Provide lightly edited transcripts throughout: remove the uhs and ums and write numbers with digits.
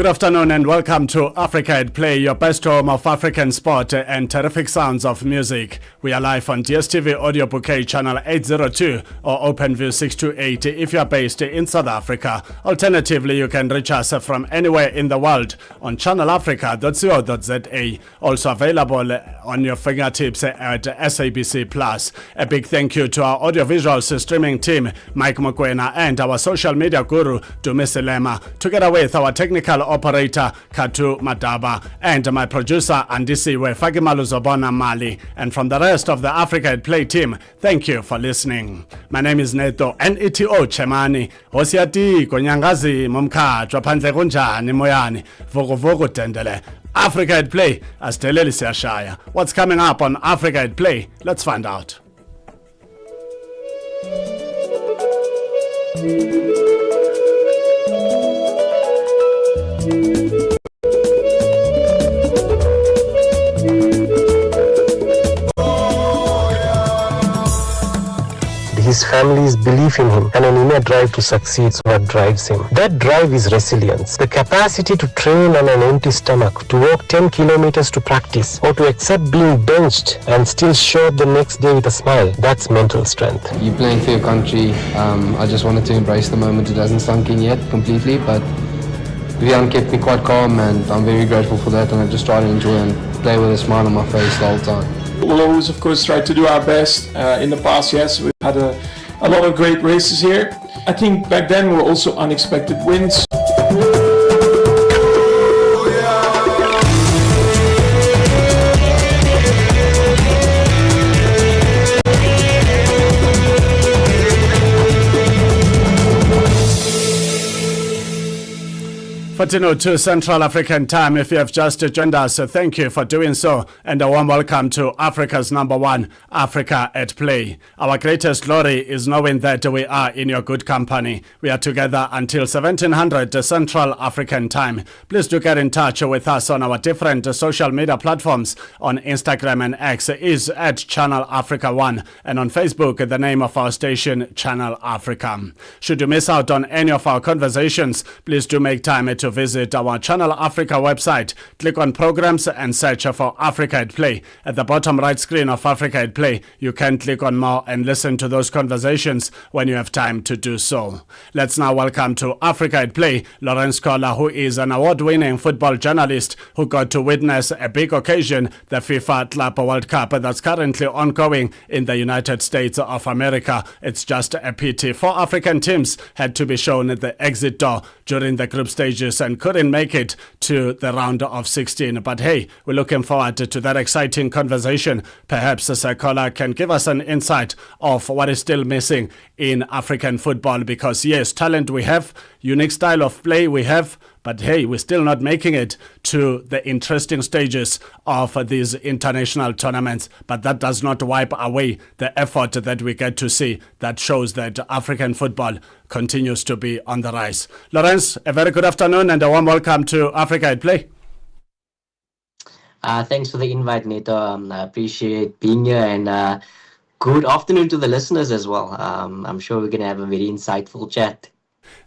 Good afternoon and welcome to Africa at Play, your best home of African sport and terrific sounds of music. We are live on DSTV Audio Bouquet channel 802 or OpenView 628 if you are based in South Africa. Alternatively, you can reach us from anywhere in the world on channelafrica.co.za. Also available on your fingertips at SABC Plus. A big thank you to our audiovisuals streaming team, Mike Mokwena, and our social media guru, Dumise Lema, together with our technical operator Katu Madaba and my producer Andisiwe Fagimalu Zobona Mali. And from the rest of the Africa at Play team, thank you for listening. My name is Neto Neto Chemane. Hosiati konyangazi momkhatshwa phandle kunjani moyani vokovo dendele. Africa at Play asdeleli siyashaya. What's coming up on Africa at Play? Let's find out. His family's belief in him and an inner drive to succeed is what drives him. That drive is resilience. The capacity to train on an empty stomach, to walk 10 kilometers to practice, or to accept being benched and still show up the next day with a smile. That's mental strength. You're playing for your country. I just wanted to embrace the moment. It hasn't sunk in yet completely, but Vivian kept me quite calm and I'm very grateful for that, and I just try to enjoy and play with a smile on my face the whole time. We'll always, of course, try to do our best. In the past, yes, we've had a lot of great races here. I think back then were also unexpected wins. To Central African time. If you have just joined us, thank you for doing so, and a warm welcome to Africa's number one, Africa at Play. Our greatest glory is knowing that we are in your good company. We are together until 1700 Central African time. Please do get in touch with us on our different social media platforms. On Instagram and X is at Channel Africa 1, and on Facebook the name of our station, Channel Africa. Should you miss out on any of our conversations, please do make time to visit our Channel Africa website. Click on programs and search for Africa at Play. At the bottom right screen of Africa at Play, you can click on more and listen to those conversations when you have time to do so. Let's now welcome to Africa at Play Lawrence Koller, who is an award-winning football journalist who got to witness a big occasion, the FIFA Club World Cup that's currently ongoing in the United States of America. It's just a pity 4 African teams had to be shown at the exit door during the group stages and couldn't make it to the round of 16. But hey, we're looking forward to that exciting conversation. Perhaps Koller can give us an insight of what is still missing in African football, because yes, talent we have, unique style of play we have, but hey, we're still not making it to the interesting stages of these international tournaments. But that does not wipe away the effort that we get to see. That shows that African football continues to be on the rise. Lawrence, a very good afternoon and a warm welcome to Africa at Play. Thanks for the invite, Neto. I appreciate being here, and good afternoon to the listeners as well. I'm sure we're going to have a very insightful chat.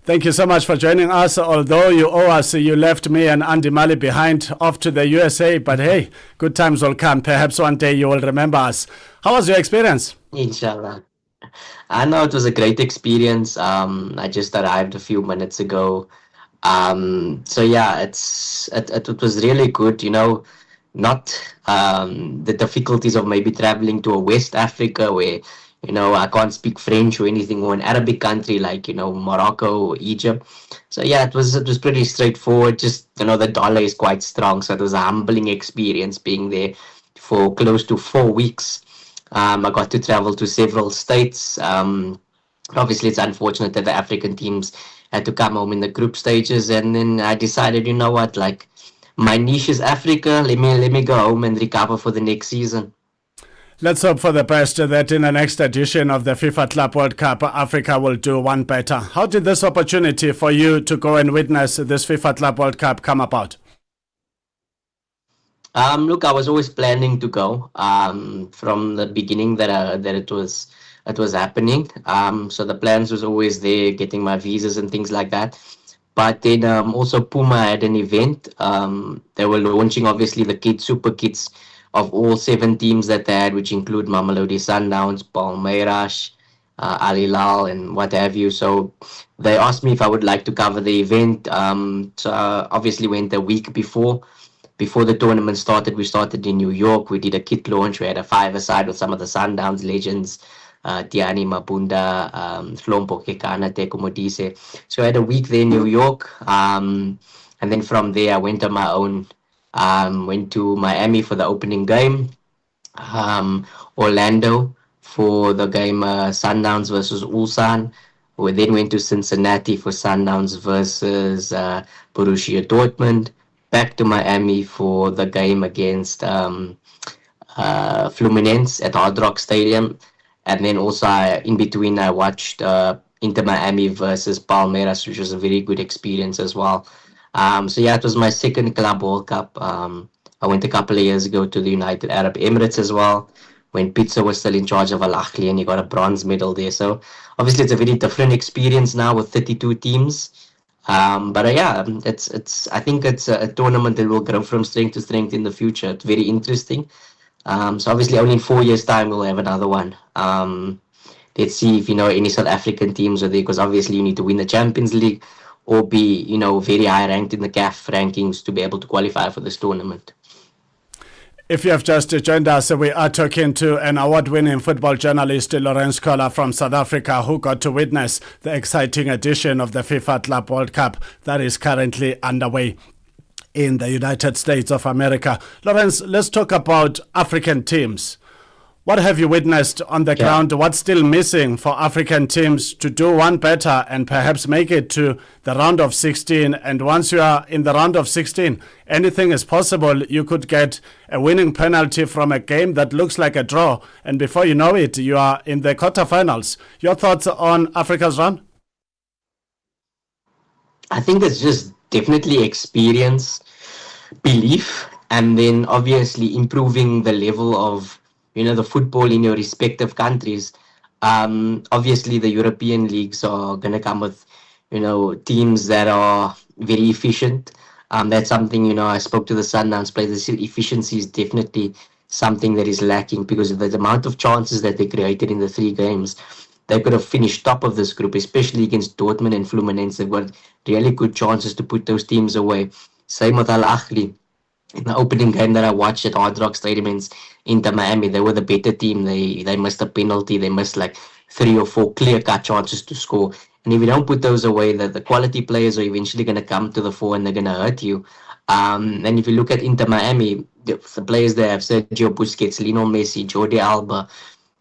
Thank you so much for joining us. Although you owe us, you left me and Andy Mali behind off to the USA. But hey, good times will come. Perhaps one day you will remember us. How was your experience? Inshallah. I know it was a great experience. I just arrived a few minutes ago. So yeah, it was really good. You know, not the difficulties of maybe traveling to a West Africa where, you know, I can't speak French or anything, or an Arabic country like, you know, Morocco or Egypt. So yeah, it was pretty straightforward. Just, you know, the dollar is quite strong, so it was a humbling experience being there for close to 4 weeks. I got to travel to several states. Obviously, it's unfortunate that the African teams had to come home in the group stages, and then I decided, you know what, like, my niche is Africa. Let me go home and recover for the next season. Let's hope for the best that in the next edition of the FIFA Club World Cup, Africa will do one better. How did this opportunity for you to go and witness this FIFA Club World Cup come about? Look, I was always planning to go from the beginning that it was happening. So the plans was always there, getting my visas and things like that. But then also Puma had an event. They were launching obviously the kids, super kits of all 7 teams that they had, which include Mamelodi Sundowns, Palmeiras, Al Hilal, and what have you. So they asked me if I would like to cover the event. So obviously went a week before the tournament started. We started in New York. We did a kit launch. We had a five-a-side with some of the Sundowns legends, Tiani Mabunda, Flompo Kekana, Teko Modise. So I had a week there in New York. And then from there, I went on my own. Went to Miami for the opening game, Orlando for the game Sundowns versus Ulsan. We then went to Cincinnati for Sundowns versus Borussia Dortmund. Back to Miami for the game against Fluminense at Hard Rock Stadium. And then also in between, I watched Inter Miami versus Palmeiras, which was a very good experience as well. So yeah, it was my second Club World Cup. I went a couple of years ago to the United Arab Emirates as well, when Pizza was still in charge of Al Ahly and he got a bronze medal there. So obviously it's a very different experience now with 32 teams. But yeah, it's I think it's a tournament that will grow from strength to strength in the future. It's very interesting. So obviously only in 4 years' time we'll have another one. Let's see if any South African teams are there, because obviously you need to win the Champions League or be very high ranked in the CAF rankings to be able to qualify for this tournament. If you have just joined us, we are talking to an award-winning football journalist, Lawrence Koller from South Africa, who got to witness the exciting edition of the FIFA Club World Cup that is currently underway in the United States of America. Lawrence, let's talk about African teams. What have you witnessed on the ground? What's still missing for African teams to do one better and perhaps make it to the round of 16? And once you are in the round of 16, anything is possible. You could get a winning penalty from a game that looks like a draw, and before you know it, you are in the quarterfinals. Your thoughts on Africa's run? I think it's just definitely experience, belief, and then obviously improving the level of the football in your respective countries. Obviously, the European leagues are going to come with, teams that are very efficient. That's something, I spoke to the Sundowns players. The efficiency is definitely something that is lacking, because of the amount of chances that they created in the 3 games. They could have finished top of this group, especially against Dortmund and Fluminense. They've got really good chances to put those teams away. Same with Al Ahly. In the opening game that I watched at Hard Rock Stadium in Inter Miami, they were the better team. They missed a penalty. They missed like 3 or 4 clear-cut chances to score. And if you don't put those away, the quality players are eventually going to come to the fore and they're going to hurt you. And if you look at Inter Miami, the players they have: Sergio Busquets, Lionel Messi, Jordi Alba,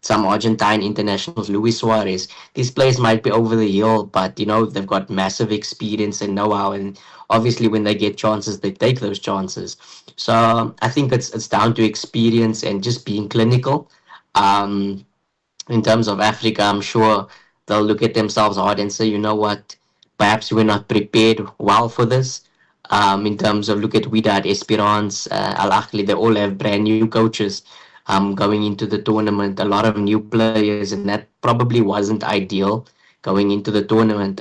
some Argentine internationals, Luis Suarez. These players might be over the hill, but they've got massive experience and know-how, and obviously when they get chances, they take those chances. So I think it's down to experience and just being clinical. In terms of Africa, I'm sure they'll look at themselves hard and say, you know what, perhaps we're not prepared well for this. In terms of, look at Wydad, Esperance, Al Ahly, they all have brand new coaches going into the tournament, a lot of new players, and that probably wasn't ideal going into the tournament.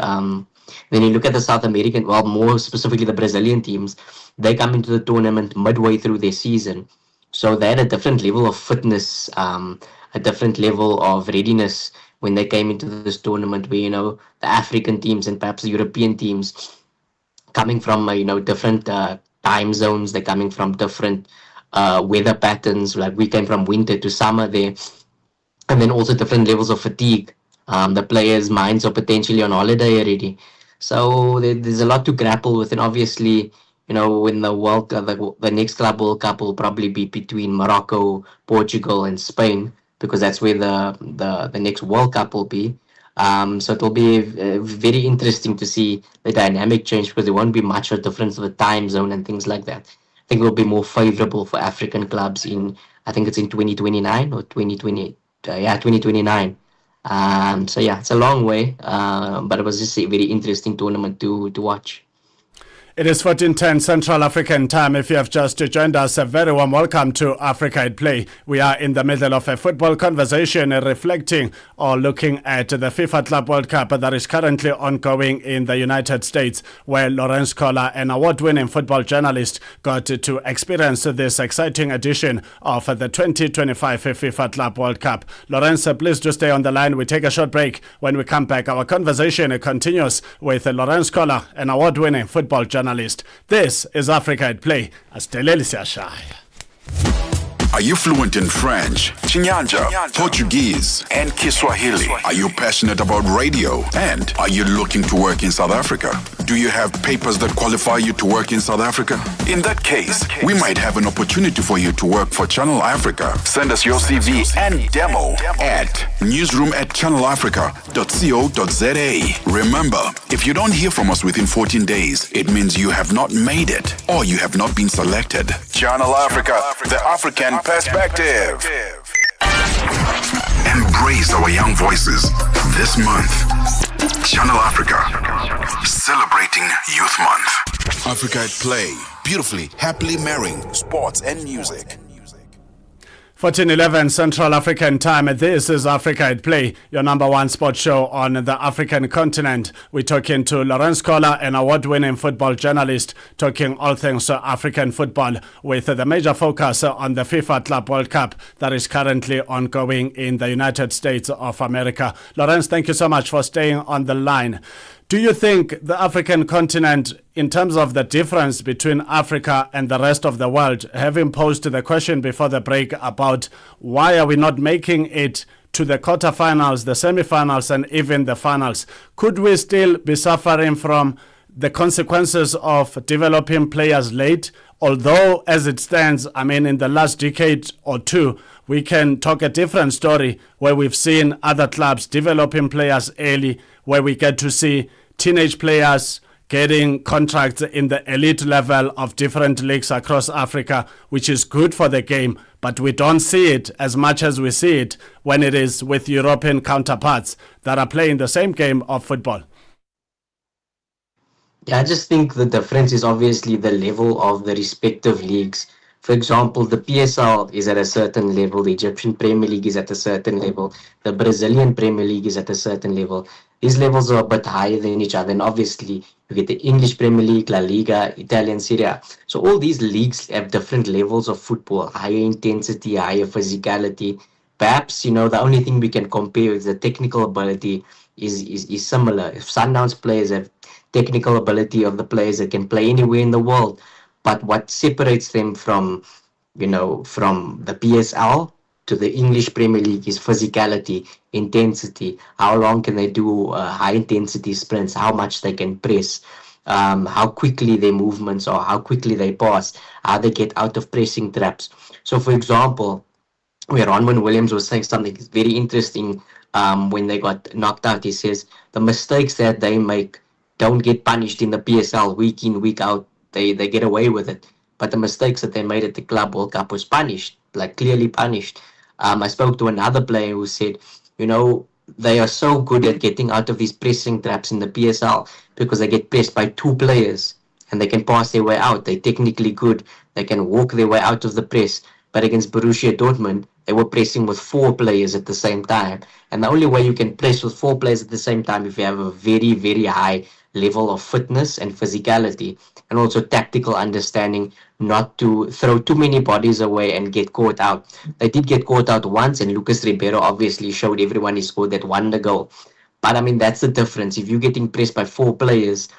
Then you look at the South American, well, more specifically the Brazilian teams, they come into the tournament midway through their season. So they had a different level of fitness, a different level of readiness when they came into this tournament, where, the African teams and perhaps the European teams coming from, different time zones, they're coming from different weather patterns. Like we came from winter to summer there, and then also different levels of fatigue. The players' minds are potentially on holiday already, so there's a lot to grapple with. And obviously, when the next Club World Cup will probably be between Morocco, Portugal, and Spain, because that's where the next World Cup will be. So it'll be very interesting to see the dynamic change, because there won't be much of a difference of the time zone and things like that. I think it will be more favorable for African clubs I think it's in 2029 or 2020. 2029. So yeah, it's a long way, but it was just a very interesting tournament to watch. It is 14:10 Central African Time. If you have just joined us, a very warm welcome to Africa at Play. We are in the middle of a football conversation reflecting or looking at the FIFA Club World Cup that is currently ongoing in the United States, where Lawrence Collar, an award-winning football journalist, got to experience this exciting edition of the 2025 FIFA Club World Cup. Lawrence, please do stay on the line. We take a short break. When we come back, our conversation continues with Lawrence Collar, an award-winning football journalist. This is Africa at Play. Are you fluent in French, Chinyanja, Portuguese, and Kiswahili? Are you passionate about radio? And are you looking to work in South Africa? Do you have papers that qualify you to work in South Africa? In that case, we might have an opportunity for you to work for Channel Africa. Send us your CV and demo at newsroom@channelafrica.co.za. Remember, if you don't hear from us within 14 days, it means you have not made it or you have not been selected. Channel Africa, the African perspective. Embrace our young voices this month. Channel Africa, celebrating Youth Month. Africa at Play, beautifully, happily marrying sports and music. 14:11 Central African Time. This is Africa at Play, your number one sports show on the African continent. We're talking to Lawrence Collar, an award-winning football journalist, talking all things African football with the major focus on the FIFA Club World Cup that is currently ongoing in the United States of America. Lawrence, thank you so much for staying on the line. Do you think the African continent, in terms of the difference between Africa and the rest of the world, having posed the question before the break about why are we not making it to the quarterfinals, the semifinals, and even the finals, could we still be suffering from the consequences of developing players late? Although, as it stands, I mean, in the last decade or two, we can talk a different story where we've seen other clubs developing players early, where we get to see teenage players getting contracts in the elite level of different leagues across Africa, which is good for the game, but we don't see it as much as we see it when it is with European counterparts that are playing the same game of football. Yeah, I just think the difference is obviously the level of the respective leagues. For example, the PSL is at a certain level, the Egyptian Premier League is at a certain level, the Brazilian Premier League is at a certain level. These levels are a bit higher than each other, and obviously you get the English Premier League, La Liga, Italian Serie A. So all these leagues have different levels of football, higher intensity, higher physicality. Perhaps, the only thing we can compare is the technical ability is similar. If Sundowns players have technical ability of the players that can play anywhere in the world, but what separates them from the PSL to the English Premier League is physicality, intensity. How long can they do high intensity sprints? How much they can press? How quickly their movements are? How quickly they pass? How they get out of pressing traps? So, for example, where Ronwen Williams was saying something very interesting when they got knocked out. He says the mistakes that they make don't get punished in the PSL week in, week out. They get away with it. But the mistakes that they made at the Club World Cup was punished, like clearly punished. I spoke to another player who said, they are so good at getting out of these pressing traps in the PSL because they get pressed by two players and they can pass their way out. They're technically good. They can walk their way out of the press. But against Borussia Dortmund, they were pressing with four players at the same time. And the only way you can press with four players at the same time if you have a very, very high level of fitness and physicality and also tactical understanding not to throw too many bodies away and get caught out. They did get caught out once, and Lucas Ribeiro obviously showed everyone he scored that wonder goal. But I mean, that's the difference. If you're getting pressed by four players,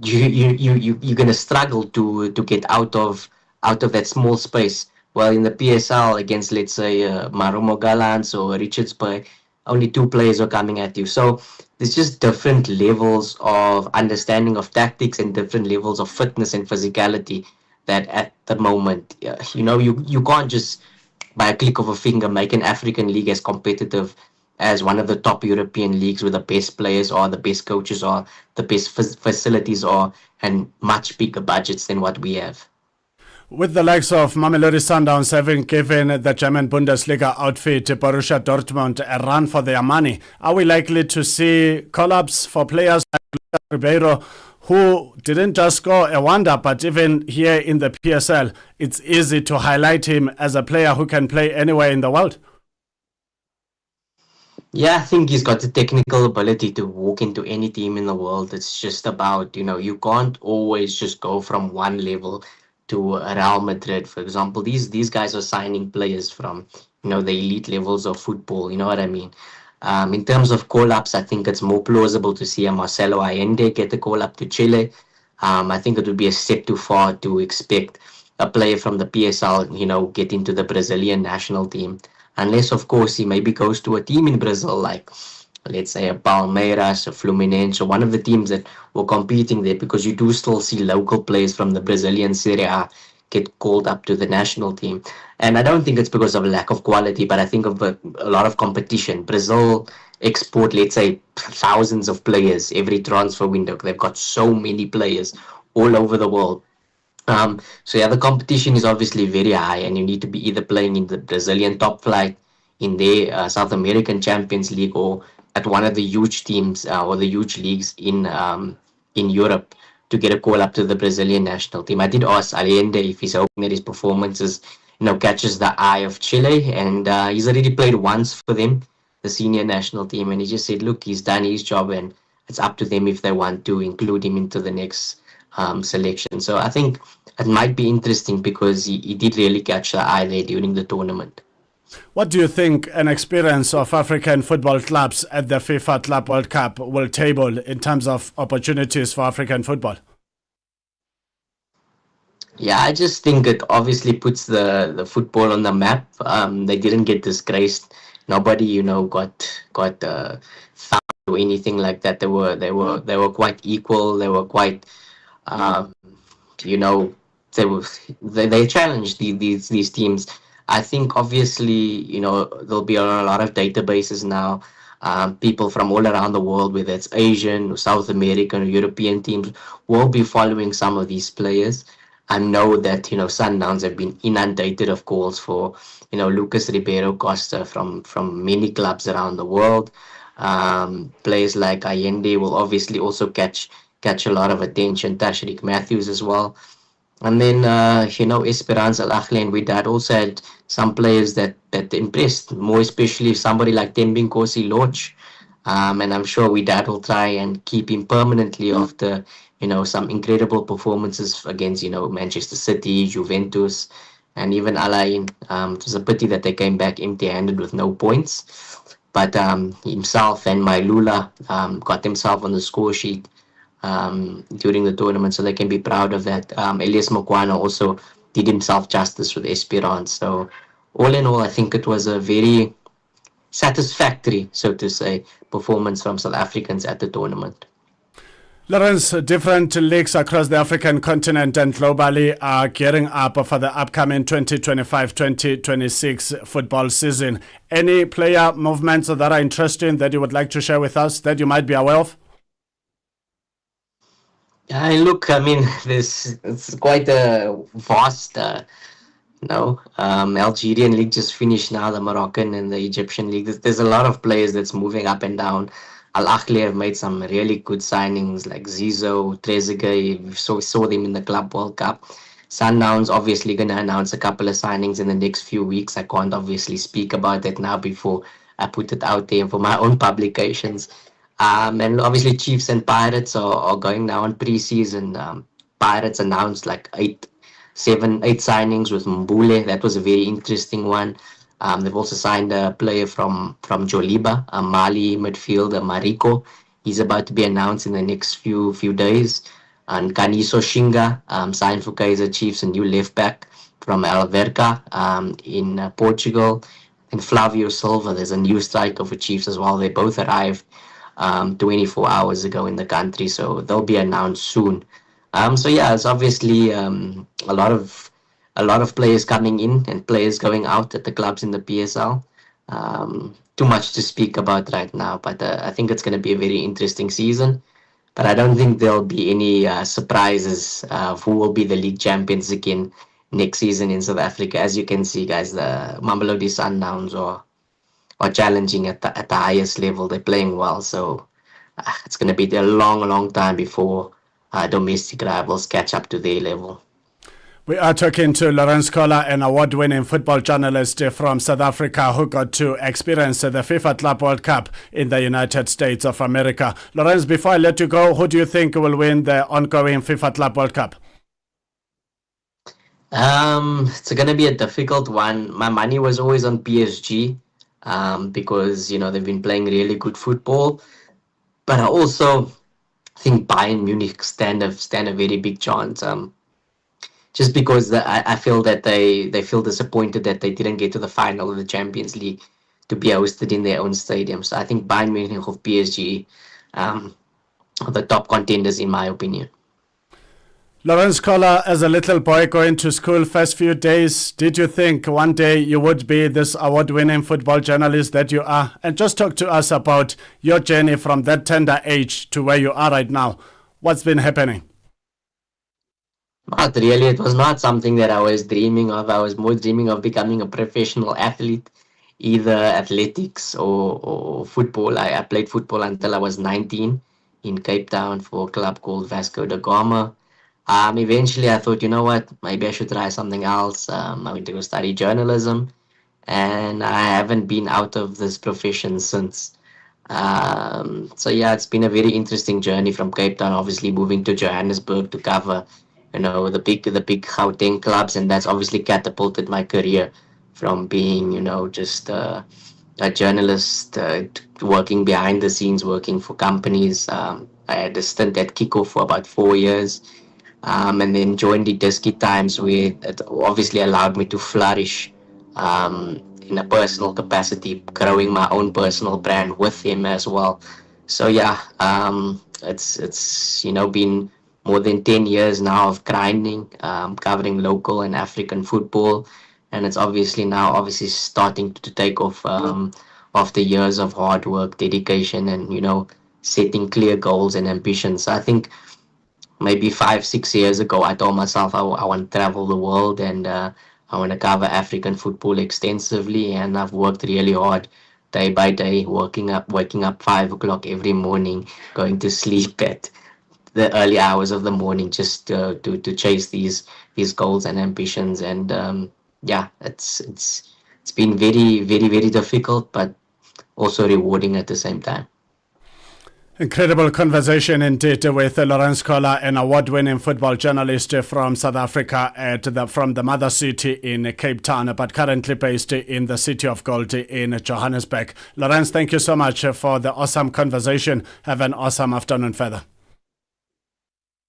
you're gonna struggle to get out of that small space. Well, in the PSL against, let's say, Marumo Gallants or Richardsburg, only two players are coming at you. So there's just different levels of understanding of tactics and different levels of fitness and physicality that at the moment, you can't just by a click of a finger make an African league as competitive as one of the top European leagues where the best players are, the best coaches are, the best facilities are, and much bigger budgets than what we have. With the likes of Mamelodi Sundowns having given the German Bundesliga outfit Borussia Dortmund a run for their money, are we likely to see collapse for players like Ribeiro who didn't just score a wonder, but even here in the PSL, it's easy to highlight him as a player who can play anywhere in the world. Yeah, I think he's got the technical ability to walk into any team in the world. It's just about, you can't always just go from one level to Real Madrid, for example. These guys are signing players from, the elite levels of football. You know what I mean? In terms of call-ups, I think it's more plausible to see a Marcelo Allende get a call-up to Chile. I think it would be a step too far to expect a player from the PSL, get into the Brazilian national team. Unless, of course, he maybe goes to a team in Brazil, like, let's say, a Palmeiras, a Fluminense, or one of the teams that were competing there, because you do still see local players from the Brazilian Serie A get called up to the national team. And I don't think it's because of lack of quality, but I think of a lot of competition. Brazil export, let's say, thousands of players every transfer window. They've got so many players all over the world. So yeah, the competition is obviously very high, and you need to be either playing in the Brazilian top flight, in the South American Champions League, or at one of the huge teams or the huge leagues in Europe to get a call up to the Brazilian national team. I did ask Allende if he's hoping that his performances, catches the eye of Chile, and he's already played once for them, the senior national team, and he just said, look, he's done his job, and it's up to them if they want to include him into the next selection. So I think it might be interesting because he did really catch the eye there during the tournament. What do you think an experience of African football clubs at the FIFA Club World Cup will table in terms of opportunities for African football? Yeah, I just think it obviously puts the football on the map. They didn't get disgraced. Nobody, got fouled or anything like that. They were quite equal. They were quite, they challenged these teams. I think obviously, there'll be on a lot of databases now. People from all around the world, whether it's Asian or South American or European teams, will be following some of these players. I know that, Sundowns have been inundated of calls for, Lucas Ribeiro Costa from many clubs around the world. Players like Allende will obviously also catch a lot of attention. Tashreeq Matthews as well. And then, Esperance Al Ahly and Wydad also had some players that impressed, more especially somebody like Tembinkosi Loch. And I'm sure Wydad will try and keep him permanently after, some incredible performances against, Manchester City, Juventus, and even Al Ain. It was a pity that they came back empty-handed with no points. But himself and Mailula got themselves on the score sheet during the tournament, so they can be proud of that. Elias Mokwana also did himself justice with Esperance. So all in all, I think it was a very satisfactory, so to say, performance from South Africans at the tournament. Lawrence, different leagues across the African continent and globally are gearing up for the upcoming 2025-2026 football season. Any player movements that are interesting that you would like to share with us that you might be aware of? Look, I mean, it's quite a vast, Algerian league just finished now, the Moroccan and the Egyptian league. There's a lot of players that's moving up and down. Al Ahly have made some really good signings like Zizou, Trezeguet. We saw them in the Club World Cup. Sundowns obviously going to announce a couple of signings in the next few weeks. I can't obviously speak about that now before I put it out there for my own publications. And obviously Chiefs and Pirates are going now on pre-season. Pirates announced like eight signings with Mbule. That was a very interesting one. They've also signed a player from Joliba, a Mali midfielder, Mariko. He's about to be announced in the next few days. And Kaniso Shinga signed for Kaizer Chiefs, a new left back from Alverca in Portugal. And Flavio Silva, there's a new striker for Chiefs as well. They both arrived 24 hours ago in the country, so they'll be announced soon. So yeah, it's obviously a lot of players coming in and players going out at the clubs in the PSL. Too much to speak about right now, but I think it's going to be a very interesting season. But I don't think there'll be any surprises of who will be the league champions again next season in South Africa. As you can see, guys, the Mamelodi Sundowns are challenging at the highest level. They're playing well, so it's going to be a long time before domestic rivals catch up to their level. We are talking to Lawrence Koller, an award-winning football journalist from South Africa who got to experience the FIFA Club World Cup in the United States of America. Lawrence, before I let you go, who do you think will win the ongoing FIFA Club World Cup? It's going to be a difficult one. My money was always on PSG because, they've been playing really good football. But I also think Bayern Munich stand a very big chance. Just because I feel that they feel disappointed that they didn't get to the final of the Champions League to be hosted in their own stadium. So I think Bayern Munich of PSG are the top contenders in my opinion. Lawrence Koller, as a little boy going to school first few days, did you think one day you would be this award-winning football journalist that you are? And just talk to us about your journey from that tender age to where you are right now. What's been happening? Not really. It was not something that I was dreaming of. I was more dreaming of becoming a professional athlete, either athletics or football. I played football until I was 19 in Cape Town for a club called Vasco da Gama. Eventually, I thought, you know what, maybe I should try something else. I went to go study journalism, and I haven't been out of this profession since. So yeah, it's been a very interesting journey from Cape Town, obviously moving to Johannesburg to cover the big Gauteng clubs, and that's obviously catapulted my career from being, just a journalist, working behind the scenes, working for companies. I had a stint at Kiko for about 4 years, and then joined the Disky Times, where it obviously allowed me to flourish in a personal capacity, growing my own personal brand with him as well. So yeah, it's been more than 10 years now of grinding, covering local and African football. And it's obviously starting to take off after years of hard work, dedication, and, setting clear goals and ambitions. So I think maybe 5-6 years ago, I told myself I want to travel the world and I want to cover African football extensively. And I've worked really hard day by day, waking up 5 o'clock every morning, going to sleep at the early hours of the morning, just to chase these goals and ambitions. And it's been very, very, very difficult, but also rewarding at the same time. Incredible conversation indeed with Lawrence Koller, an award-winning football journalist from South Africa from the mother city in Cape Town, but currently based in the city of Gold in Johannesburg. Lawrence, thank you so much for the awesome conversation. Have an awesome afternoon further.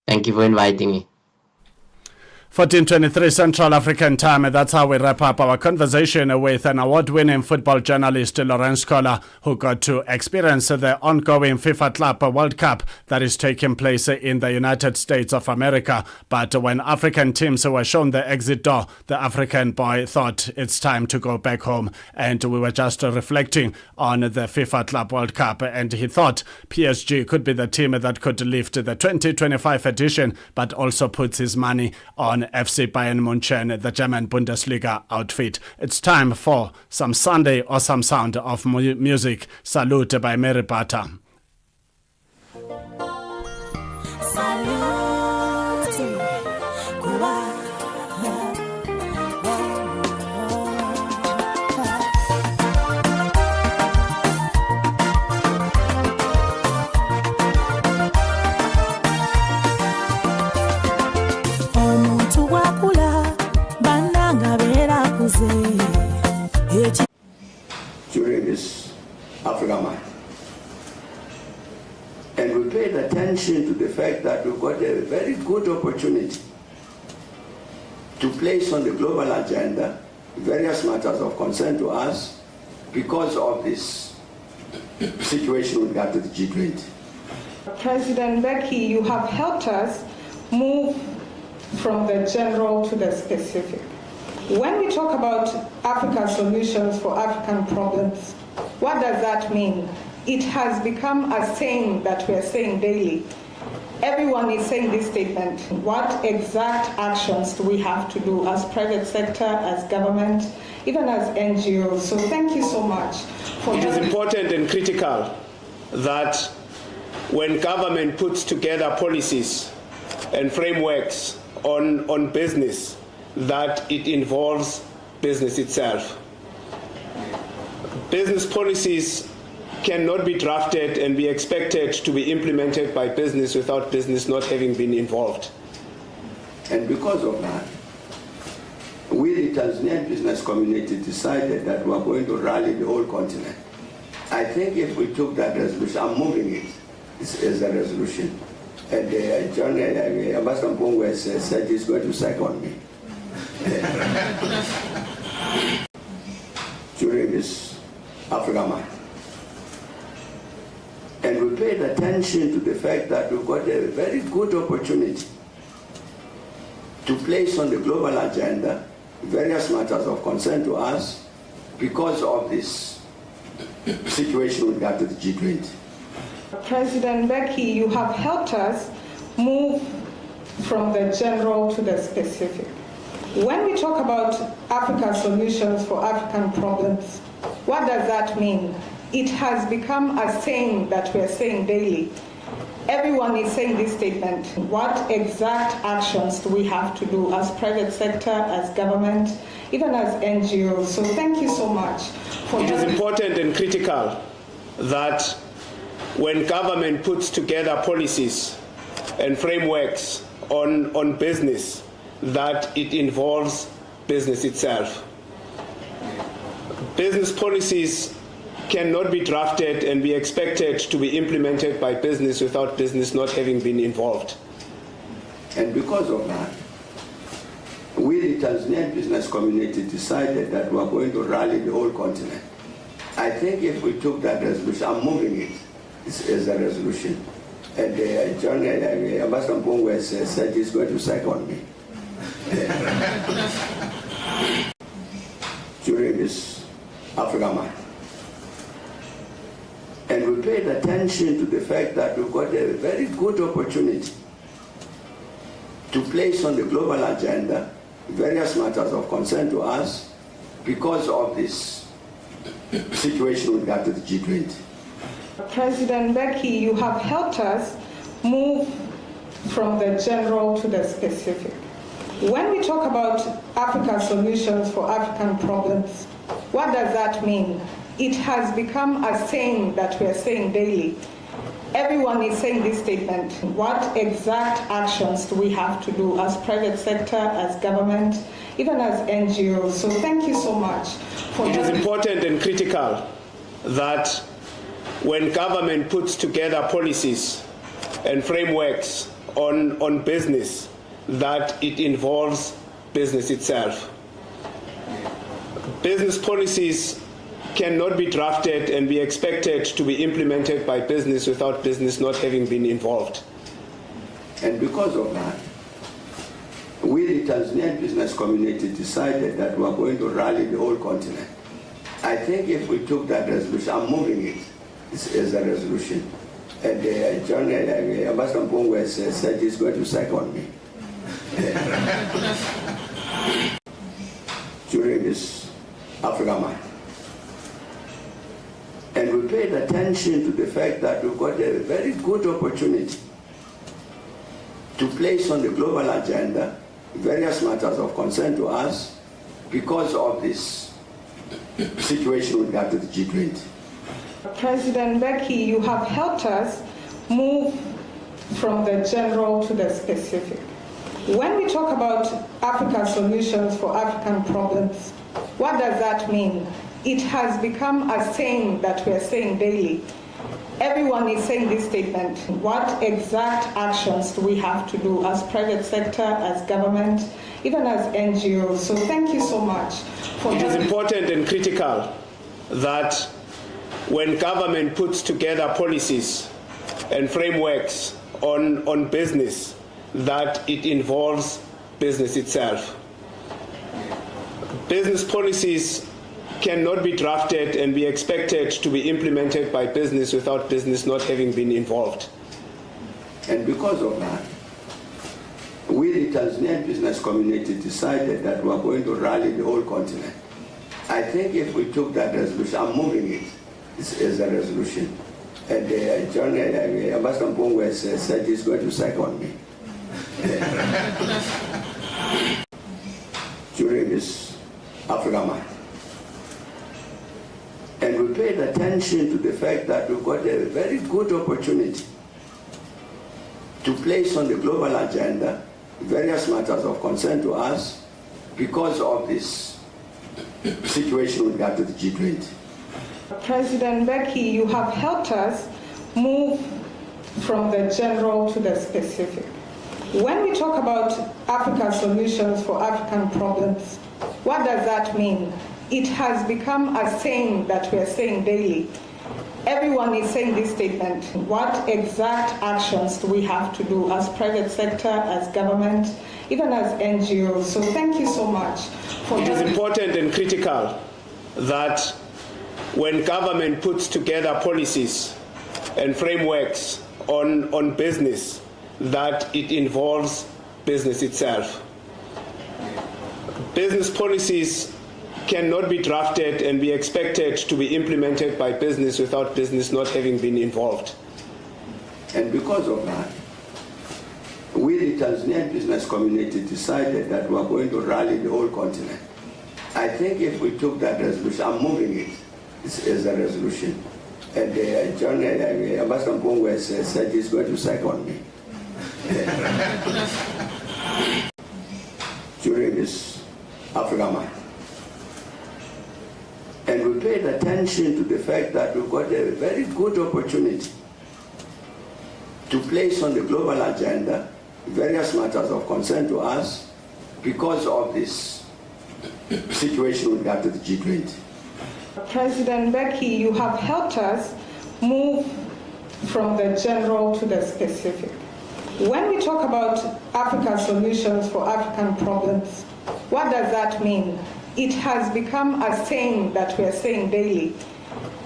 Thank you for inviting me. 14:23 Central African Time. That's how we wrap up our conversation with an award-winning football journalist, Lawrence Koller, who got to experience the ongoing FIFA Club World Cup that is taking place in the United States of America. But when African teams were shown the exit door, the African boy thought it's time to go back home. And we were just reflecting on the FIFA Club World Cup, and he thought PSG could be the team that could lift the 2025 edition, but also puts his money on FC Bayern München, the German Bundesliga outfit. It's time for some Sunday awesome sound of music. Salute by Mary Bata. During this Africa Month. And we paid attention to the fact that we've got a very good opportunity to place on the global agenda various matters of concern to us because of this situation with regard to the G20. President Becky, you have helped us move from the general to the specific. When we talk about African solutions for African problems, what does that mean? It has become a saying that we're saying daily. Everyone is saying this statement. What exact actions do we have to do as private sector, as government, even as NGOs? So thank you so much. It is important and critical that when government puts together policies and frameworks on business that it involves business itself. Business policies cannot be drafted and be expected to be implemented by business without business not having been involved. And because of that, we, the Tanzanian business community, decided that we are going to rally the whole continent. I think if we took that resolution, I'm moving it as a resolution. And John Ambassador Mbongwe said he's going to second me during this Africa Month. And we paid attention to the fact that we've got a very good opportunity to place on the global agenda various matters of concern to us because of this situation with regard to the G20. President Becky, you have helped us move from the general to the specific. When we talk about Africa's solutions for African problems, what does that mean? It has become a saying that we are saying daily. Everyone is saying this statement. What exact actions do we have to do as private sector, as government, even as NGOs? So thank you so much. It is important and critical that when government puts together policies and frameworks on business, that it involves business itself. Business policies cannot be drafted and be expected to be implemented by business without business not having been involved. And because of that, we, the Tanzanian business community, decided that we are going to rally the whole continent. I think if we took that resolution, I'm moving it as a resolution. And John Ambassador Mbongwe said he's going to second me during this Africa Month. And we paid attention to the fact that we've got a very good opportunity to place on the global agenda various matters of concern to us because of this situation with regard to the G20. President Becky, you have helped us move from the general to the specific. When we talk about Africa's solutions for African problems, what does that mean? It has become a saying that we are saying daily. Everyone is saying this statement. What exact actions do we have to do as private sector, as government, even as NGOs? So thank you so much. It is important and critical that when government puts together policies and frameworks on business, that it involves business itself. Business policies cannot be drafted and be expected to be implemented by business without business not having been involved. And because of that, we, the Tanzanian business community, decided that we are going to rally the whole continent. I think if we took that resolution, I'm moving it as a resolution. And John Ambassador Mbongwe said he's going to second me during this Africa Month. And we paid attention to the fact that we've got a very good opportunity to place on the global agenda various matters of concern to us because of this situation with regard to the G20. President Becky, you have helped us move from the general to the specific. When we talk about Africa's solutions for African problems, what does that mean? It has become a saying that we are saying daily. Everyone is saying this statement. What exact actions do we have to do as private sector, as government, even as NGOs? So thank you so much. It is important and critical that when government puts together policies and frameworks on business, that it involves business itself. Business policies cannot be drafted and be expected to be implemented by business without business not having been involved. And because of that, we, the Tanzanian business community, decided that we are going to rally the whole continent. I think if we took that resolution, I'm moving it as a resolution. And John Ambassador Mbongwe said he's going to second me during this Africa Month. And we paid attention to the fact that we've got a very good opportunity to place on the global agenda various matters of concern to us because of this situation with regard to the G20. President Becky, you have helped us move from the general to the specific. When we talk about Africa solutions for African problems, what does that mean? It has become a saying that we are saying daily. Everyone is saying this statement. What exact actions do we have to do as private sector, as government, even as NGOs? So thank you so much for It is important and critical that when government puts together policies and frameworks on business, that it involves business itself. Business policies cannot be drafted and be expected to be implemented by business without business not having been involved. And because of that, we, the Tanzanian business community, decided that we are going to rally the whole continent. I think if we took that resolution, I'm moving it as a resolution. And John, Ambassador Mpongwe said he's going to second me. During this Africa Month. And we paid attention to the fact that we've got a very good opportunity to place on the global agenda various matters of concern to us because of this situation with regard to the G20. President Becky, you have helped us move from the general to the specific. When we talk about Africa solutions for African problems, what does that mean? It has become a saying that we are saying daily.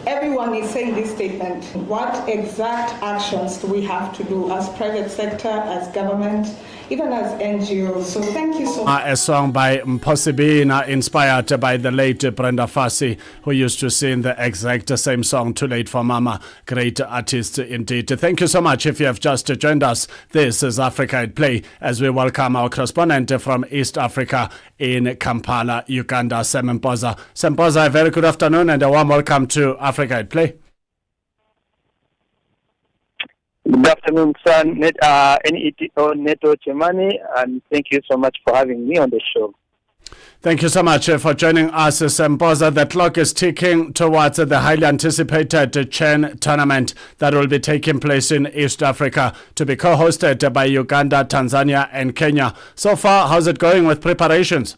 Everyone is saying this statement. What exact actions do we have to do as private sector, as government, even as NGOs? So thank you so much. A song by Mposibina, inspired by the late Brenda Fassie, who used to sing the exact same song, Too Late for Mama. Great artist indeed. Thank you so much. If you have just joined us, this is Africa at Play, as we welcome our correspondent from East Africa in Kampala, Uganda, Sempoza. Sempoza, a very good afternoon and a warm welcome to Africa at Play. Good afternoon, sir. NETO Neto Chemane, and thank you so much for having me on the show. Thank you so much for joining us, Sempoza. The clock is ticking towards the highly anticipated CHAN tournament that will be taking place in East Africa, to be co-hosted by Uganda, Tanzania, and Kenya. So far, how's it going with preparations?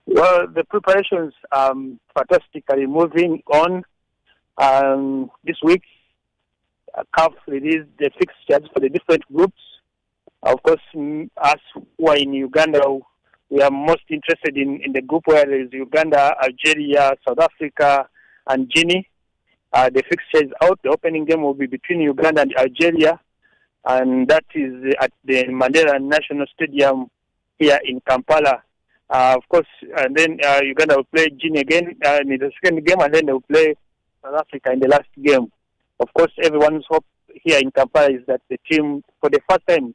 Well, the preparations are fantastically moving on. This week, CAF released the fixtures for the different groups. Of course, us who are in Uganda, we are most interested in the group where there is Uganda, Algeria, South Africa, and Guinea. The fixture is out. The opening game will be between Uganda and Algeria, and that is at the Mandela National Stadium here in Kampala. Of course, and then Uganda will play Guinea again in the second game, and then they will play South Africa in the last game. Of course, everyone's hope here in Kampala is that the team, for the first time,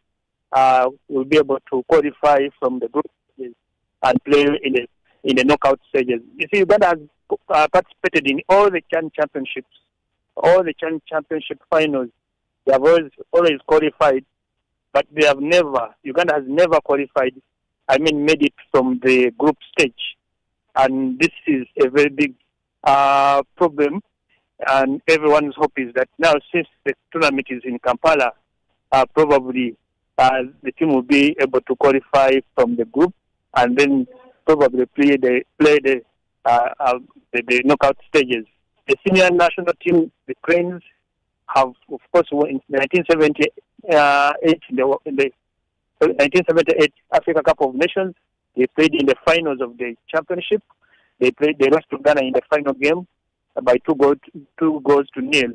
will be able to qualify from the group stages and play in the knockout stages. You see, Uganda has participated in all the CHAN championships, all the CHAN championship finals. They have always qualified, but Uganda has never qualified, made it from the group stage. And this is a very big problem. And everyone's hope is that now, since the tournament is in Kampala, probably the team will be able to qualify from the group and then probably play the knockout stages. The senior national team, the Cranes, have, of course, in 1978, in the 1978 Africa Cup of Nations, they played in the finals of the championship. They lost to Ghana in the final game by 2 goals to nil.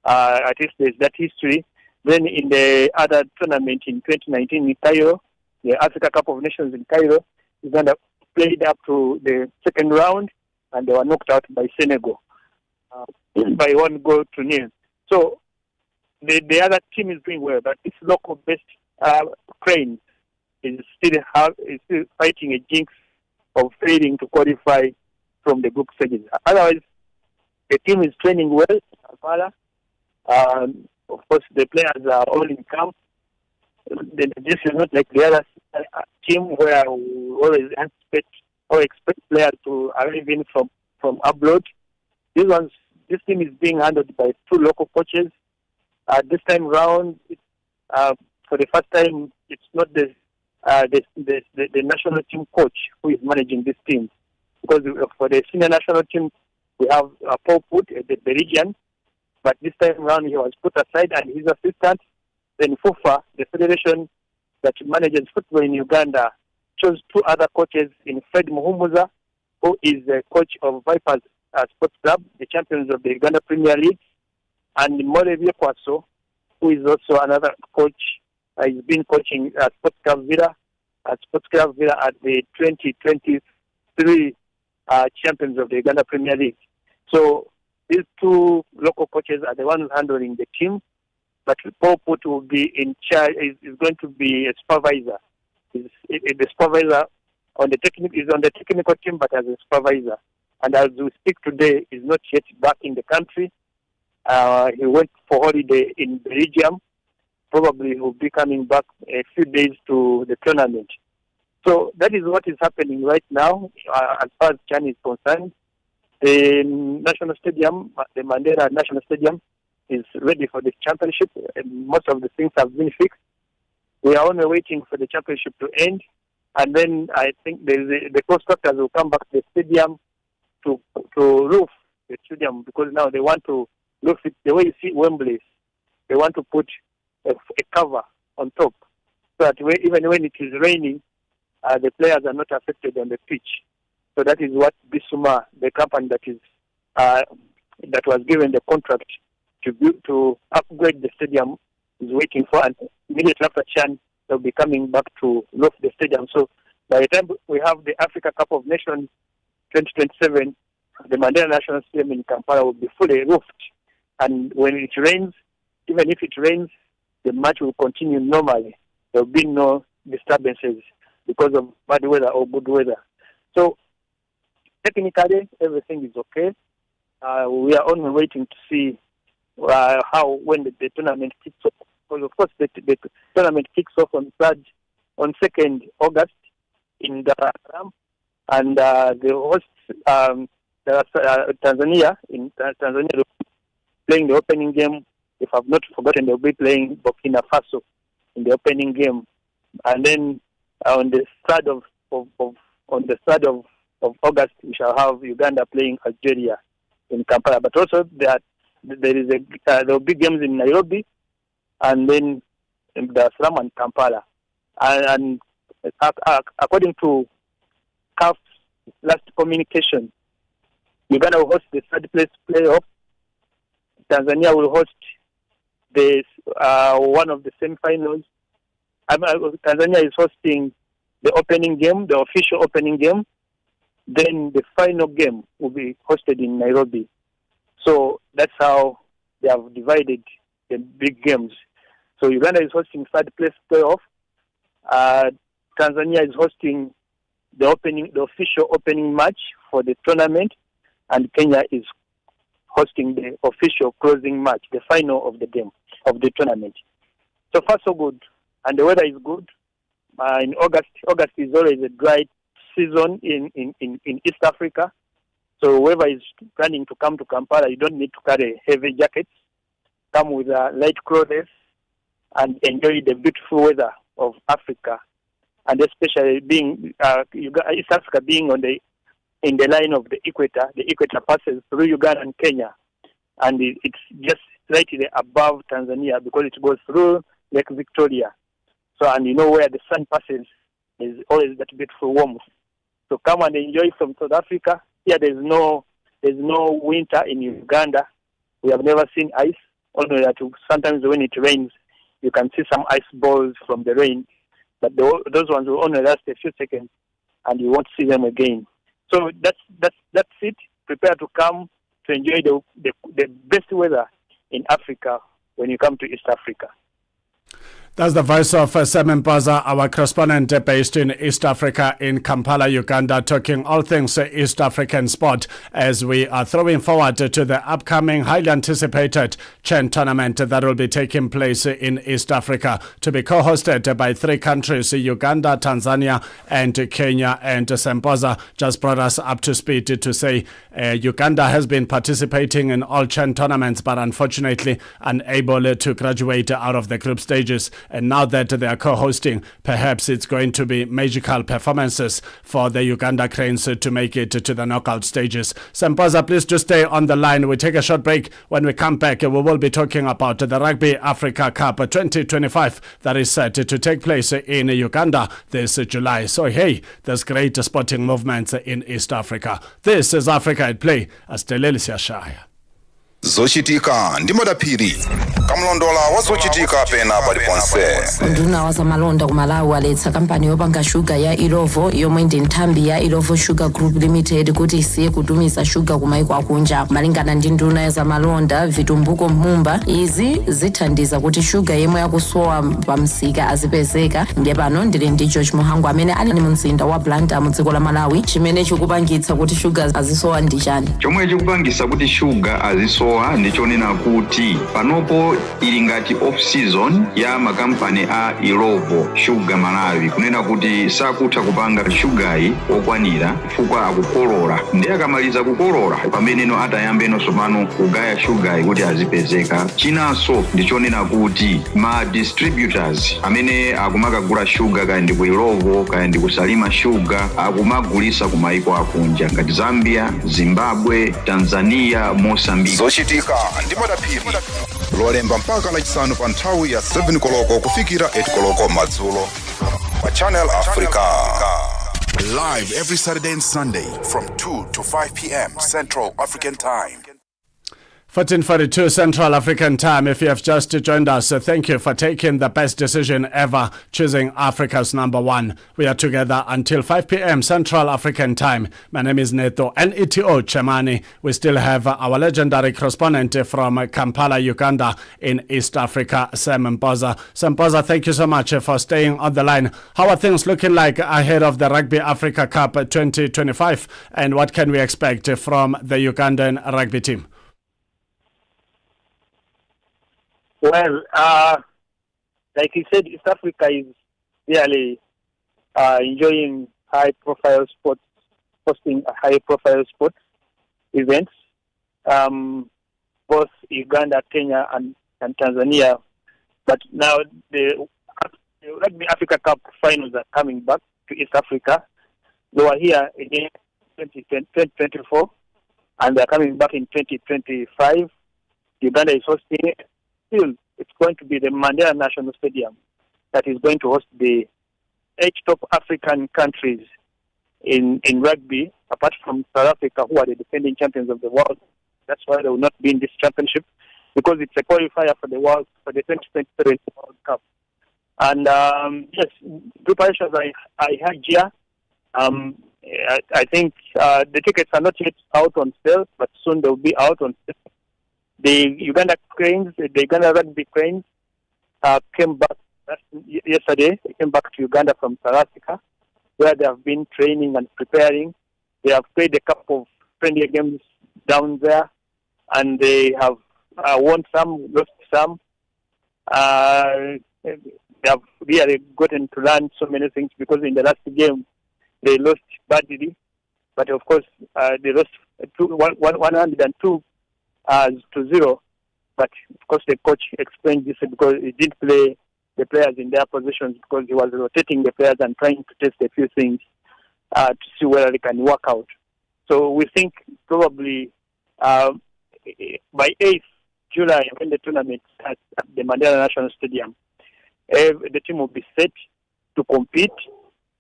At least there's that history. Then in the other tournament in 2019 in Cairo, the Africa Cup of Nations in Cairo, Uganda played up to the second round and they were knocked out by Senegal by 1 goal to nil. So the other team is doing well, but this local-based Crane is still fighting a jinx of failing to qualify from the group stages. Otherwise, the team is training well in Kampala. Of course, the players are all in camp. This is not like the other team where we always expect players to arrive in from abroad. This team is being handled by 2 local coaches. This time round, for the first time, it's not the national team coach who is managing this team. Because for the senior national team, we have Paul Put, the Belgian, but this time round he was put aside and his assistant. Then FUFA, the federation that manages football in Uganda, chose 2 other coaches in Fred Muhumuza, who is the coach of Vipers Sports Club, the champions of the Uganda Premier League, and Morevie Kwaso, who is also another coach. He's been coaching Sports Club Villa at the 2023 champions of the Uganda Premier League. So these 2 local coaches are the ones handling the team, but Paul Put will be in charge. Is going to be a supervisor. The supervisor on the technical team, but as a supervisor. And as we speak today, is not yet back in the country. He went for holiday in Belgium. Probably he will be coming back a few days to the tournament. So that is what is happening right now as far as Chan is concerned. The national stadium, the Mandela National Stadium, is ready for the championship. And most of the things have been fixed. We are only waiting for the championship to end. And then I think the constructors will come back to the stadium to roof the stadium, because now they want to roof it the way you see Wembley. They want to put a cover on top so that even when it is raining, the players are not affected on the pitch. So that is what Bisuma, the company that was given the contract to upgrade the stadium, is waiting for. And immediately after Chan, they'll be coming back to roof the stadium. So by the time we have the Africa Cup of Nations 2027, the Mandela National Stadium in Kampala will be fully roofed. And when it rains, even if it rains, the match will continue normally. There will be no disturbances because of bad weather or good weather. So technically, everything is okay. We are only waiting to see when the tournament kicks off. Because of course the tournament kicks off on 2nd August in Dar es Salaam, and the hosts Tanzania playing the opening game. If I've not forgotten, they'll be playing Burkina Faso in the opening game, and then on the 3rd of August we shall have Uganda playing Algeria in Kampala. But also there will be games in Nairobi, and then in Dar es Salaam and Kampala. And according to CAF's last communication, Uganda will host the 3rd place playoff. Tanzania will host one of the semi-finals. Tanzania is hosting the opening game, the official opening game. Then the final game will be hosted in Nairobi. So that's how they have divided the big games. So Uganda is hosting 3rd place playoff. Tanzania is hosting the official opening match for the tournament, and Kenya is hosting the official closing match, the final of the game of the tournament. So far so good, and the weather is good. In August is always a dry season in East Africa. So whoever is planning to come to Kampala, you don't need to carry heavy jackets. Come with light clothes and enjoy the beautiful weather of Africa, and especially being East Africa being in the line of the equator. The equator passes through Uganda and Kenya, and it's just slightly above Tanzania because it goes through Lake Victoria. So, and you know where the sun passes is always that beautiful warmth. So come and enjoy from South Africa. Here there's no winter in Uganda. We have never seen ice. Only that sometimes when it rains, you can see some ice balls from the rain, but those ones will only last a few seconds, and you won't see them again. So that's it. Prepare to come to enjoy the best weather in Africa when you come to East Africa. That's the voice of Sam Mpoza, our correspondent based in East Africa, in Kampala, Uganda, talking all things East African sport as we are throwing forward to the upcoming highly anticipated CHAN tournament that will be taking place in East Africa, to be co-hosted by 3 countries, Uganda, Tanzania and Kenya. And Sam Mpoza just brought us up to speed to say Uganda has been participating in all CHAN tournaments, but unfortunately unable to graduate out of the group stages. And now that they are co-hosting, perhaps it's going to be magical performances for the Uganda Cranes to make it to the knockout stages. Sam Mpoza, please do stay on the line. We take a short break. When we come back, we will be talking about the Rugby Africa Cup 2025 that is set to take place in Uganda this July. So hey, there's great sporting movements in East Africa. This is Africa at Play. Asteleli Siashaya. Zochitika ndi madaphiri kamlondola wa zochitika pena paliponse. Nduna wa zamalonda ku Malawi aletsa kampani yopanga shuga ya Ilovo yomwe ndi nthambi ya Ilovo Sugar Group Limited kuti isiye kutumiza shuga ku maiko akunja. Malingana ndi nduna ya zamalonda Vitumbuko Mumba, izi zithandiza kuti shuga yemwe yakusowa pamsika azipezeka. Ndiye pano ndili ndi George Muhangu amene ali mu mzinda wa Blantyre mu dziko la Malawi. Chimene chikupangitsa kuti shuga azisowa ndi chani? Chomwe chikupangitsa kuti shuga azisowa ndichonena kuti panopo ili ngati off season ya makampani a Ilovo Sugar Malawi, kunena kuti sakutha kupanga shugayi okwanira chifukwa akukolola. Ndiye akamaliza kukolola pameneno atayambeno sopano kugaya shugayi kuti azipezeka. Chinanso ndichonena kuti ma distributors amene akumakagula shuga kaya ndi ku Ilovo kaya ndi ku Salima Sugar akumagulisa ku maiko akunja ngati Zambia, Zimbabwe, Tanzania, Mozambique. Zochitika ndi madaphiri lolemba mpaka lachisanu pa nthawi ya 7 koloko kufikira 8 koloko madzulo pa Channel Africa. Live every Saturday and Sunday from 2 to 5 p.m. Central African Time. 14:42 Central African Time. If you have just joined us, thank you for taking the best decision ever, choosing Africa's number 1. We are together until 5 p.m. Central African Time. My name is Neto Chemane. We still have our legendary correspondent from Kampala, Uganda, in East Africa, Sam Mpoza. Sam Mpoza, thank you so much for staying on the line. How are things looking like ahead of the Rugby Africa Cup 2025, and what can we expect from the Ugandan rugby team? Well, like you said, East Africa is really enjoying high-profile sports, hosting high-profile sports events. Both Uganda, Kenya, and Tanzania. But now the Rugby Africa Cup finals are coming back to East Africa. They were here again in 2024, and they're coming back in 2025. Uganda is hosting it. Still, it's going to be the Mandela National Stadium that is going to host the 8 top African countries in rugby, apart from South Africa, who are the defending champions of the world. That's why they will not be in this championship, because it's a qualifier for the 2023 World Cup. And yes, preparations I had here. I think the tickets are not yet out on sale, but soon they'll be out on sale. The Uganda rugby cranes came back yesterday. They came back to Uganda from South Africa, where they have been training and preparing. They have played a couple of friendly games down there, and they have won some, lost some. They have really gotten to learn so many things, because in the last game they lost badly, but of course they lost 102 to 0, but of course the coach explained this because he didn't play the players in their positions, because he was rotating the players and trying to test a few things to see whether they can work out. So we think probably by 8th July, when the tournament starts at the Mandela National Stadium, the team will be set to compete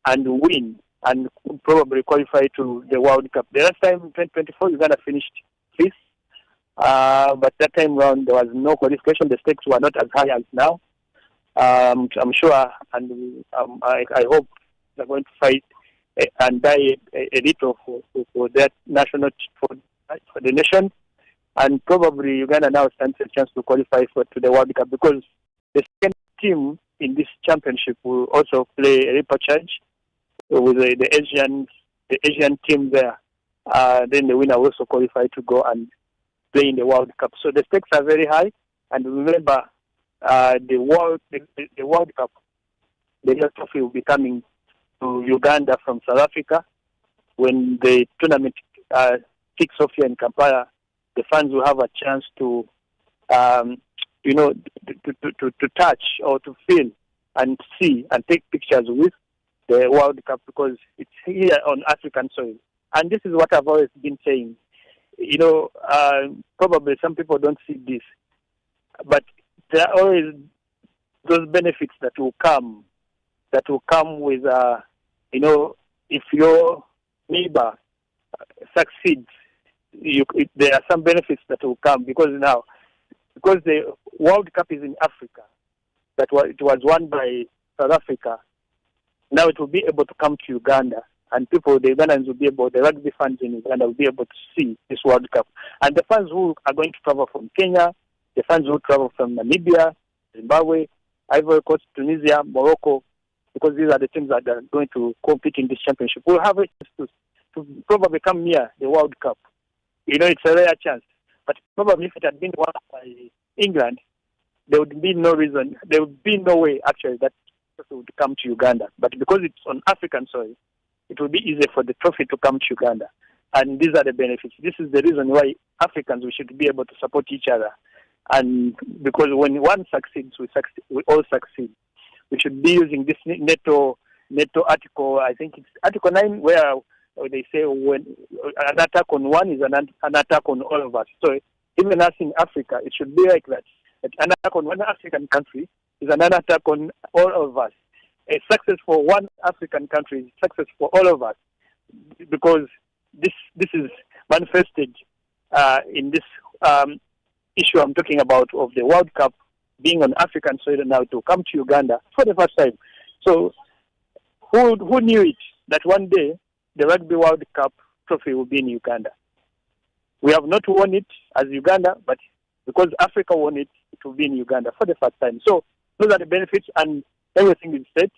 and win and probably qualify to the World Cup. The last time, 2024, Uganda finished 5th. But that time round there was no qualification. The stakes were not as high as now. I'm sure, and I hope they're going to fight and die a little for that national for the nation. and probably Uganda now stands a chance to qualify to the World Cup, because the second team in this championship will also play a repechage with the Asian team there. Then the winner will also qualify to go and play in the World Cup. So the stakes are very high. And remember, the World Cup, the real trophy will be coming to Uganda from South Africa. When the tournament kicks off here in Kampala, the fans will have a chance to, to touch or to feel and see and take pictures with the World Cup, because it's here on African soil. And this is what I've always been saying. Probably some people don't see this, but there are always those benefits that will come with, if your neighbor succeeds, there are some benefits that will come, because the World Cup is in Africa, it was won by South Africa. Now it will be able to come to Uganda, and the Ugandans will be able, the rugby fans in Uganda will be able to see this World Cup. And the fans who are going to travel from Kenya, the fans who travel from Namibia, Zimbabwe, Ivory Coast, Tunisia, Morocco, because these are the teams that are going to compete in this championship, will have a chance to probably come near the World Cup. It's a rare chance. But probably if it had been won by England, there would be no way actually that it would come to Uganda. But because it's on African soil, it will be easier for the trophy to come to Uganda. And these are the benefits. This is the reason why Africans, we should be able to support each other. And because when one succeeds, we all succeed. We should be using this Neto article, I think it's Article 9, where they say when an attack on one is an attack on all of us. So even us in Africa, it should be like that. An attack on one African country is an attack on all of us. A success for one African country is success for all of us, because this is manifested in this issue I'm talking about of the World Cup being on African soil now to come to Uganda for the first time. So who knew it, that one day the Rugby World Cup trophy will be in Uganda? We have not won it as Uganda, but because Africa won it, it will be in Uganda for the first time. So those are the benefits, and everything is set.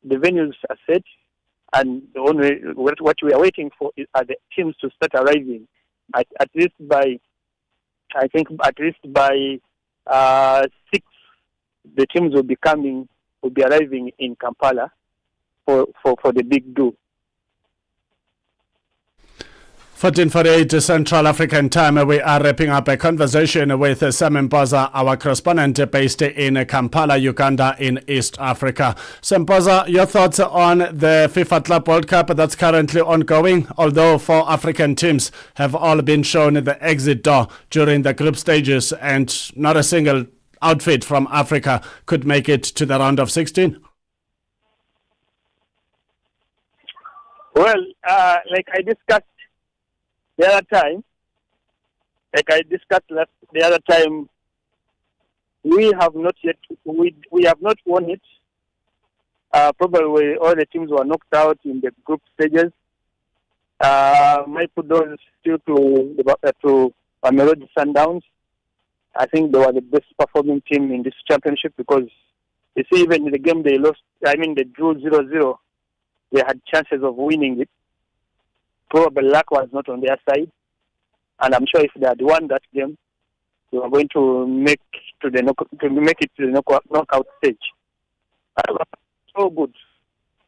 The venues are set, and the only what we are waiting for are the teams to start arriving. At least by 6, the teams will be arriving in Kampala for the big do. 14:48 Central African Time. We are wrapping up a conversation with Sam Mpoza, our correspondent based in Kampala, Uganda, in East Africa. Sam Mpoza, your thoughts on the FIFA Club World Cup that's currently ongoing, although 4 African teams have all been shown the exit door during the group stages, and not a single outfit from Africa could make it to the round of 16? Well, like I discussed the other time, we have not won it. Probably all the teams were knocked out in the group stages. My kudos still to Mamelodi Sundowns. I think they were the best performing team in this championship, because you see, even in the game they lost, they drew 0-0. They had chances of winning it. Probably luck was not on their side, and I'm sure if they had won that game, they were going to make it to the knockout stage. So good.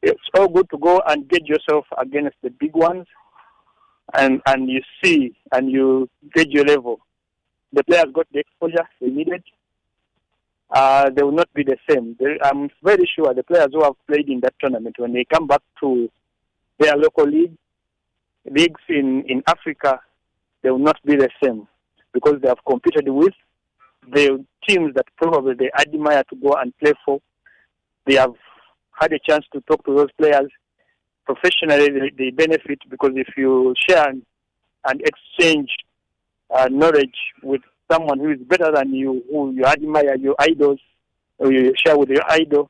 It's so good to go and get yourself against the big ones, and you see and you get your level. The players got the exposure they needed. They will not be the same. I'm very sure the players who have played in that tournament, when they come back to their local leagues in Africa, they will not be the same, because they have competed with the teams that probably they admire to go and play for. They have had a chance to talk to those players professionally. They benefit, because if you share and exchange knowledge with someone who is better than you, who you admire, your idols, or you share with your idol,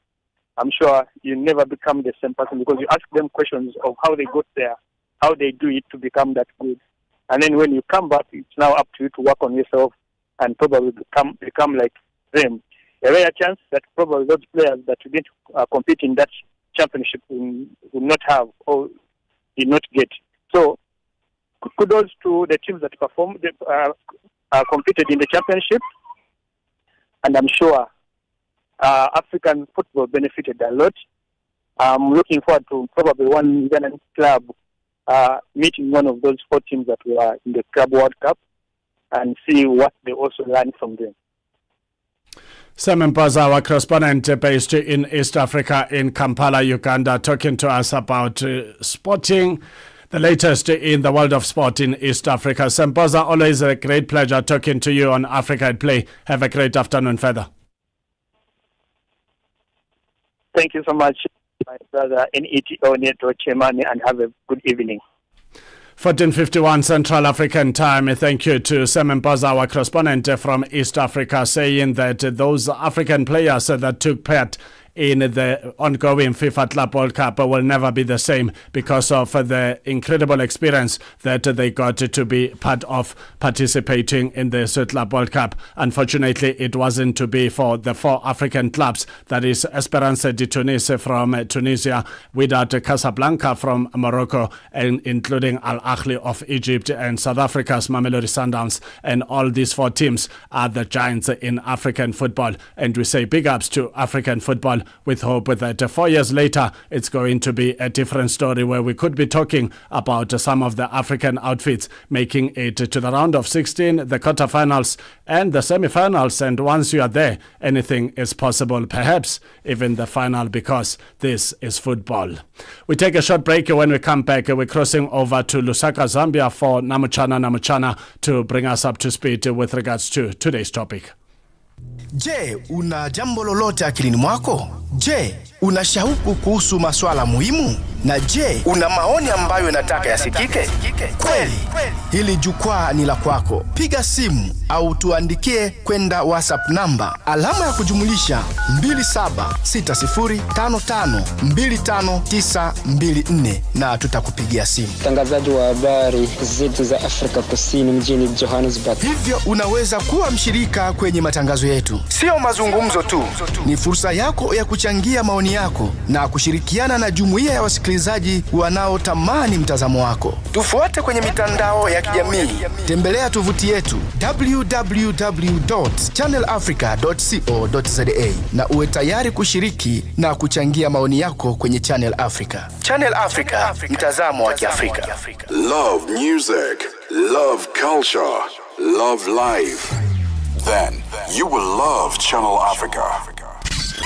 I'm sure you never become the same person, because you ask them questions of how they got there, how they do it to become that good. And then when you come back, it's now up to you to work on yourself and probably become like them. A rare chance that probably those players that you didn't compete in that championship will not have or did not get. So kudos to the teams that performed, competed in the championship, and I'm sure African football benefited a lot. I'm looking forward to probably one Ughandan club meeting one of those 4 teams that were in the Club World Cup and see what they also learn from them. Simon Boza, our correspondent based in East Africa in Kampala, Uganda, talking to us about sporting, the latest in the world of sport in East Africa. Boza, always a great pleasure talking to you on Africa at Play. Have a great afternoon further. Thank you so much, my brother Neto Chemane, and have a good evening. 14:51 Central African Time. Thank you to Simon Boza, our correspondent from East Africa, saying that those African players that took part in the ongoing FIFA Club World Cup will never be the same because of the incredible experience that they got to be part of participating in the Club World Cup. Unfortunately, it wasn't to be for the 4 African clubs, that is Esperance de Tunis from Tunisia, Wydad Casablanca from Morocco, and including Al Ahly of Egypt and South Africa's Mamelodi Sundowns. And all these 4 teams are the giants in African football. And we say big ups to African football, with hope that 4 years later it's going to be a different story, where we could be talking about some of the African outfits making it to the round of 16, the quarterfinals and the semi-finals. And once you are there, anything is possible, perhaps even the final, because this is football. We take a short break. When we come back, we're crossing over to Lusaka, Zambia for Namuchana to bring us up to speed with regards to today's topic. Je, una jambo lolote akilini mwako? Je, una shauku kuhusu masuala muhimu? Na je, una maoni ambayo unataka yasikike? Kweli, hili jukwaa ni la kwako. Piga simu au tuandikie kwenda WhatsApp namba alama ya kujumulisha 2760552594 na tutakupigia simu. Mtangazaji wa habari zetu za Afrika Kusini mjini Johannesburg. Hivyo unaweza kuwa mshirika kwenye matangazo yetu. Sio mazungumzo tu, ni fursa yako ya kuchangia maoni yako na kushirikiana na jumuiya ya wasikilizaji wanaotamani mtazamo wako. Tufuate kwenye mitandao ya kijamii. Tembelea tovuti yetu www.channelafrica.co.za na uwe tayari kushiriki na kuchangia maoni yako kwenye Channel Africa. Channel Africa, mtazamo wa Kiafrika. Love music, love culture, love life. Then you will love Channel Africa.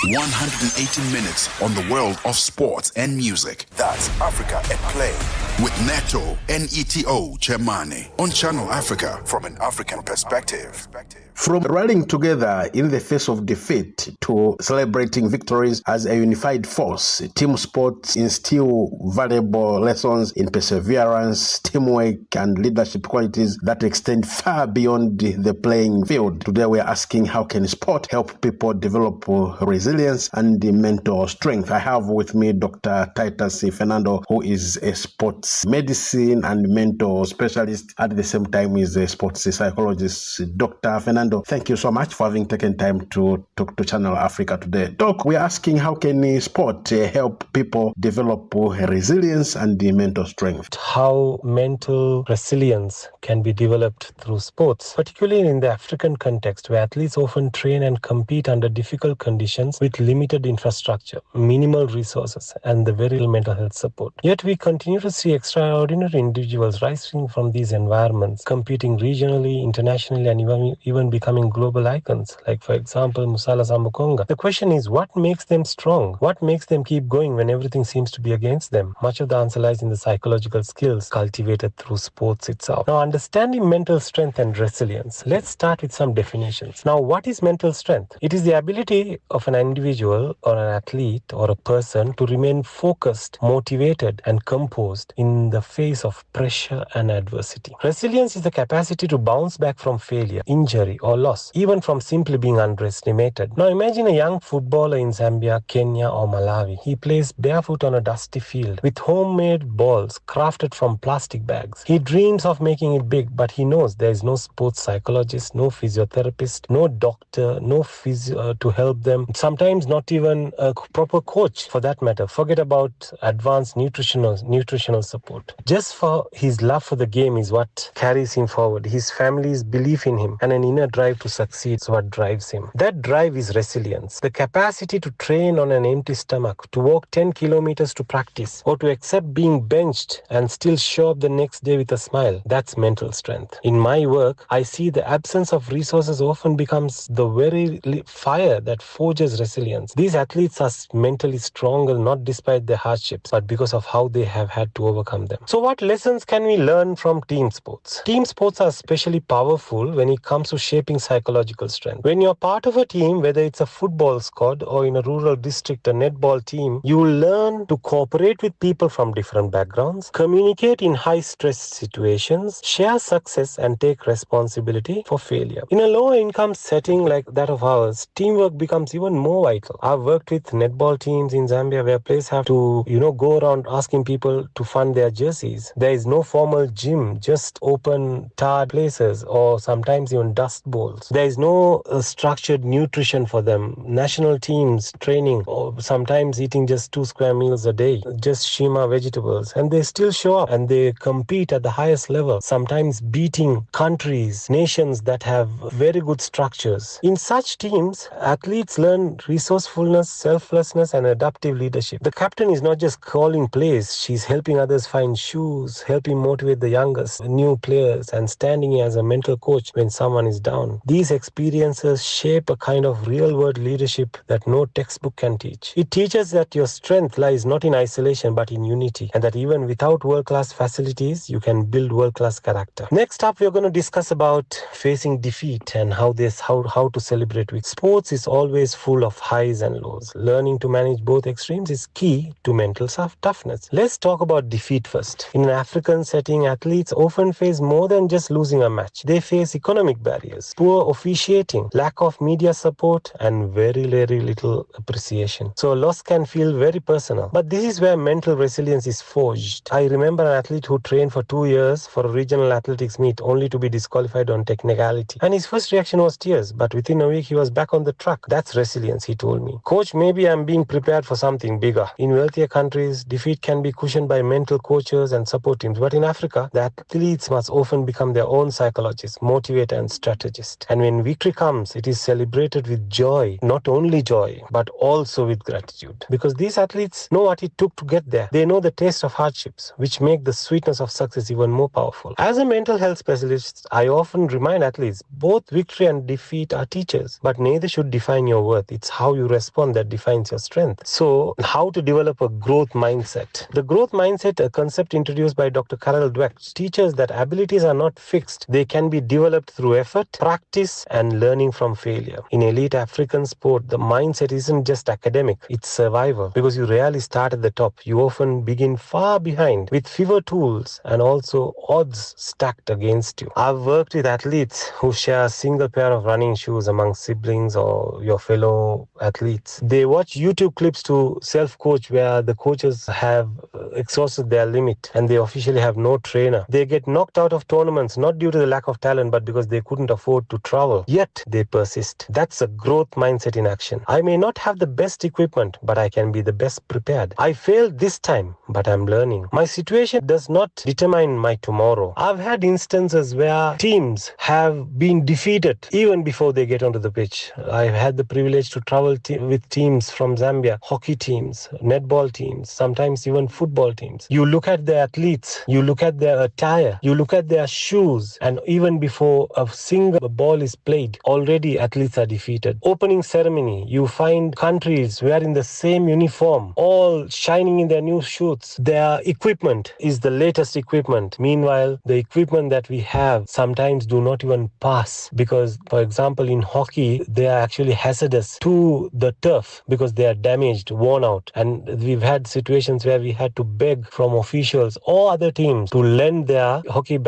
180 minutes on the world of sports and music. That's Africa at Play with Neto Chemane on Channel Africa from an African perspective. From rallying together in the face of defeat to celebrating victories as a unified force, team sports instill valuable lessons in perseverance, teamwork, and leadership qualities that extend far beyond the playing field. Today we are asking, how can sport help people develop resilience and mental strength? I have with me Dr. Titus Fernando, who is a sports medicine and mental specialist. At the same time, is a sports psychologist. Dr. Fernando, thank you so much for having taken time to talk to Channel Africa today. Doc, we are asking, how can sport help people develop resilience and mental strength? How mental resilience can be developed through sports, particularly in the African context, where athletes often train and compete under difficult conditions with limited infrastructure, minimal resources, and the very little mental health support. Yet we continue to see extraordinary individuals rising from these environments, competing regionally, internationally, and even becoming global icons, like, for example, Musala Zambukonga. The question is, what makes them strong? What makes them keep going when everything seems to be against them? Much of the answer lies in the psychological skills cultivated through sports itself. Now, understanding mental strength and resilience, let's start with some definitions. Now, what is mental strength? It is the ability of an individual or an athlete or a person to remain focused, motivated, and composed in in the face of pressure and adversity. Resilience is the capacity to bounce back from failure, injury, or loss, even from simply being underestimated. Now imagine a young footballer in Zambia, Kenya, or Malawi. He plays barefoot on a dusty field with homemade balls crafted from plastic bags. He dreams of making it big, but he knows there is no sports psychologist, no physiotherapist, no doctor, no physio to help them. Sometimes not even a proper coach for that matter. Forget about advanced nutritional support. Just for his love for the game is what carries him forward. His family's belief in him and an inner drive to succeed is what drives him. That drive is resilience. The capacity to train on an empty stomach, to walk 10 kilometers to practice, or to accept being benched and still show up the next day with a smile. That's mental strength. In my work, I see the absence of resources often becomes the very fire that forges resilience. These athletes are mentally stronger not despite their hardships, but because of how they have had to overcome them. So what lessons can we learn from team sports? Team sports are especially powerful when it comes to shaping psychological strength. When you're part of a team, whether it's a football squad or in a rural district, a netball team, you will learn to cooperate with people from different backgrounds, communicate in high-stress situations, share success, and take responsibility for failure. In a low-income setting like that of ours, teamwork becomes even more vital. I've worked with netball teams in Zambia where players have to, go around asking people to fund their jerseys. There is no formal gym, just open tarred places or sometimes even dust bowls. There is no structured nutrition for them. National teams training or sometimes eating just 2 square meals a day, just shima vegetables, and they still show up and they compete at the highest level, sometimes beating countries, nations that have very good structures. In such teams, athletes learn resourcefulness, selflessness, and adaptive leadership. The captain is not just calling plays, she's helping others find shoes, helping motivate the youngest, new players, and standing as a mental coach when someone is down. These experiences shape a kind of real-world leadership that no textbook can teach. It teaches that your strength lies not in isolation but in unity, and that even without world-class facilities, you can build world-class character. Next up, we're going to discuss about facing defeat and how to celebrate with. Sports is always full of highs and lows. Learning to manage both extremes is key to mental toughness. Let's talk about defeat first. In an African setting, athletes often face more than just losing a match. They face economic barriers, poor officiating, lack of media support, and very, very little appreciation. So loss can feel very personal. But this is where mental resilience is forged. I remember an athlete who trained for 2 years for a regional athletics meet only to be disqualified on technicality. And his first reaction was tears, but within a week he was back on the track. That's resilience, he told me. Coach, maybe I'm being prepared for something bigger. In wealthier countries, defeat can be cushioned by mental coaches and support teams. But in Africa, the athletes must often become their own psychologists, motivator, and strategist. And when victory comes, it is celebrated with joy. Not only joy, but also with gratitude. Because these athletes know what it took to get there. They know the taste of hardships, which make the sweetness of success even more powerful. As a mental health specialist, I often remind athletes, both victory and defeat are teachers, but neither should define your worth. It's how you respond that defines your strength. So, how to develop a growth mindset? The growth mindset, a concept introduced by Dr. Carol Dweck, teaches that abilities are not fixed. They can be developed through effort, practice, and learning from failure. In elite African sport, the mindset isn't just academic, it's survival. Because you rarely start at the top. You often begin far behind with fewer tools and also odds stacked against you. I've worked with athletes who share a single pair of running shoes among siblings or your fellow athletes. They watch YouTube clips to self-coach where the coaches have exhausted their limit and they officially have no trainer. They get knocked out of tournaments not due to the lack of talent but because they couldn't afford to travel. Yet they persist. That's a growth mindset in action. I may not have the best equipment, but I can be the best prepared. I failed this time, but I'm learning. My situation does not determine my tomorrow. I've had instances where teams have been defeated even before they get onto the pitch. I've had the privilege to travel with teams from Zambia, hockey teams, netball teams, sometimes even football teams. You look at the athletes, you look at their attire, you look at their shoes, and even before a single ball is played, already athletes are defeated. Opening ceremony, you find countries wearing the same uniform, all shining in their new suits. Their equipment is the latest equipment. Meanwhile, the equipment that we have sometimes do not even pass because, for example, in hockey, they are actually hazardous to the turf because they are damaged, worn out. And we've had situations where we had to beg from officials or other teams to lend their hockey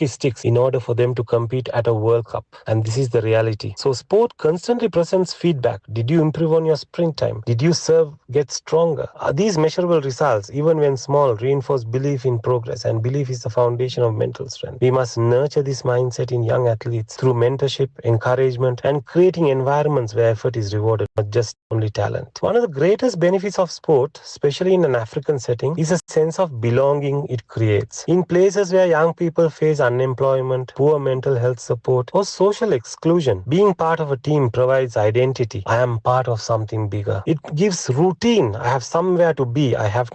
sticks in order for them to compete at a World Cup. And this is the reality. So sport constantly presents feedback. Did you improve on your sprint time? Did you get stronger? These measurable results, even when small, reinforce belief in progress, and belief is the foundation of mental strength. We must nurture this mindset in young athletes through mentorship, encouragement, and creating environments where effort is rewarded, not just only talent. One of the greatest benefits of sport, especially in an African setting, is a sense of belonging it creates. In places where young people face unemployment, poor mental health support, or social exclusion, being part of a team provides identity. I am part of something bigger. It gives routine. I have somewhere to be. I have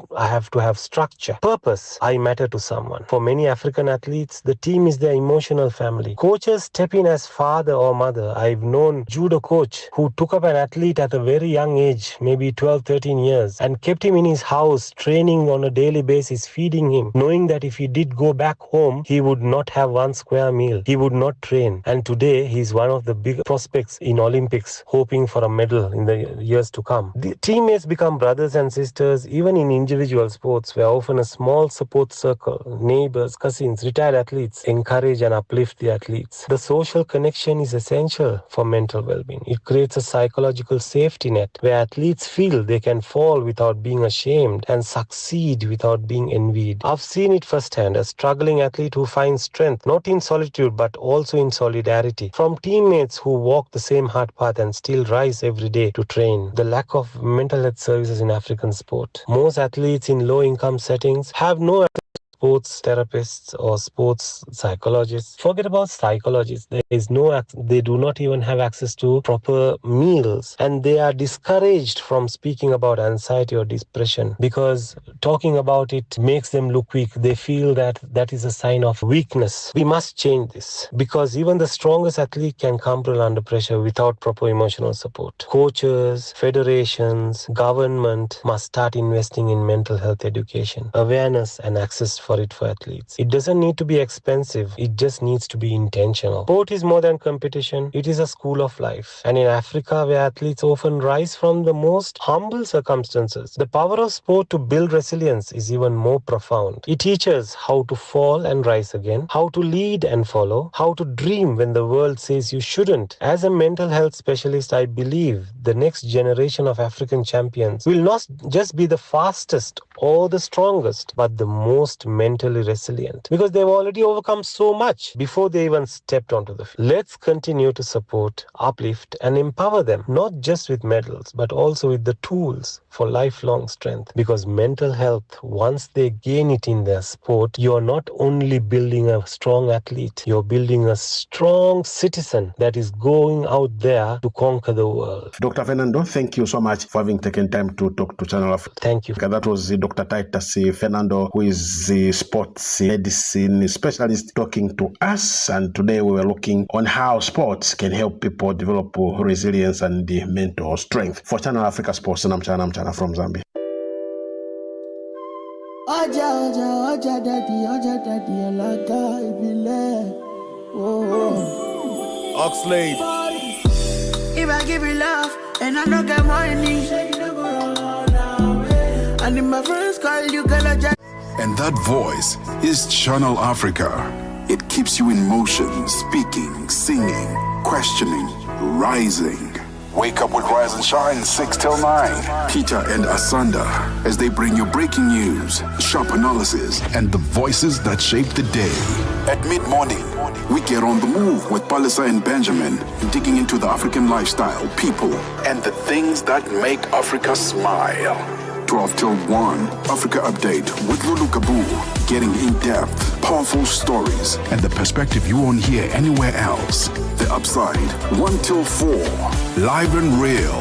to have structure. Purpose. I matter to someone. For many African athletes, the team is their emotional family. Coaches step in as father or mother. I've known judo coach who took up an athlete at a very young age, maybe 12, 13 years, and kept him in his house, training on a daily basis, feeding him, knowing that if he did go back home, he would not have one square meal. He would not train. And today, he's one of the big prospects in Olympics, hoping for a medal in the years to come. The teammates become brothers and sisters, even in individual sports, where often a small support circle, neighbors, cousins, retired athletes encourage and uplift the athletes. The social connection is essential for mental well-being. It creates a psychological safety net where athletes feel they can fall without being ashamed and succeed without being envied. I've seen it firsthand, a struggling athlete who finds strength not in solitude but also in solidarity from teammates who walk the same hard path and still rise every day to train. The lack of mental health services in African sport. Most athletes in low-income settings have no sports therapists or sports psychologists. Forget about psychologists. They do not even have access to proper meals, and they are discouraged from speaking about anxiety or depression because talking about it makes them look weak. They feel that that is a sign of weakness. We must change this because even the strongest athlete can crumble under pressure without proper emotional support. Coaches, federations, government must start investing in mental health education, awareness, and access for athletes. It doesn't need to be expensive. It just needs to be intentional. Sport is more than competition. It is a school of life. And in Africa, where athletes often rise from the most humble circumstances, the power of sport to build resilience is even more profound. It teaches how to fall and rise again, how to lead and follow, how to dream when the world says you shouldn't. As a mental health specialist, I believe the next generation of African champions will not just be the fastest or the strongest, but the most mentally resilient, because they've already overcome so much before they even stepped onto the field. Let's continue to support, uplift, and empower them, not just with medals, but also with the tools for lifelong strength. Because mental health, once they gain it in their sport, you're not only building a strong athlete, you're building a strong citizen that is going out there to conquer the world. Dr. Fernando, thank you so much for having taken time to talk to Channel Africa. Thank you. That was Dr. Titus Fernando, who is the sports medicine specialist, talking to us. And today we were looking on how sports can help people develop resilience and mental strength. For Channel Africa Sports, I'm Chana from Zambia. Oja daddy, alaka ibile. Oxlade. If I give you love and I don't get money, and if my friends call you, girl, just. And that voice is Channel Africa. It keeps you in motion, speaking, singing, questioning, rising. Wake up with Rise and Shine 6 till 9. Peter and Asanda as they bring you breaking news, sharp analysis, and the voices that shape the day. At mid-morning, we get on the move with Palisa and Benjamin, digging into the African lifestyle, people, and the things that make Africa smile. 12 till 1, Africa Update with Lulu Kabu, getting in-depth, powerful stories, and the perspective you won't hear anywhere else. The Upside, 1 till 4, live and real,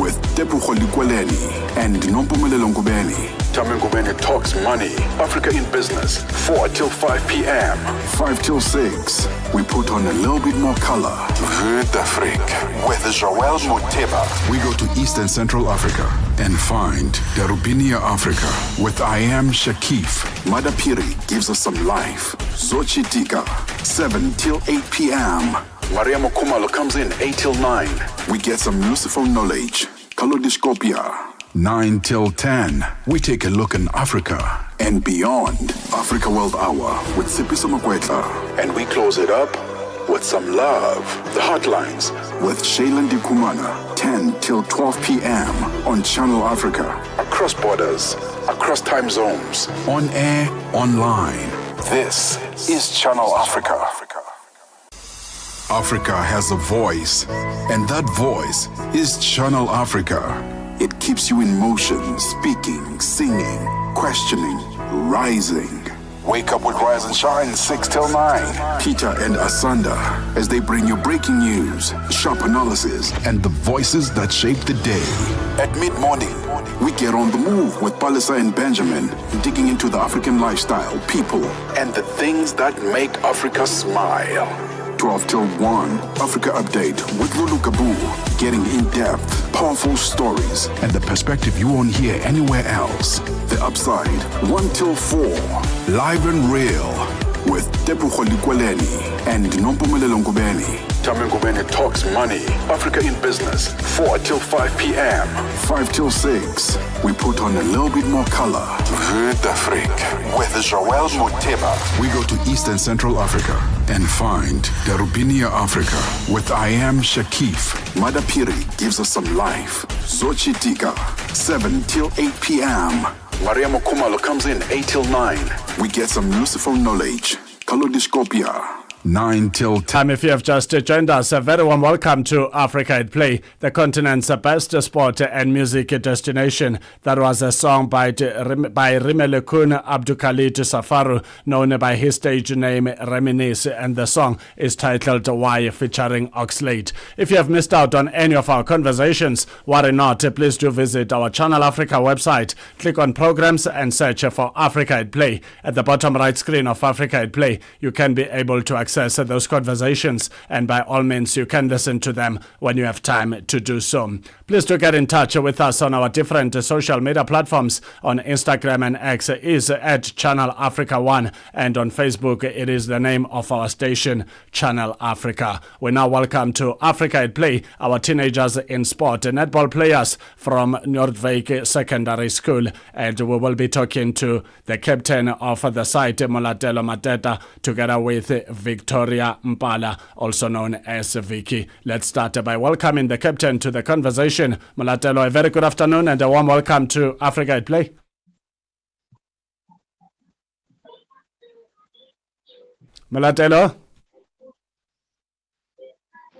with Tepu Kholikweleni and Nompumelelo Ngubeni. Tame Ngubeni talks money, Africa in business, 4 till 5 p.m., 5 till 6. We put on a little bit more color. Vue d'Afrique with Joel Moteba. We go to East and Central Africa and find Darubinia Africa with I Am Shakif. Madapiri gives us some life. Zochi Tika, 7 till 8 p.m. Mariamo Kumalo comes in 8 till 9. We get some useful knowledge. Kalodiscopia. 9 till 10, we take a look in Africa and beyond. Africa World Hour with Sipiso Makwetla. And we close it up with some love. The Hotlines with Shailen Kumana. 10 till 12 p.m. on Channel Africa. Across borders, across time zones, on air, online. This is Channel Africa. Africa has a voice, and that voice is Channel Africa. It keeps you in motion, speaking, singing, questioning, rising. Wake up with Rise and Shine 6 till 9. Peter and Asanda as they bring you breaking news, sharp analysis, and the voices that shape the day. At mid-morning, we get on the move with Palisa and Benjamin, digging into the African lifestyle, people, and the things that make Africa smile. 12 till 1, Africa Update with Lulu Kabu, getting in-depth, powerful stories, and the perspective you won't hear anywhere else. The Upside, 1 till 4, live and real, with Tepuho Likweleni and Nompumelelo Ngubeni. Tame Ngubeni talks money, Africa in business, 4 till 5 p.m., 5 till 6. We put on a little bit more color. Vue d'Afrique with Joel Moteba. We go to East and Central Africa and find Darubinia Africa with I Am Shakif. Madapiri gives us some life. Zochi Tika, 7 till 8 p.m. Maria Mokumalo comes in 8 till 9. We get some useful knowledge. Kalodiscopia. 9 till 10. If you have just joined us, a very warm welcome to Africa at Play, the continent's best sport and music destination. That was a song by Rimelekun Abdulkhalid Safaru, known by his stage name Reminisce, and the song is titled Why, featuring Oxlade. If you have missed out on any of our conversations, worry not, please do visit our Channel Africa website, click on programs and search for Africa at Play. At the bottom right screen of Africa at Play, you can be able to access those conversations, and by all means you can listen to them when you have time to do so. Please do get in touch with us on our different social media platforms. On Instagram and X is at Channel Africa 1, and on Facebook it is the name of our station, Channel Africa. We now welcome to Africa at Play our teenagers in sport, netball players from Noordwijk Secondary School, and we will be talking to the captain of the site, Molatelo Mateta, together with Victoria Mpala, also known as Vicky. Let's start by welcoming the captain to the conversation. Molatelo, a very good afternoon and a warm welcome to Africa at Play. Molatelo.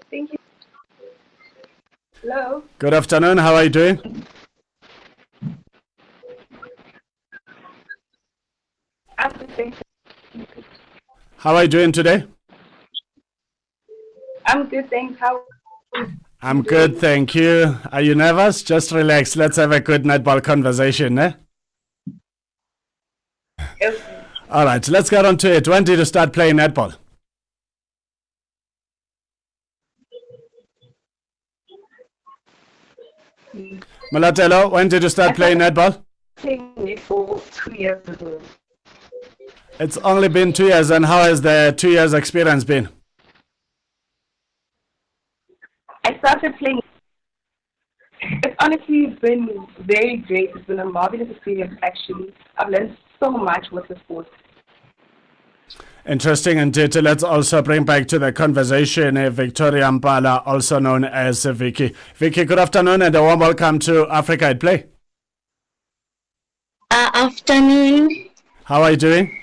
Thank you. Hello. Good afternoon. How are you doing? I'm good, thank you. How are you doing today? I'm good, thanks. How? I'm good, thank you. Are you nervous? Just relax. Let's have a good netball conversation, eh? Yes. All right, let's get on to it. When did you start playing netball? Molatelo, when did you start playing netball? Playing it for 2 years ago. It's only been 2 years, and how has the 2 years experience been? I started playing. It's honestly been very great. It's been a marvelous experience, actually. I've learned so much with the sport. Interesting indeed. Let's also bring back to the conversation Victoria Mpala, also known as Vicky. Vicky, good afternoon and a warm welcome to Africa at Play. Afternoon. How are you doing?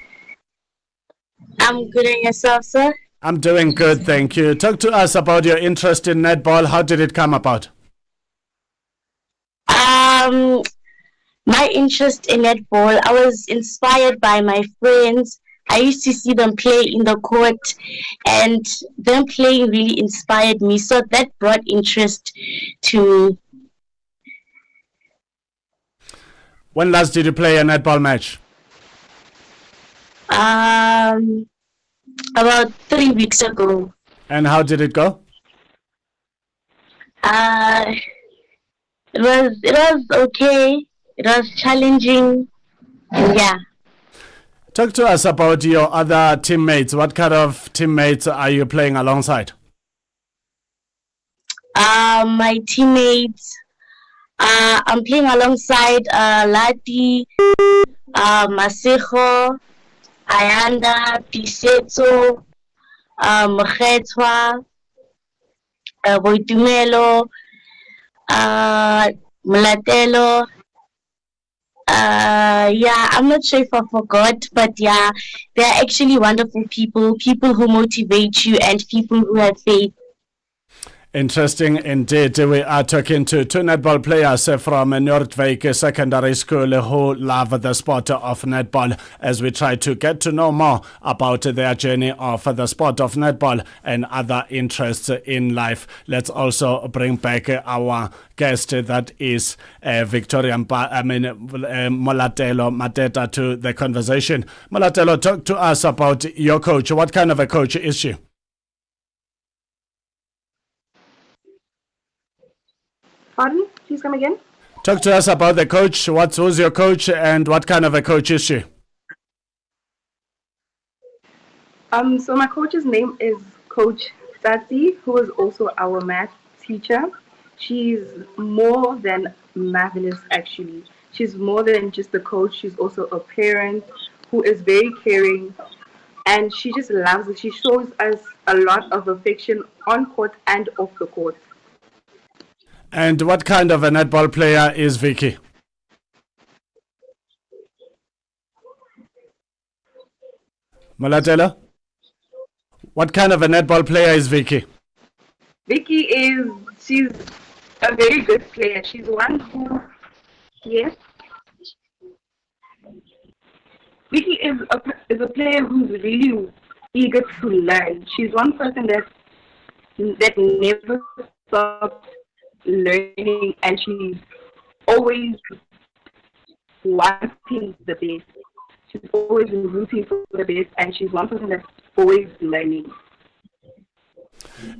I'm good, and yourself, sir? I'm doing good, thank you. Talk to us about your interest in netball. How did it come about? My interest in netball, I was inspired by my friends. I used to see them play in the court, and them playing really inspired me. So that brought interest to me. When last did you play a netball match? About 3 weeks ago. And how did it go? It was okay. It was challenging. Yeah. Talk to us about your other teammates. What kind of teammates are you playing alongside? My teammates, I'm playing alongside Lati, Masejo, Ayanda, Pisetso, Mokgethwa, Boitumelo, Mulatelo. Yeah, I'm not sure if I forgot, but yeah, they're actually wonderful people who motivate you and people who have faith. Interesting indeed. We are talking to two netball players from Noordwijk Secondary School who love the sport of netball as we try to get to know more about their journey of the sport of netball and other interests in life. Let's also bring back our guest, that is Molatelo Mateta, to the conversation. Molatelo, talk to us about your coach. What kind of a coach is she? Pardon? Please come again. Talk to us about the coach. Who's your coach and what kind of a coach is she? So my coach's name is Coach Tsatsi, who is also our math teacher. She's more than marvelous, actually. She's more than just a coach. She's also a parent who is very caring, and she just loves it. She shows us a lot of affection on court and off the court. And what kind of a netball player is Vicky? Molatelo? What kind of a netball player is Vicky? She's a very good player. She's one who, yes. Vicky is a player who's really eager to learn. She's one person that never stops learning, and she's always wanting the best. She's always rooting for the best, and she's one person that's always learning.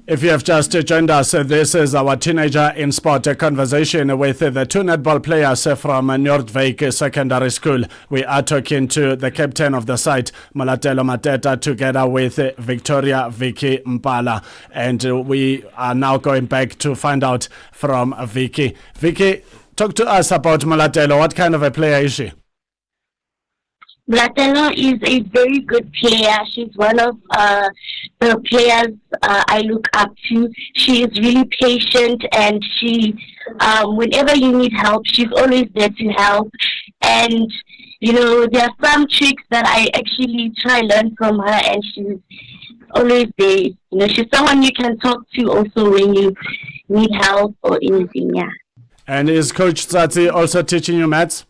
If you have just joined us, this is our Teenager in Sport conversation with the two netball players from Noordwijk Secondary School. We are talking to the captain of the side, Molatelo Mateta, together with Victoria Vicky Mpala. And we are now going back to find out from Vicky. Vicky, talk to us about Molatelo. What kind of a player is she? Molatelo is a very good player. She's one of the players I look up to. She is really patient, and she, whenever you need help, she's always there to help. And, there are some tricks that I actually try to learn from her, and she's always there. She's someone you can talk to also when you need help or anything, yeah. And is Coach Tsatsi also teaching you maths?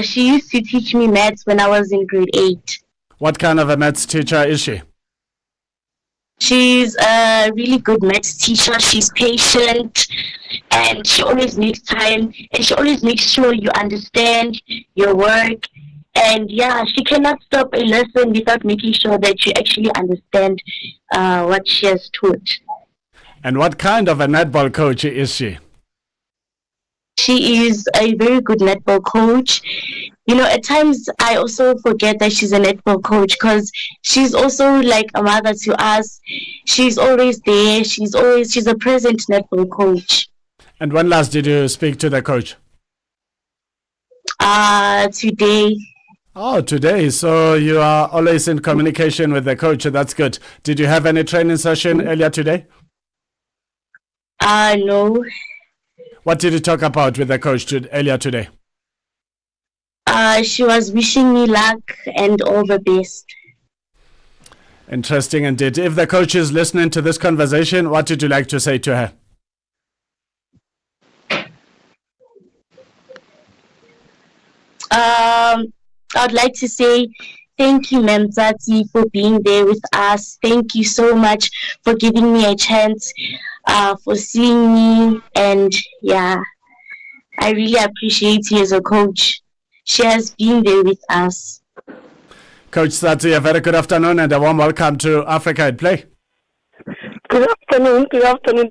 She used to teach me maths when I was in grade 8. What kind of a maths teacher is she? She's a really good maths teacher. She's patient, and she always makes time, and she always makes sure you understand your work. And yeah, she cannot stop a lesson without making sure that you actually understand what she has taught. And what kind of a netball coach is she? She is a very good netball coach. At times I also forget that she's a netball coach, because she's also like a mother to us. She's always there. She's a present netball coach. And when last did you speak to the coach? Today. Oh, today. So you are always in communication with the coach. That's good. Did you have any training session earlier today? No. What did you talk about with the coach earlier today? She was wishing me luck and all the best. Interesting indeed. If the coach is listening to this conversation, what would you like to say to her? I'd like to say thank you, Ma'am Tsatsi, for being there with us. Thank you so much for giving me a chance, for seeing me, and yeah, I really appreciate you as a coach. She has been there with us. Coach Tsatsi, a very good afternoon and a warm welcome to Africa at Play. Good afternoon.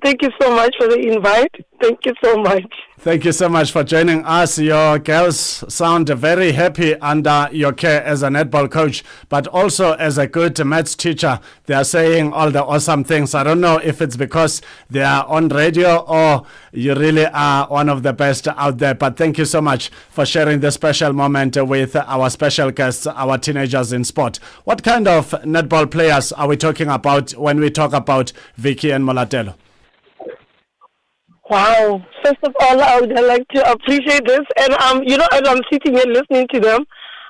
Thank you so much for the invite. Thank you so much. Thank you so much for joining us. Your girls sound very happy under your care as a netball coach, but also as a good maths teacher. They are saying all the awesome things. I don't know if it's because they are on radio or you really are one of the best out there. But thank you so much for sharing this special moment with our special guests, our teenagers in sport. What kind of netball players are we talking about when we talk about Vicky and Molatelo? Wow. First of all, I would like to appreciate this. And, as I'm sitting here listening to them,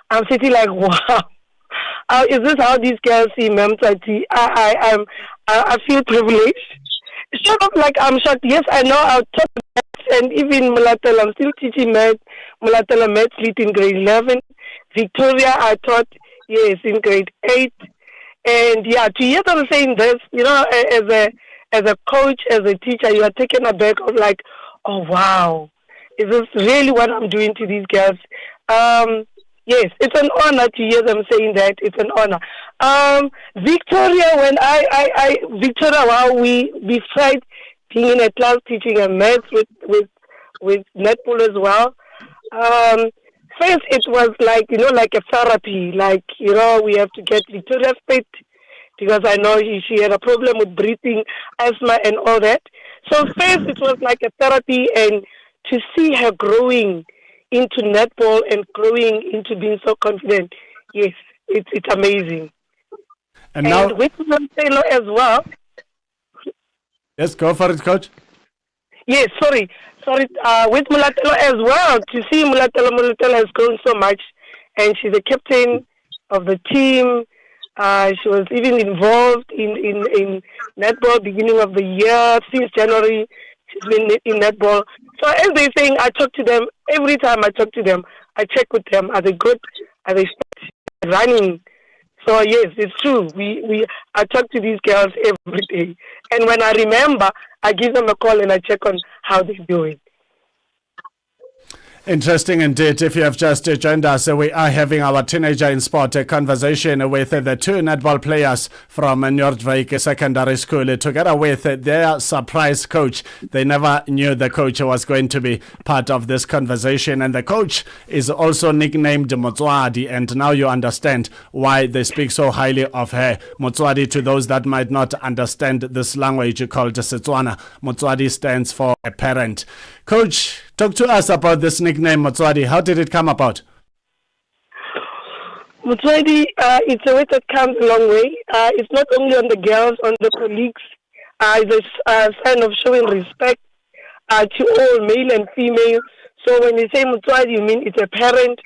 I'm sitting like, wow. Is this how these girls see Mem Tati? I feel privileged. Sort of like I'm shocked. Yes, I know I've taught maths, and even Mulatelo, I'm still teaching maths. Mulatelo maths lit in grade 11. Victoria, I taught, yes, in grade 8. And yeah, to hear them saying this, as a coach, as a teacher, you are taken aback of like, oh wow, is this really what I'm doing to these girls? Yes, it's an honor to hear them saying that. It's an honor. Victoria, when Victoria, wow, we tried being in a class teaching a maths with netball as well. First, it was like a therapy. Like we have to get Victoria fit, because I know she had a problem with breathing, asthma, and all that. So first, it was like a therapy, and to see her growing into netball and growing into being so confident, yes, it's amazing. And now with Molatelo as well. Yes, go for it, coach. Yes, sorry. With Molatelo as well, to see Molatelo has grown so much, and she's the captain of the team. She was even involved in netball beginning of the year. Since January, she's been in netball. So as they're saying, I talk to them. Every time I talk to them, I check with them. Are they good? Are they running? So yes, it's true. I talk to these girls every day. And when I remember, I give them a call and I check on how they're doing. Interesting indeed. If you have just joined us, we are having our Teenager in Sport conversation with the two netball players from Noordwijk Secondary School, together with their surprise coach. They never knew the coach was going to be part of this conversation, and the coach is also nicknamed Motswadi, and now you understand why they speak so highly of her. Motswadi, to those that might not understand this language called Setswana, Motswadi stands for a parent. Coach, talk to us about this nickname, Motswadi. How did it come about? Motswadi, it's a word that comes a long way. It's not only on the girls, on the colleagues. It's a sign of showing respect to all, male and female. So when you say Motswadi, you mean it's a parent.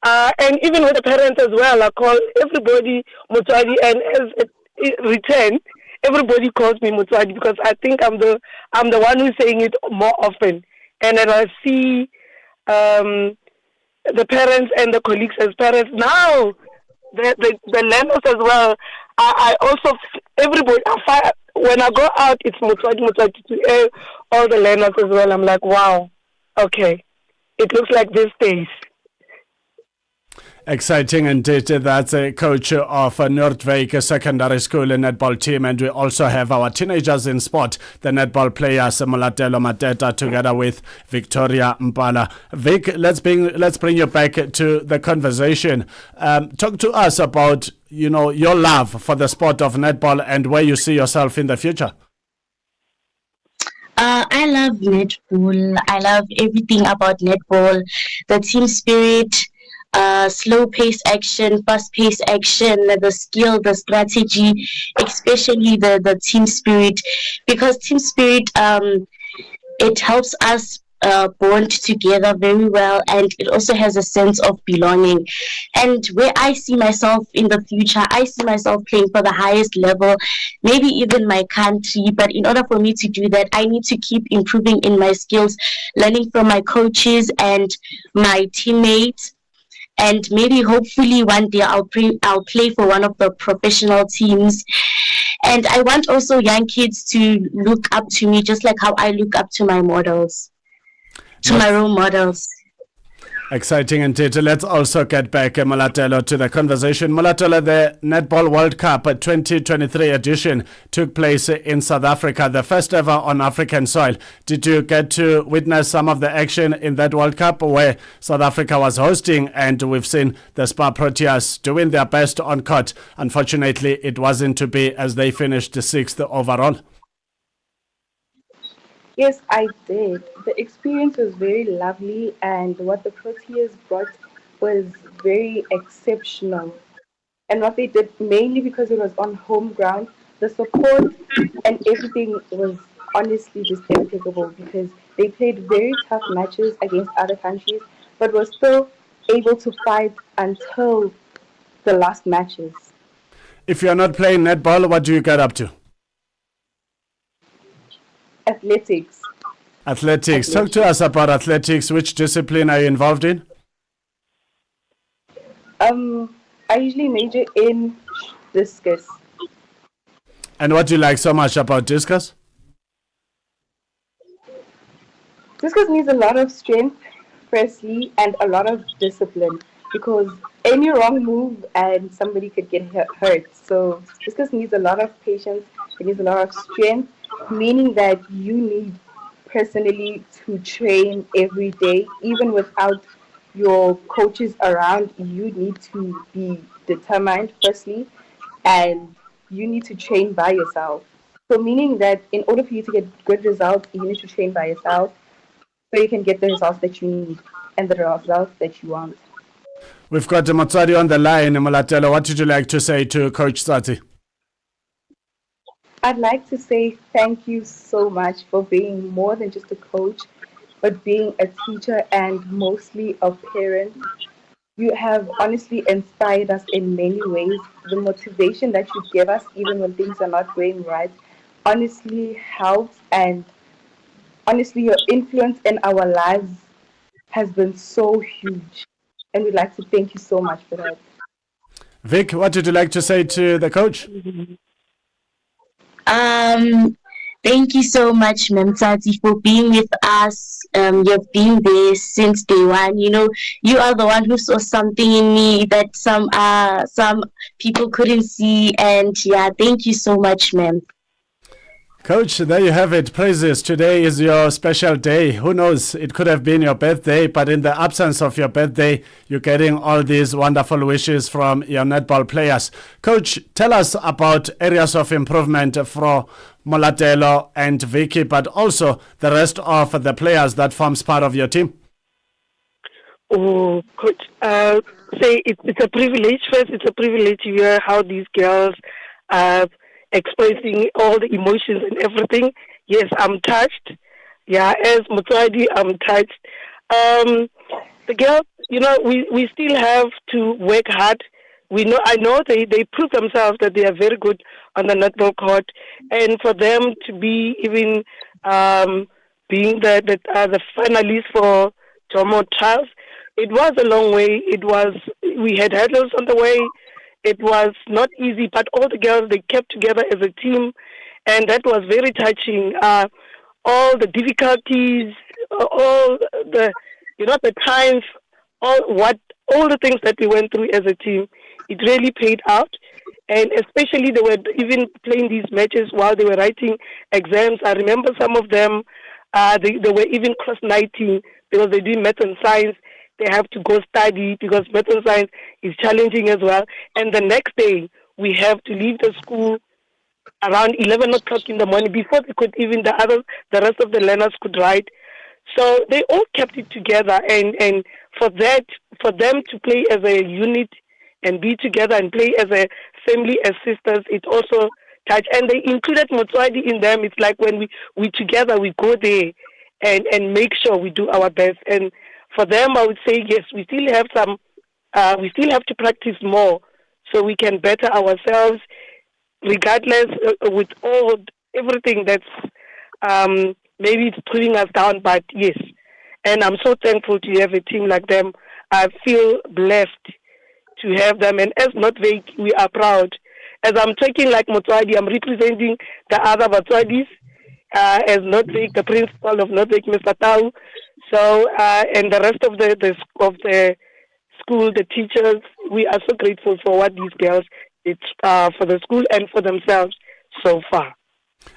And even with the parents as well, I call everybody Motswadi, and as a return, everybody calls me Motswadi, because I think I'm the one who's saying it more often. And then I see the parents and the colleagues as parents. Now, the learners as well. I also, everybody, when I go out, it's Motswadi to all the learners as well. I'm like, wow, okay, it looks like this stays. Exciting indeed. That's a coach of Noordwijk Secondary School netball team, and we also have our Teenagers in Sport, the netball players Molatelo Mateta together with Victoria Mpala. Vic, let's bring you back to the conversation. Talk to us about your love for the sport of netball and where you see yourself in the future. I love netball. I love everything about netball, the team spirit. Slow pace action, fast pace action, the skill, the strategy, especially the team spirit, because team spirit it helps us bond together very well, and it also has a sense of belonging. And where I see myself in the future, I see myself playing for the highest level, maybe even my country. But in order for me to do that, I need to keep improving in my skills, learning from my coaches and my teammates. And maybe, hopefully, one day I'll play for one of the professional teams. And I want also young kids to look up to me, just like how I look up to my models, my role models. Exciting indeed. Let's also get back, Molatelo, to the conversation. Molatelo, the Netball World Cup 2023 edition took place in South Africa, the first ever on African soil. Did you get to witness some of the action in that World Cup where South Africa was hosting, and we've seen the Spa Proteas doing their best on court? Unfortunately, it wasn't to be as they finished 6th overall. Yes, I did. The experience was very lovely, and what the Proteas brought was very exceptional. And what they did, mainly because it was on home ground, the support and everything was honestly just impeccable, because they played very tough matches against other countries, but were still able to fight until the last matches. If you're not playing netball, what do you get up to? Athletics. Athletics. Talk to us about athletics. Which discipline are you involved in? I usually major in discus. And what do you like so much about discus? Discus needs a lot of strength, firstly, and a lot of discipline, because any wrong move and somebody could get hurt. So discus needs a lot of patience, it needs a lot of strength, meaning that you need personally to train every day. Even without your coaches around, you need to be determined, firstly, and you need to train by yourself. So meaning that in order for you to get good results, you need to train by yourself so you can get the results that you need and the results that you want. We've got Motswadi on the line. Molatelo, what would you like to say to Coach Tsatsi? I'd like to say thank you so much for being more than just a coach, but being a teacher and mostly a parent. You have honestly inspired us in many ways. The motivation that you give us, even when things are not going right, honestly helps, and honestly your influence in our lives has been so huge. And we'd like to thank you so much for that. Vic, what would you like to say to the coach? Thank you so much, Memtati, for being with us. You've been there since day one. You know, you are the one who saw something in me that some people couldn't see. And yeah, thank you so much, ma'am. Coach, there you have it. Praises. Today is your special day. Who knows? It could have been your birthday, but in the absence of your birthday, you're getting all these wonderful wishes from your netball players. Coach, tell us about areas of improvement for Molatelo and Vicky, but also the rest of the players that forms part of your team. Oh, Coach, it's a privilege. First, it's a privilege to hear how these girls are expressing all the emotions and everything. Yes, I'm touched. Yeah, as Motswadi, I'm touched. The girls, you know, we still have to work hard. I know they prove themselves that they are very good on the netball court, and for them to be even being the finalists for Jomo Trials, it was a long way. We had hurdles on the way. It was not easy, but all the girls, they kept together as a team, and that was very touching. All the difficulties, all the times, all the things that we went through as a team, it really paid out. And especially they were even playing these matches while they were writing exams. I remember some of them, they were even cross-nighting because they do math and science. They have to go study because math and science is challenging as well. And the next day, we have to leave the school around 11 o'clock in the morning before they could even, the rest of the learners could write. So they all kept it together. And for them to play as a unit and be together and play as a family, as sisters, it also touched. And they included Motswadi in them. It's like when we together, we go there and make sure we do our best. And for them, I would say, yes, we still have we still have to practice more so we can better ourselves, regardless with everything that's maybe it's pulling us down, but yes. And I'm so thankful to have a team like them. I feel blessed to have them. And as Notvik, we are proud. As I'm talking like Motswadi, I'm representing the other Motswadis as Notvik, the principal of Notvik, Mr. Tau. So and the rest of the school, the teachers, we are so grateful for what these girls did for the school and for themselves so far.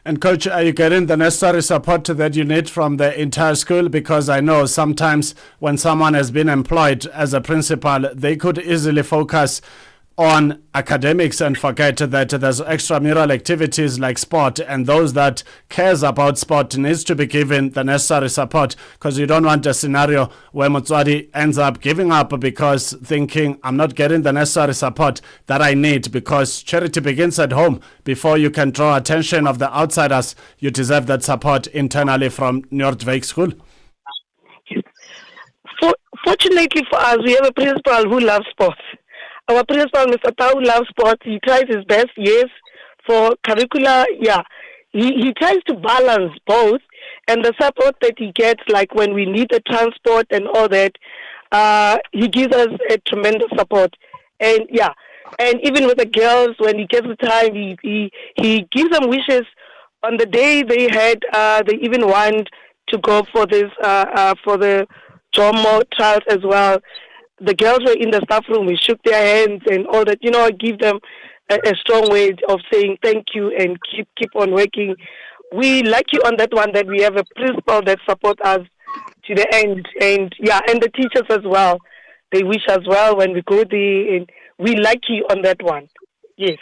And Coach, are you getting the necessary support that you need from the entire school? Because I know sometimes when someone has been employed as a principal, they could easily focus on academics and forget that there's extramural activities like sport, and those that cares about sport needs to be given the necessary support, because you don't want a scenario where Motswadi ends up giving up because thinking, I'm not getting the necessary support that I need, because charity begins at home. Before you can draw attention of the outsiders, you deserve that support internally from Noordwijk School. Fortunately for us, we have a principal who loves sports. Our principal, Mr. Tau, loves sports. He tries his best, yes, for curricula, yeah. He tries to balance both, and the support that he gets, like when we need the transport and all that, he gives us a tremendous support. And yeah, and even with the girls, when he gets the time, he gives them wishes. On the day they had, they even want to go for this, for the Jomo trials as well. The girls were in the staff room. We shook their hands and all that. You know, give them a strong way of saying thank you and keep on working. We lucky on that one that we have a principal that supports us to the end, and yeah, and the teachers as well. They wish us well when we go there, and we lucky on that one. Yes.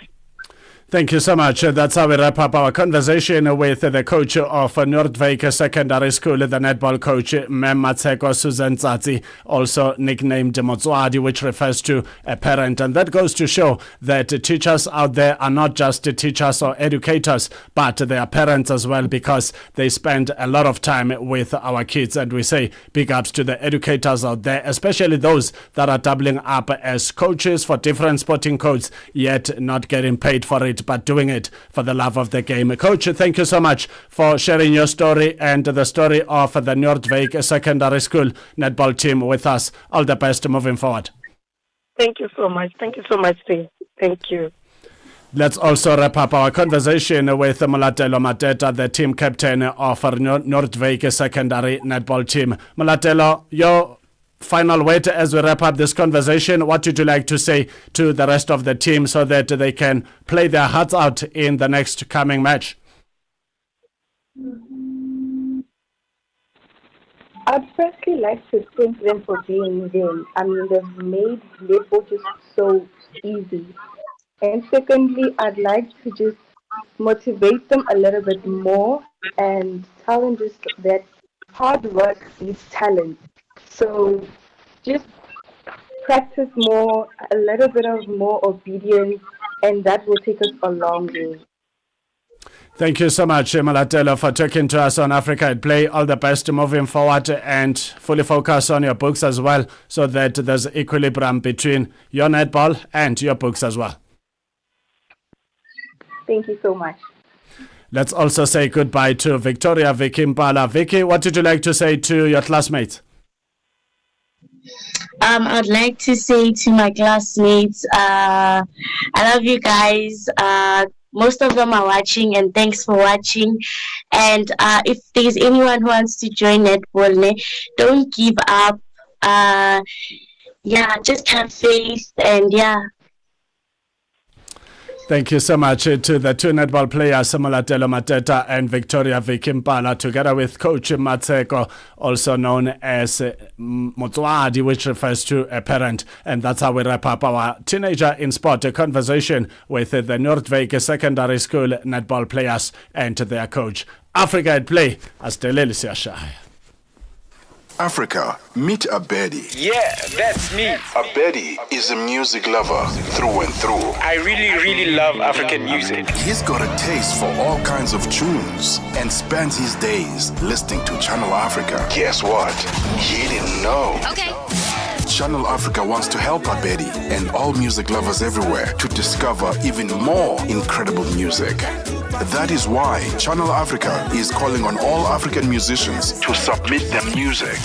Thank you so much. That's how we wrap up our conversation with the coach of Noordwijk Secondary School, the netball coach, Mem Matseko Susan Tsatsi, also nicknamed Motswadi, which refers to a parent. And that goes to show that teachers out there are not just teachers or educators, but they are parents as well, because they spend a lot of time with our kids. And we say big ups to the educators out there, especially those that are doubling up as coaches for different sporting codes, yet not getting paid for it, but doing it for the love of the game. Coach, thank you so much for sharing your story and the story of the Noordwijk Secondary School netball team with us. All the best moving forward. Thank you so much. Thank you so much, Steve. Thank you. Let's also wrap up our conversation with Molatelo Mateta, the team captain of Noordwijk Secondary netball team. Molatelo, your final word as we wrap up this conversation. What would you like to say to the rest of the team so that they can play their hearts out in the next coming match? I'd firstly like to thank them for being there. I mean, they've made netball just so easy. And secondly, I'd like to just motivate them a little bit more and tell them just that hard work is talent. So just practice more, a little bit of more obedience, and that will take us a long way. Thank you so much, Molatelo, for talking to us on Africa at Play. All the best moving forward, and fully focus on your books as well, so that there's equilibrium between your netball and your books as well. Thank you so much. Let's also say goodbye to Victoria Vikimbala. Vicky, what did you like to say to your classmates? I'd like to say to my classmates, I love you guys. Most of them are watching, and thanks for watching. And if there's anyone who wants to join netball, don't give up. Just have faith, and Thank you so much to the two netball players, Molatelo Mateta and Victoria Vikimbala, together with Coach Matseko, also known as Motswadi, which refers to a parent. And that's how we wrap up our Teenager in Sport conversation with the Noordwijk Secondary School netball players and their coach. Africa at Play, as Delelisi Ashaya. Africa, meet Abedi. Yeah, that's me. Abedi is a music lover through and through. I really love African music. He's got a taste for all kinds of tunes and spends his days listening to Channel Africa. Guess what? He didn't know. Okay. Channel Africa wants to help Abedi and all music lovers everywhere to discover even more incredible music. That is why Channel Africa is calling on all African musicians to submit their music.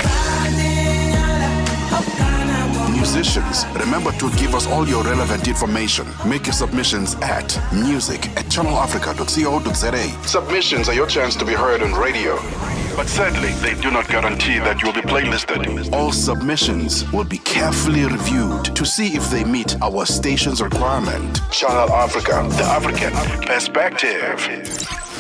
Musicians, remember to give us all your relevant information. Make your submissions at music@channelafrica.co.za. Submissions are your chance to be heard on radio. But sadly, they do not guarantee that you'll be playlisted. All submissions will be carefully reviewed to see if they meet our station's requirement. Channel Africa, the African perspective.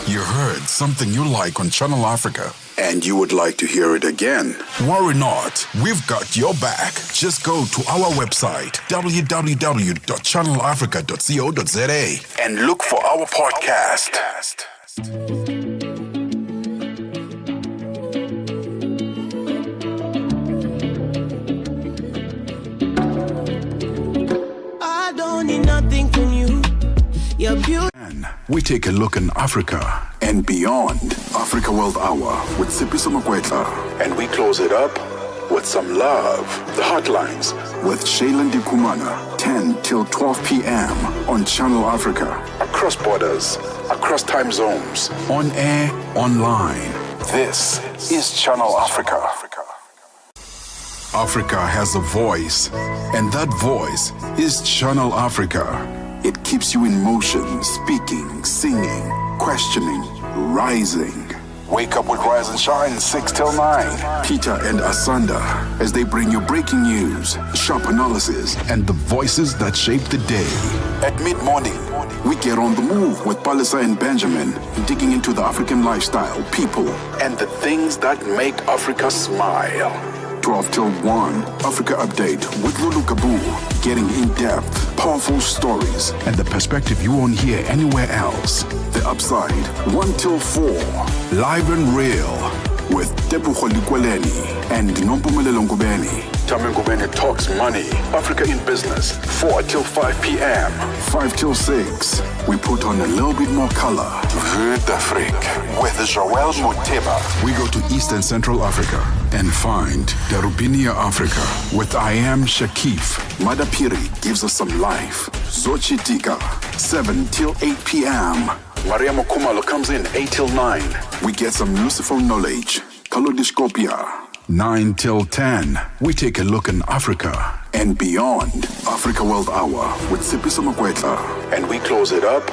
You heard something you like on Channel Africa, and you would like to hear it again. Worry not, we've got your back. Just go to our website, www.channelafrica.co.za, and look for our podcast. I don't need nothing from you. You're beautiful. We take a look in Africa and beyond. Africa World Hour with Sipiso Makwetla. And we close it up with some love. The Hotlines with Shailen Dikumana. 10 till 12 p.m. on Channel Africa. Across borders, across time zones. On air, online. This is Channel Africa. Africa has a voice, and that voice is Channel Africa. It keeps you in motion, speaking, singing, questioning, rising. Wake up with Rise and Shine, 6 till 9. Peter and Asanda, as they bring you breaking news, sharp analysis, and the voices that shape the day. At mid-morning, we get on the move with Palisa and Benjamin, digging into the African lifestyle, people, and the things that make Africa smile. 12 till 1, Africa Update with Lulu Kabu, getting in-depth, powerful stories, and the perspective you won't hear anywhere else. The Upside, 1 till 4, live and real, with Tebucho Likweleni and Nompumelelo Ngubeni. Tame Ngubeni talks money, Africa in business, 4 till 5 p.m. 5 till 6, we put on a little bit more color. Vue d'Afrique with Joël Moteba. We go to East and Central Africa and find Darubinia Africa with I Am Shakif. Madapiri gives us some life. Zochi Tika, 7 till 8 p.m. Maria Mokumalo comes in 8 till 9. We get some useful knowledge. Kalodiscopia. 9 till 10. We take a look in Africa and beyond. Africa World Hour with Sipiso Makwetla. And we close it up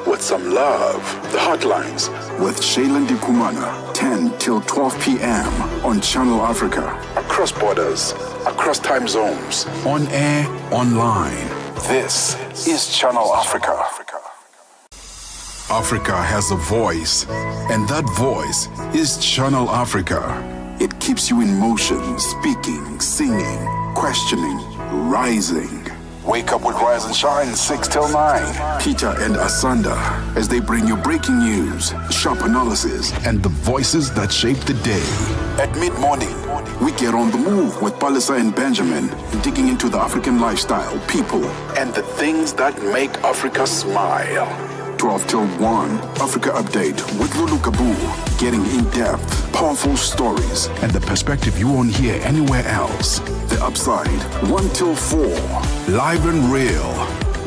with some love. The Hotlines with Shailen Dikumana. 10 till 12 p.m. on Channel Africa. Across borders, across time zones. On air, online. This is Channel Africa. Africa has a voice, and that voice is Channel Africa. It keeps you in motion, speaking, singing, questioning, rising. Wake up with Rise and Shine, 6 till 9. Peter and Asanda, as they bring you breaking news, sharp analysis, and the voices that shape the day. At mid-morning, we get on the move with Palisa and Benjamin, digging into the African lifestyle, people, and the things that make Africa smile. 12 till 1, Africa Update with Lulu Kabu, getting in-depth, powerful stories, and the perspective you won't hear anywhere else. The Upside, 1 till 4, live and real,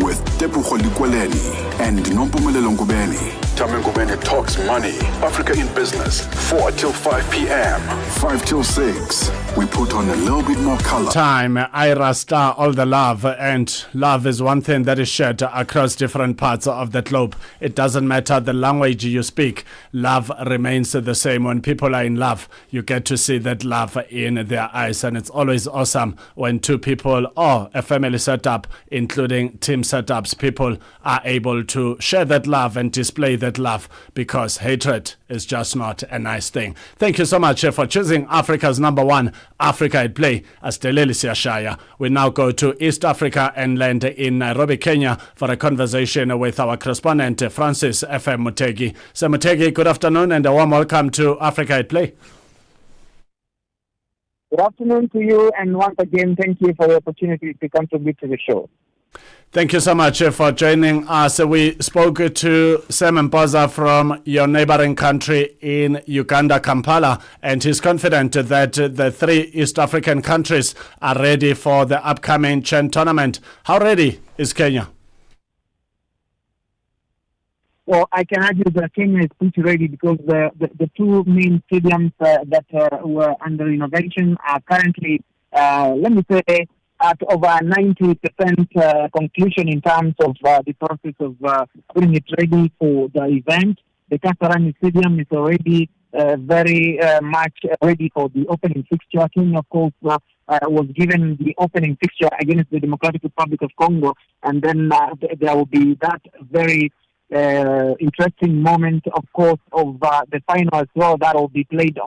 with Tebucho Likweleni and Nompumelelo Ngubeni. Tame Ngubeni talks money, Africa in business, 4 till 5 p.m. 5 till 6, we put on a little bit more color. Time, Ira Star, all the love, and love is one thing that is shared across different parts of the globe. It doesn't matter the language you speak, love remains the same. When people are in love, you get to see that love in their eyes, and it's always awesome when two people or a family setup, including team setups, people are able to share that love and display that love, because hatred is just not a nice thing. Thank you so much for choosing Africa's number one, Africa at Play, as Deleli Siashaya. We now go to East Africa and land in Nairobi, Kenya, for a conversation with our correspondent, Francis FM Mutegi. So Mutegi, good afternoon and a warm welcome to Africa at Play. Good afternoon to you, and once again, thank you for the opportunity to contribute to the show. Thank you so much for joining us. We spoke to Sam Mpoza from your neighboring country in Uganda, Kampala, and he's confident that the three East African countries are ready for the upcoming CHAN tournament. How ready is Kenya? Well, I can argue that Kenya is pretty ready, because the two main stadiums that were under renovation are currently, let me say, at over 90% conclusion in terms of the process of putting it ready for the event. The Kasarani Stadium is already very much ready for the opening fixture. Kenya, of course, was given the opening fixture against the Democratic Republic of Congo, and then there will be that very interesting moment, of course, of the final as well. That will be played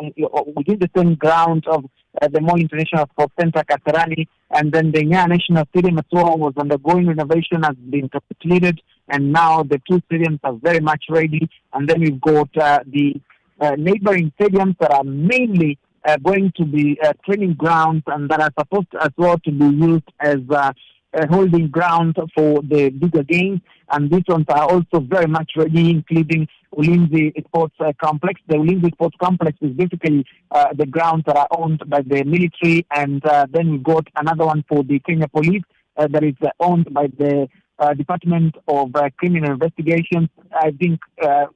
within the same ground of the Moi International Sports Center, Kasarani, and then the Nya National Stadium as well was undergoing renovation, has been completed, and now the two stadiums are very much ready. And then we've got the neighboring stadiums that are mainly going to be training grounds and that are supposed as well to be used as holding ground for the bigger games. And these ones are also very much ready, including Ulinzi Sports Complex. The Ulinzi Sports Complex is basically the grounds that are owned by the military, and then we got another one for the Kenya Police that is owned by the Department of Criminal Investigations. I think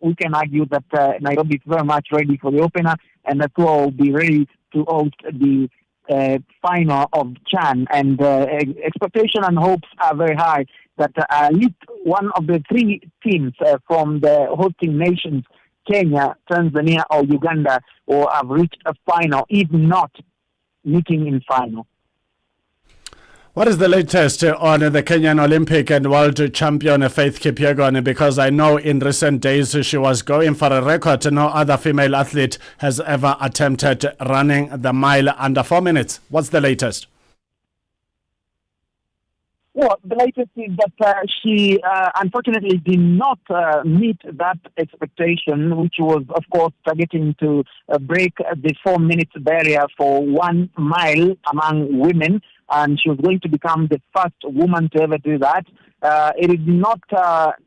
we can argue that Nairobi is very much ready for the opener, and that will be ready to host the final of CHAN. And expectation and hopes are very high that at least one of the three teams from the hosting nations, Kenya, Tanzania, or Uganda, will have reached a final, if not meeting in final. What is the latest on the Kenyan Olympic and world champion Faith Kipyegon? Because I know in recent days she was going for a record. No other female athlete has ever attempted running the mile under 4 minutes. What's the latest? Well, the latest is that she unfortunately did not meet that expectation, which was, of course, targeting to break the 4 minutes barrier for 1 mile among women. And she was going to become the first woman to ever do that. It did not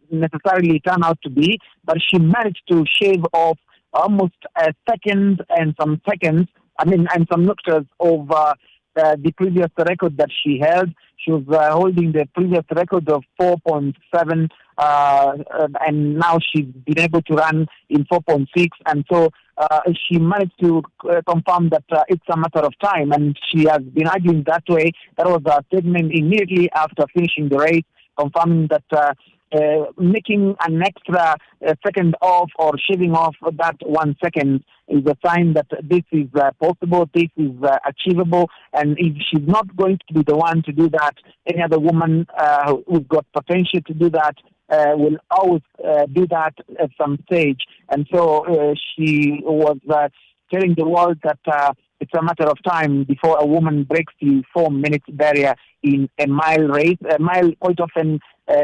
necessarily turn out to be, but she managed to shave off almost a second and some seconds, and some nuktas of the previous record that she held. She was holding the previous record of 4.7, and now she's been able to run in 4.6, and so she managed to confirm that it's a matter of time, and she has been arguing that way. That was a statement immediately after finishing the race, confirming that making an extra second off or shaving off that 1 second is a sign that this is possible, this is achievable, and if she's not going to be the one to do that, any other woman who's got potential to do that will always do that at some stage. And so she was telling the world that it's a matter of time before a woman breaks the 4 minutes barrier in a mile race. A mile quite often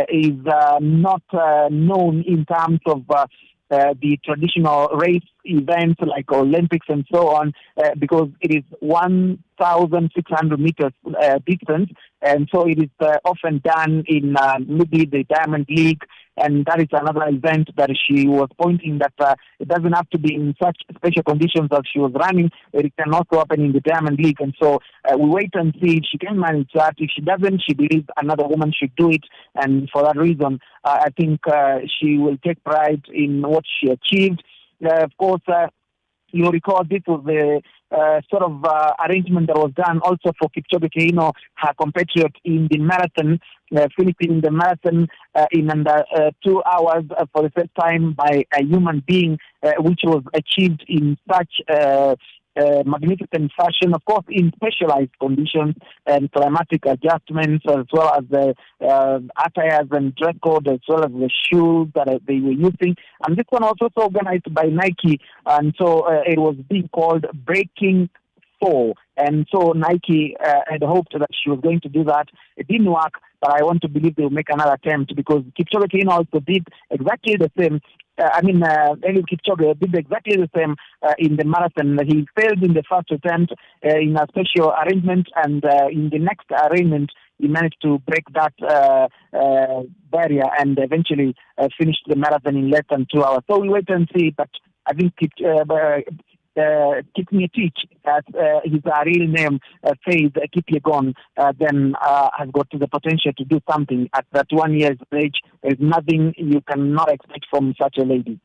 is not known in terms of the traditional race events like Olympics and so on, because it is 1,600 meters distance, and so it is often done in maybe the Diamond League, and that is another event that she was pointing that it doesn't have to be in such special conditions that she was running. It can also happen in the Diamond League, and so we wait and see if she can manage that. If she doesn't, she believes another woman should do it, and for that reason, I think she will take pride in what she achieved. Of course, you'll recall this was the sort of arrangement that was done also for Kipchoge Keino, her compatriot in the marathon, finishing the marathon in under 2 hours for the first time by a human being, which was achieved in such magnificent fashion, of course, in specialized conditions and climatic adjustments, as well as the attires and dress code, as well as the shoes that they were using. And this one was also organized by Nike, and so it was being called Breaking 4. And so Nike had hoped that she was going to do that. It didn't work, but I want to believe they'll make another attempt, because Kipchoge Keino also did exactly the same. Eliud Kipchoge did exactly the same in the marathon. He failed in the first attempt in a special arrangement, and in the next arrangement, he managed to break that barrier and eventually finished the marathon in less than 2 hours. So we wait and see, but I think Kipngetich, as his real name, Faith Kipyegon, then has got the potential to do something at that 1 year's age. There is nothing you cannot expect from such a lady.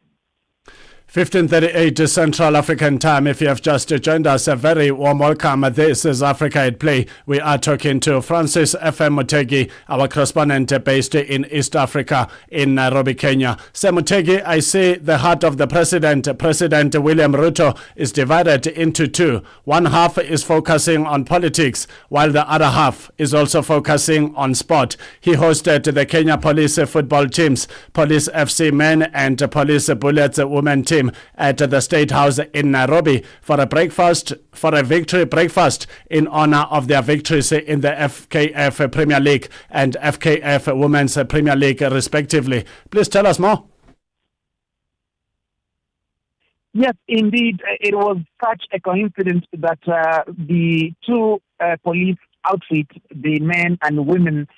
15:38 Central African Time. If you have just joined us, a very warm welcome. This is Africa at Play. We are talking to Francis FM Mutegi, our correspondent based in East Africa, in Nairobi, Kenya. Sir Mutegi, I see the heart of the president, President William Ruto, is divided into two. One half is focusing on politics, while the other half is also focusing on sport. He hosted the Kenya Police football teams, Police FC men and Police Bullets women team, at the State House in Nairobi for a victory breakfast in honor of their victories in the FKF Premier League and FKF Women's Premier League respectively. Please tell us more. Yes, indeed, it was such a coincidence that the two police outfits, the men and women,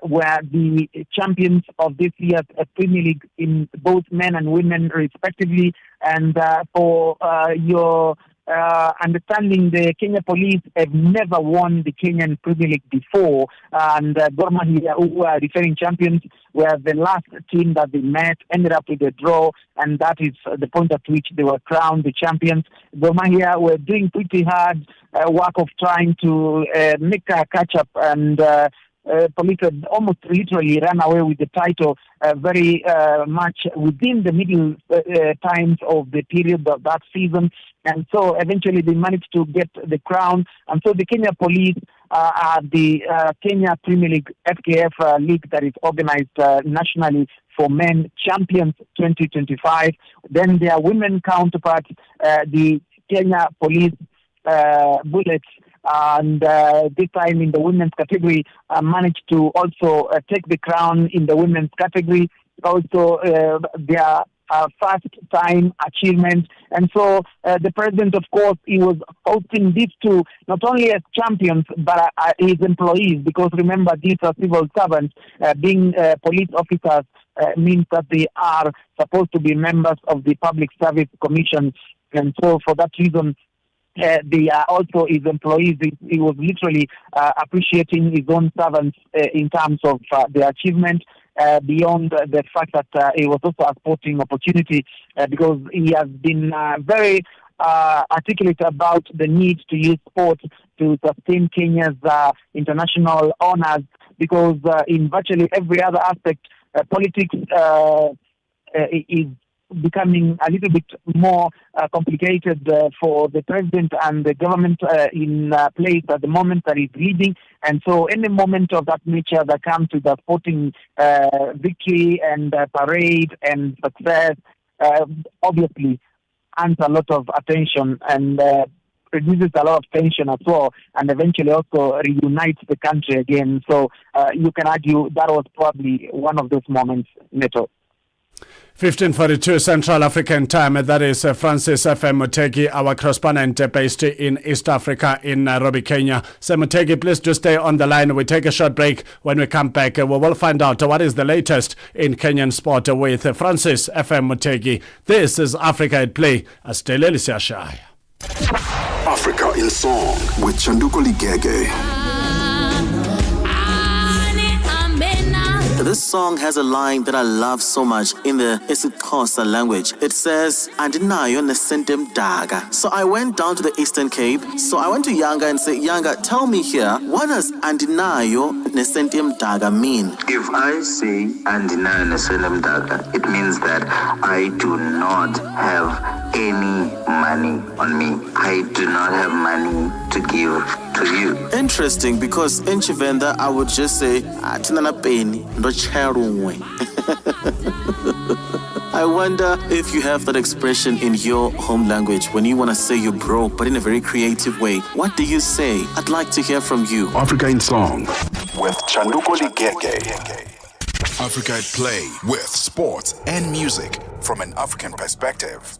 were the champions of this year's Premier League in both men and women respectively. And for your understanding, the Kenya Police have never won the Kenyan Premier League before. And Gor Mahia, who were defending champions, were the last team that they met, ended up with a draw, and that is the point at which they were crowned the champions. Gor Mahia were doing pretty hard work of trying to make a catch-up, and Police had almost literally ran away with the title very much within the middle times of the period of that season. And so eventually they managed to get the crown. And so the Kenya Police are the Kenya Premier League, FKF league that is organized nationally for men, champions 2025. Then their women counterparts, the Kenya Police Bullets, and this time in the women's category managed to also take the crown in the women's category. Also their first time achievement. And so the president, of course, he was hosting these two not only as champions but his employees, because remember, these are civil servants. Being police officers means that they are supposed to be members of the Public Service Commission. And so for that reason, they are also his employees. He was literally appreciating his own servants in terms of their achievement, beyond the fact that it was also a sporting opportunity, because he has been very articulate about the need to use sport to sustain Kenya's international honors, because in virtually every other aspect, politics is becoming a little bit more complicated for the president and the government in place at the moment that is leading. And so any moment of that nature that comes with a sporting victory and parade and success obviously earns a lot of attention and produces a lot of tension as well, and eventually also reunites the country again. So you can argue that was probably one of those moments, Neto. 15:42 Central African Time. That is Francis FM Mutegi, our correspondent based in East Africa in Nairobi, Kenya. So Mutegi, please do stay on the line. We take a short break. When we come back, we will find out what is the latest in Kenyan sport with Francis FM Mutegi. This is Africa at Play. Astele Lisiashai. Africa in Song with Chanduko Ligege. This song has a line that I love so much in the isiXhosa language. It says, Andinayo nesentem daga. So I went down to the Eastern Cape. So I went to Yanga and said, Yanga, tell me here, what does Andinayo nesentem daga mean? If I say Andinayo nesentem daga, it means that I do not have any money on me. I do not have money to give to you. Interesting, because in Chivenda, I would just say, Atinana peni, ndo cherumwe. I wonder if you have that expression in your home language when you want to say you're broke, but in a very creative way. What do you say? I'd like to hear from you. Africa in Song with Chanduko Ligege. Africa at Play with sports and music from an African perspective.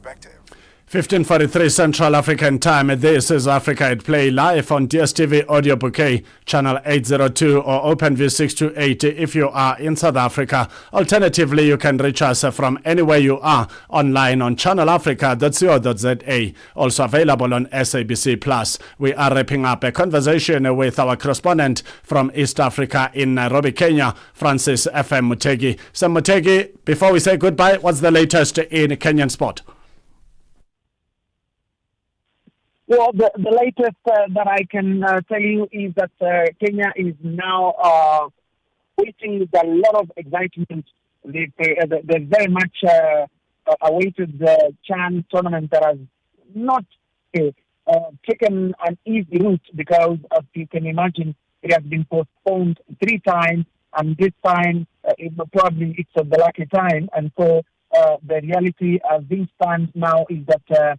15:43 Central African Time. This is Africa at Play, live on DSTV Audio Bouquet, channel 802 or OpenView 628 if you are in South Africa. Alternatively, you can reach us from anywhere you are online on channelafrica.co.za, also available on SABC+. We are wrapping up a conversation with our correspondent from East Africa in Nairobi, Kenya, Francis FM Mutegi. So Mutegi, before we say goodbye, what's the latest in Kenyan sport? Well, the latest that I can tell you is that Kenya is now waiting with a lot of excitement. They very much awaited the CHAN tournament that has not taken an easy route because, as you can imagine, it has been postponed 3 times, and this time probably it's the lucky time. And so the reality as things stand now is that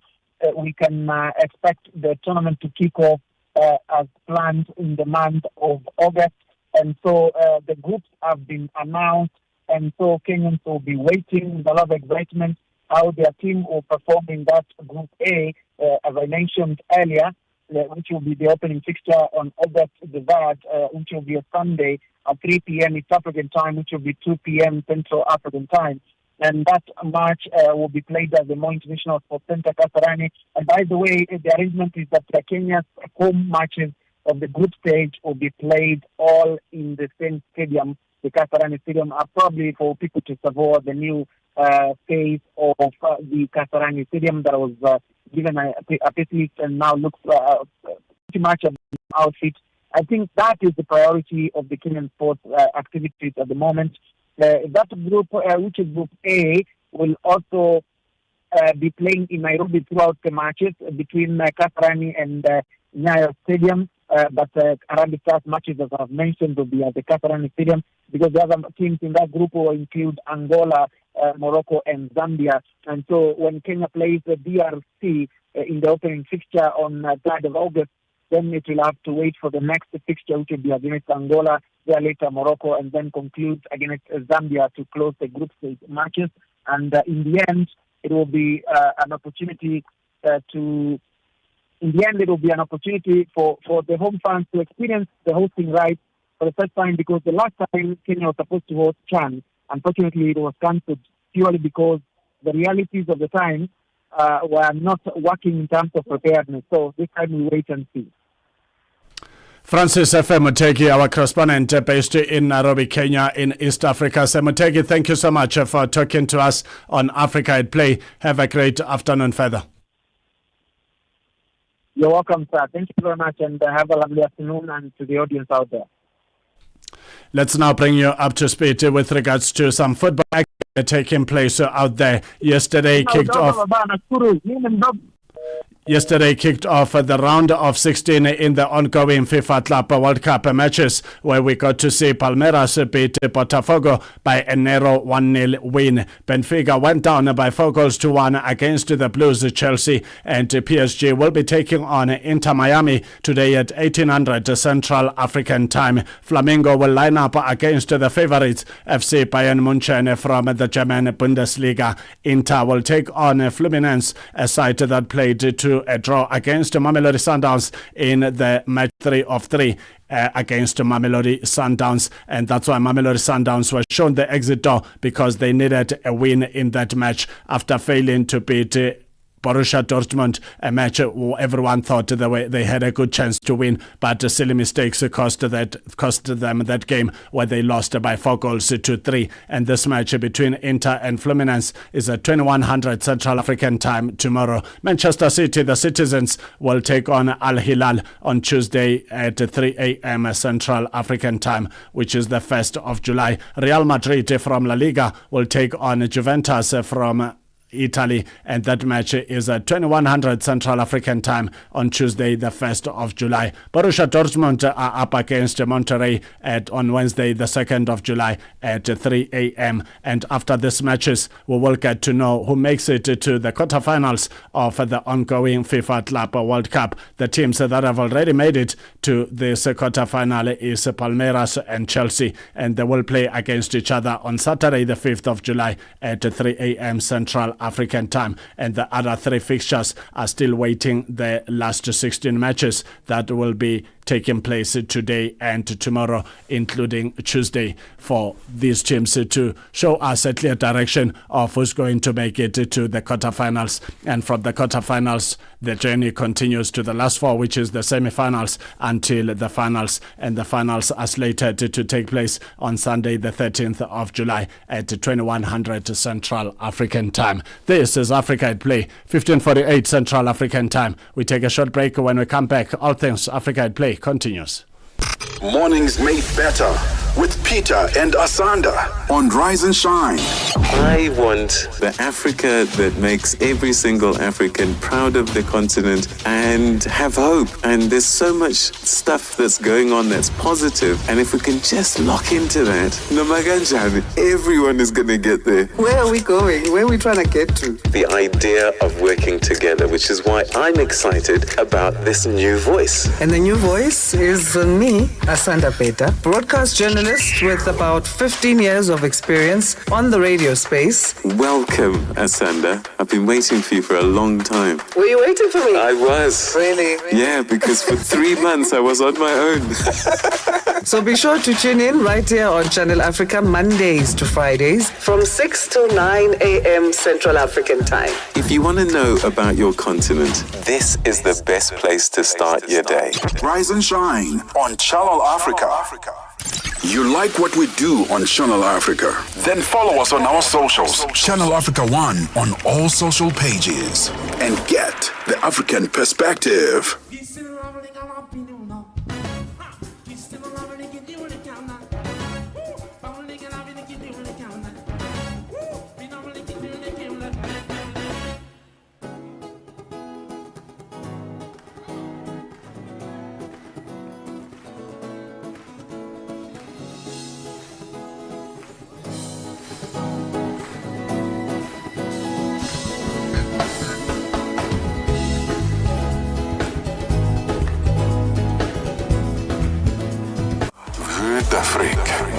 we can expect the tournament to kick off as planned in the month of August. And so the groups have been announced, and so Kenyans will be waiting with a lot of excitement how their team will perform in that Group A, as I mentioned earlier, which will be the opening fixture on August the 3rd, which will be a Sunday at 3 p.m. East African time, which will be 2 p.m. Central African time. And that match will be played at the Moi International Sports Center, Kasarani. And by the way, the arrangement is that Kenya's home matches of the group stage will be played all in the same stadium, the Kasarani Stadium, probably for people to savour the new phase of the Kasarani Stadium that was given a facelift and now looks pretty much an outfit. I think that is the priority of the Kenyan sports activities at the moment. That group, which is Group A, will also be playing in Nairobi throughout the matches between Kasarani and Nyayo Stadium. But Harambee Stars matches, as I've mentioned, will be at the Kasarani Stadium because the other teams in that group will include Angola, Morocco, and Zambia. And so when Kenya plays the DRC in the opening fixture on 3rd of August, then it will have to wait for the next fixture, which will be against Angola, there later Morocco, and then conclude against Zambia to close the group stage matches. And in the end, it will be an opportunity for the home fans to experience the hosting rights for the first time, because the last time Kenya was supposed to host CHAN, unfortunately it was cancelled purely because the realities of the time were not working in terms of preparedness. So this time we wait and see. Francis F. Mutegi, our correspondent based in Nairobi, Kenya, in East Africa. So Mutegi, thank you so much for talking to us on Africa at Play. Have a great afternoon further. You're welcome, sir. Thank you very much, and have a lovely afternoon, and to the audience out there. Let's now bring you up to speed with regards to some football action taking place out there. Yesterday kicked off the round of 16 in the ongoing FIFA Club World Cup matches, where we got to see Palmeiras beat Botafogo by a narrow 1-0 win. Benfica went down by 4-1 against the Blues. Chelsea and PSG will be taking on Inter Miami today at 1800 Central African time. Flamengo will line up against the favorites FC Bayern Munich from the German Bundesliga. Inter will take on Fluminense, a side that played to a draw against Mamelodi Sundowns in the match 3 of 3 against Mamelodi Sundowns, and that's why Mamelodi Sundowns were shown the exit door, because they needed a win in that match after failing to beat Borussia Dortmund, a match where everyone thought they had a good chance to win, but silly mistakes cost them that game, where they lost by 4-3. And this match between Inter and Fluminense is at 2100 Central African time tomorrow. Manchester City, the Citizens, will take on Al Hilal on Tuesday at 3 a.m. Central African time, which is the 1st of July. Real Madrid from La Liga will take on Juventus from Italy, and that match is at 2100 Central African time on Tuesday, the 1st of July. Borussia Dortmund are up against Monterrey on Wednesday, the 2nd of July at 3 a.m. And after these matches, we will get to know who makes it to the quarterfinals of the ongoing FIFA Club World Cup. The teams that have already made it to this quarterfinal is Palmeiras and Chelsea, and they will play against each other on Saturday, the 5th of July at 3 a.m. Central African time. And the other 3 fixtures are still waiting, the last 16 matches that will be taking place today and tomorrow, including Tuesday, for these teams to show us a clear direction of who's going to make it to the quarterfinals. And from the quarterfinals, the journey continues to the last four, which is the semi-finals, until the finals. And the finals are slated to take place on Sunday, the 13th of July at 2100 Central African Time. This is Africa at Play, 1548 Central African Time. We take a short break. When we come back, all things Africa at Play continues. Mornings made better with Peter and Asanda on Rise and Shine. I want the Africa that makes every single African proud of the continent and have hope. And there's so much stuff that's going on that's positive. And if we can just lock into that, Namaganjani, everyone is going to get there. Where are we going? Where are we trying to get to? The idea of working together, which is why I'm excited about this new voice. And the new voice is me, Asanda Peta, broadcast journalist with about 15 years of experience on the radio space. Welcome, Asanda. I've been waiting for you for a long time. Were you waiting for me? I was. Really? Yeah, because for 3 months I was on my own. So be sure to tune in right here on Channel Africa Mondays to Fridays from 6 to 9 a.m. Central African Time. If you want to know about your continent, this is the best place to start your day. Rise and Shine on Channel Africa. You like what we do on Channel Africa? Then follow us on our socials. Channel Africa 1 on all social pages. And get the African perspective.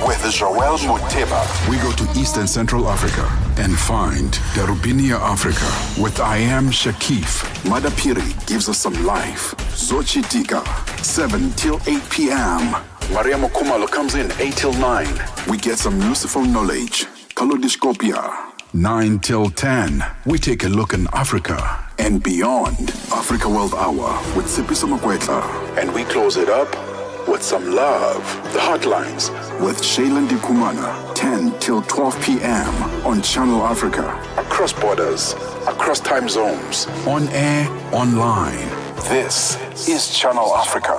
With Joel Muteba. We go to East and Central Africa and find Darubinia Africa with I Am Shakif. Madapiri gives us some life. Zochitika, 7 till 8 p.m. Maria Mokumalo comes in 8 till 9. We get some useful knowledge. Kalodiscopia, 9 till 10. We take a look in Africa and beyond. Africa World Hour with Sipiso Makwetla. And we close it up with some love. The Hotlines with Shailen Dikumana, 10 till 12 p.m. on Channel Africa. Across borders, across time zones, on air, online. This is Channel Africa.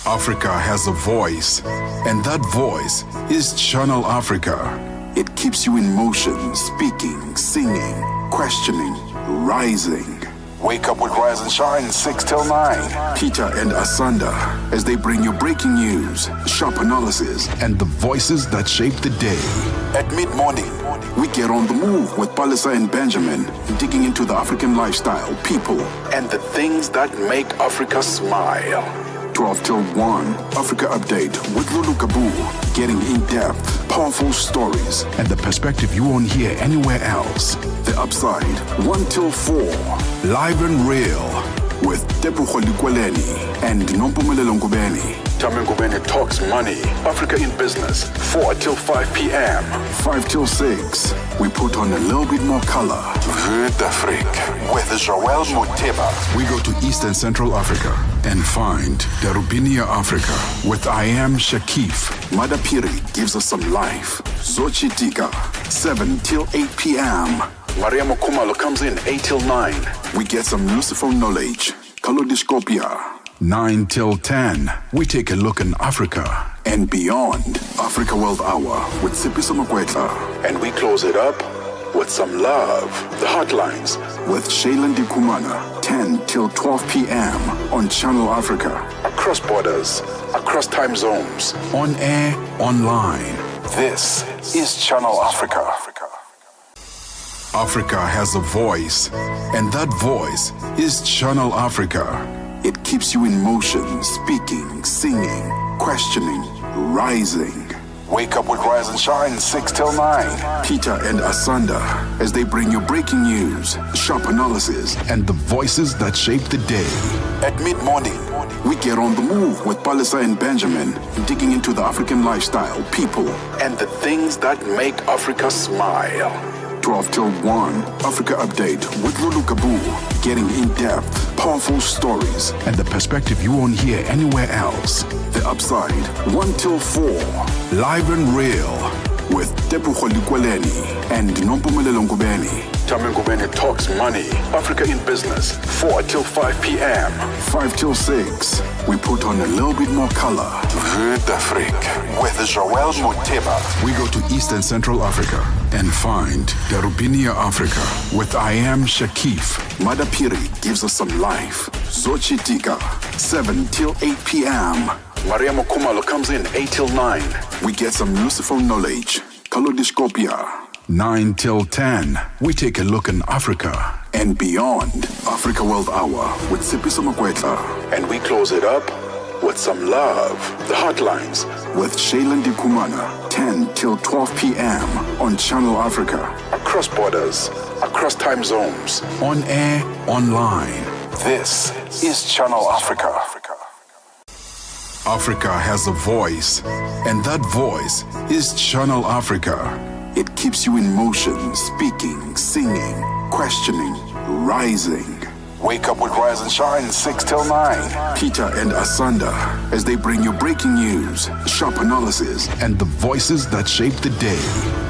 Africa has a voice, and that voice is Channel Africa. It keeps you in motion, speaking, singing, questioning, rising. Wake up with Rise and Shine 6 till 9. Peter and Asanda as they bring you breaking news, sharp analysis, and the voices that shape the day. At mid-morning, we get on the move with Palisa and Benjamin, digging into the African lifestyle, people, and the things that make Africa smile. 12 till 1, Africa Update with Lulu Kabu, getting in-depth, powerful stories, and the perspective you won't hear anywhere else. The Upside, 1 till 4, live and real, with Tepu Kholikweleni and Nompumelelo Ngubeni. Tame Ngubeni talks money, Africa in business, 4 till 5 p.m. 5 till 6, we put on a little bit more color. Vue d'Afrique with Joel Muteba. We go to East and Central Africa and find Darubinia Africa with I Am Shakif. Madapiri gives us some life. Zochitika, 7 till 8 p.m. Maria Mokumalo comes in 8 till 9. We get some useful knowledge. Kalodiscopia, 9 till 10. We take a look in Africa and beyond. Africa World Hour with Sipiso Makwetla. And we close it up with some love. The Hotlines with Shailen Dikumana, 10 till 12 p.m. on Channel Africa. Across borders, across time zones, on air, online. This is Channel Africa. Africa has a voice, and that voice is Channel Africa. It keeps you in motion, speaking, singing, questioning, rising. Wake up with Rise and Shine 6 till 9. Peter and Asanda as they bring you breaking news, sharp analysis, and the voices that shape the day. At mid-morning, we get on the move with Palisa and Benjamin, digging into the African lifestyle, people, and the things that make Africa smile. 12 till 1, Africa Update with Lulu Kabu, getting in-depth, powerful stories, and the perspective you won't hear anywhere else. The Upside, 1 till 4, live and real, with Tepuho Likweleni and Nompumelelo Ngubeni. Tame Ngubeni talks money, Africa in business, 4 till 5 p.m. 5 till 6, we put on a little bit more color. Vue d'Afrique with Joel Moteba. We go to Eastern Central Africa and find Darubinia Africa with I Am Shakif. Madapiri gives us some life. Zochitika, 7 till 8 p.m. Maria Mokumalo comes in 8 till 9. We get some useful knowledge. Kalodiscopia. 9 till 10. We take a look in Africa and beyond. Africa World Hour with Sipiso Makwetla. And we close it up with some love. The Hotlines with Shailen Dikumana. 10 till 12 p.m. on Channel Africa. Across borders, across time zones. On air, online. This is Channel Africa. Africa has a voice, and that voice is Channel Africa. It keeps you in motion, speaking, singing, questioning, rising. Wake up with Rise and Shine 6 till 9. Peter and Asanda as they bring you breaking news, sharp analysis, and the voices that shape the day.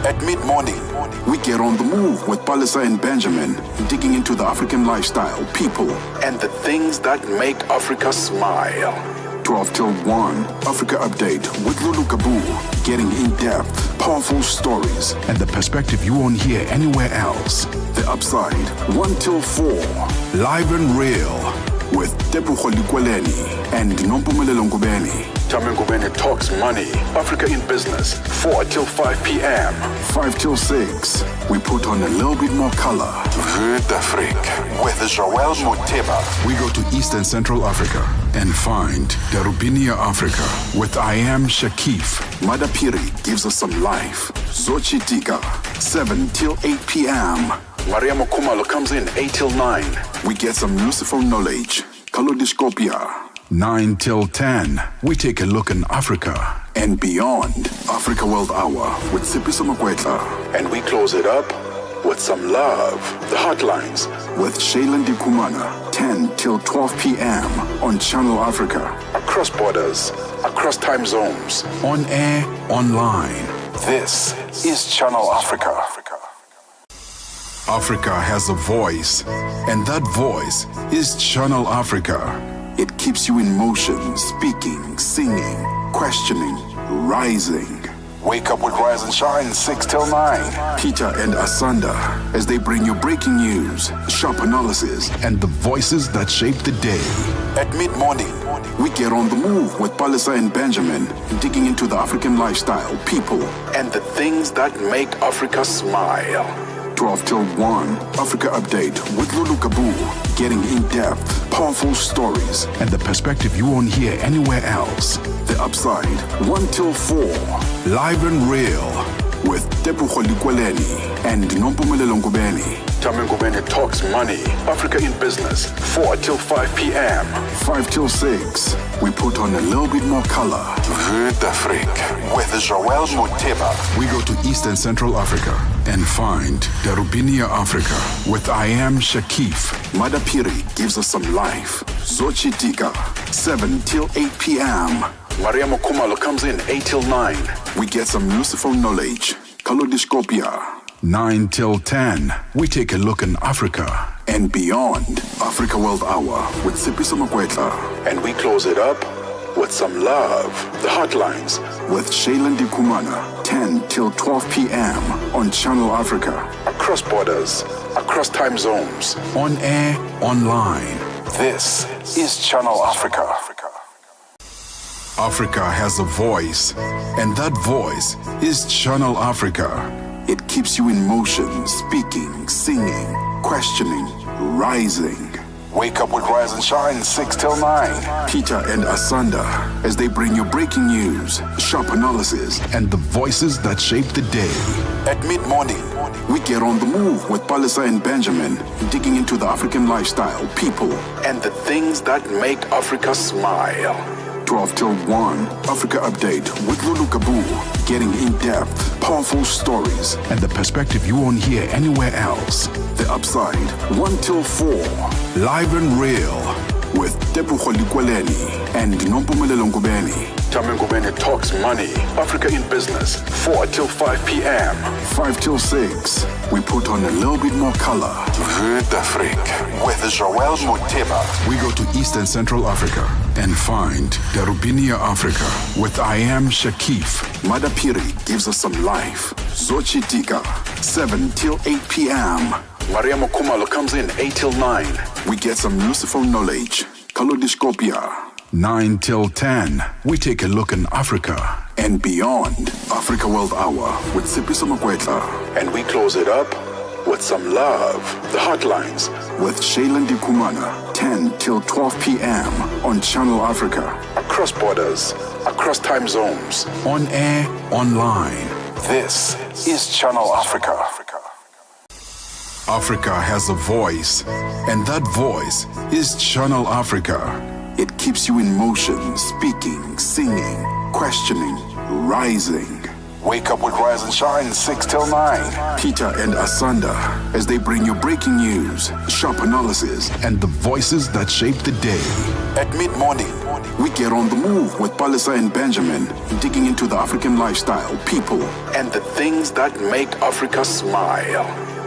At mid-morning, we get on the move with Palisa and Benjamin, digging into the African lifestyle, people, and the things that make Africa smile. 12 till 1, Africa Update with Lulu Kabu, getting in-depth, powerful stories, and the perspective you won't hear anywhere else. The Upside, 1 till 4, live and real, with Tepuho Likweleni and Nompumelelo Ngubeni. Tame Ngubeni talks money, Africa in business, 4 till 5 p.m. 5 till 6, we put on a little bit more color. Vue d'Afrique with Joel Moteba. We go to Eastern Central Africa and find Darubinia Africa with I Am Shakif. Madapiri gives us some life. Zochitika, 7 till 8 p.m. Maria Mokumalo comes in 8 till 9. We get some useful knowledge. Kalodiscopia. 9 till 10, we take a look in Africa and beyond. Africa World Hour with Sipiso Makwetla. And we close it up with some love. The Hotlines with Shailen Dikumana. 10 till 12 p.m. on Channel Africa. Across borders, across time zones. On air, online. This is Channel Africa. Africa has a voice, and that voice is Channel Africa. It keeps you in motion, speaking, singing, questioning, rising. Wake up with Rise and Shine 6 till 9. Peter and Asanda as they bring you breaking news, sharp analysis, and the voices that shape the day. At mid-morning, we get on the move with Palisa and Benjamin, digging into the African lifestyle, people, and the things that make Africa smile. 12 till 1, Africa Update with Lulu Kabu, getting in-depth, powerful stories, and the perspective you won't hear anywhere else. The Upside, 1 till 4, live and real, with Tepuho Likweleni and Nompumelelo Ngubeni. Tame Ngubeni talks money, Africa in business, 4 till 5 p.m. 5 till 6, we put on a little bit more color. Vue d'Afrique with Joel Moteba. We go to Eastern Central Africa and find Darubinia Africa with I Am Shakif. Madapiri gives us some life. Zochitika, 7 till 8 p.m. Maria Mokumalo comes in 8 till 9. We get some useful knowledge. Kalodiscopia. 9 till 10, we take a look in Africa and beyond. Africa World Hour with Sipiso Makwetla. And we close it up with some love. The Hotlines with Shailen Dikumana. 10 till 12 p.m. on Channel Africa. Across borders, across time zones. On air, online. This is Channel Africa. Africa has a voice, and that voice is Channel Africa. It keeps you in motion, speaking, singing, questioning, rising. Wake up with Rise and Shine 6 till 9. Peter and Asanda as they bring you breaking news, sharp analysis, and the voices that shape the day. At mid-morning, we get on the move with Palisa and Benjamin, digging into the African lifestyle, people, and the things that make Africa smile. 12 till 1, Africa Update with Lulu Kabu, getting in-depth, powerful stories, and the perspective you won't hear anywhere else. The Upside, 1 till 4, live and real, with Tepuho Likweleni and Nompumelelo Ngubeni. Tame Ngubeni talks money, Africa in business, 4 till 5 p.m. 5 till 6, we put on a little bit more color. Vue d'Afrique with Joel Moteba. We go to East and Central Africa and find Darubinia Africa with I Am Shakif. Madapiri gives us some life. Zochi Tika, 7 till 8 p.m. Maria Mokumalo comes in 8 till 9. We get some useful knowledge. Kalodiscopia. 9 till 10. We take a look in Africa and beyond. Africa World Hour with Sipiso Makwetla. And we close it up with some love. The Hotlines with Shailen Dikumana. 10 till 12 p.m. on Channel Africa. Across borders, across time zones. On air, online. This is Channel Africa. Africa has a voice, and that voice is Channel Africa. It keeps you in motion, speaking, singing, questioning, rising. Wake up with Rise and Shine 6 till 9. Peter and Asanda as they bring you breaking news, sharp analysis, and the voices that shape the day. At mid-morning, we get on the move with Palisa and Benjamin, digging into the African lifestyle, people, and the things that make Africa smile.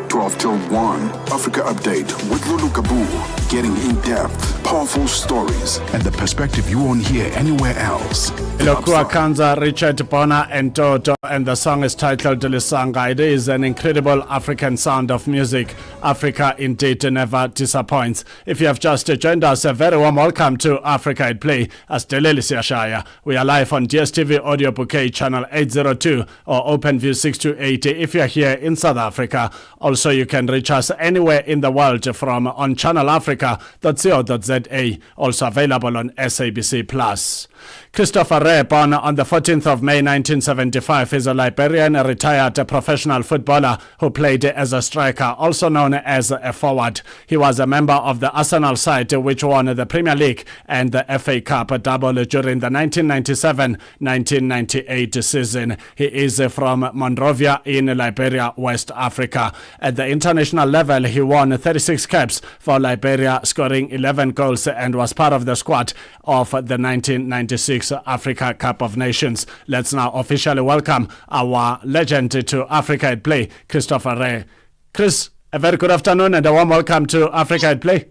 12 till 1, Africa Update with Lulu Kabu, getting in-depth, powerful stories, and the perspective you won't hear anywhere else. Ilokua Kanza, Richard Bona, and Toto, and the song is titled Lisanga. It is an incredible African sound of music. Africa indeed never disappoints. If you have just joined us, a very warm welcome to Africa at Play. As Deleli Siashaya, we are live on DSTV Audio Bouquet channel 802 or OpenView 6280. If you are here in South Africa, also you can reach us anywhere in the world from on channelafrica.co.za, also available on SABC Plus. Christopher Ray, born on the 14th of May 1975, is a Liberian retired professional footballer who played as a striker, also known as a forward. He was a member of the Arsenal side, which won the Premier League and the FA Cup double during the 1997-1998 season. He is from Monrovia in Liberia, West Africa. At the international level, he won 36 caps for Liberia, scoring 11 goals, and was part of the squad of the 1996 Africa Cup of Nations. Let's now officially welcome our legend to Africa at Play, Christopher Ray. Chris, a very good afternoon and a warm welcome to Africa at Play.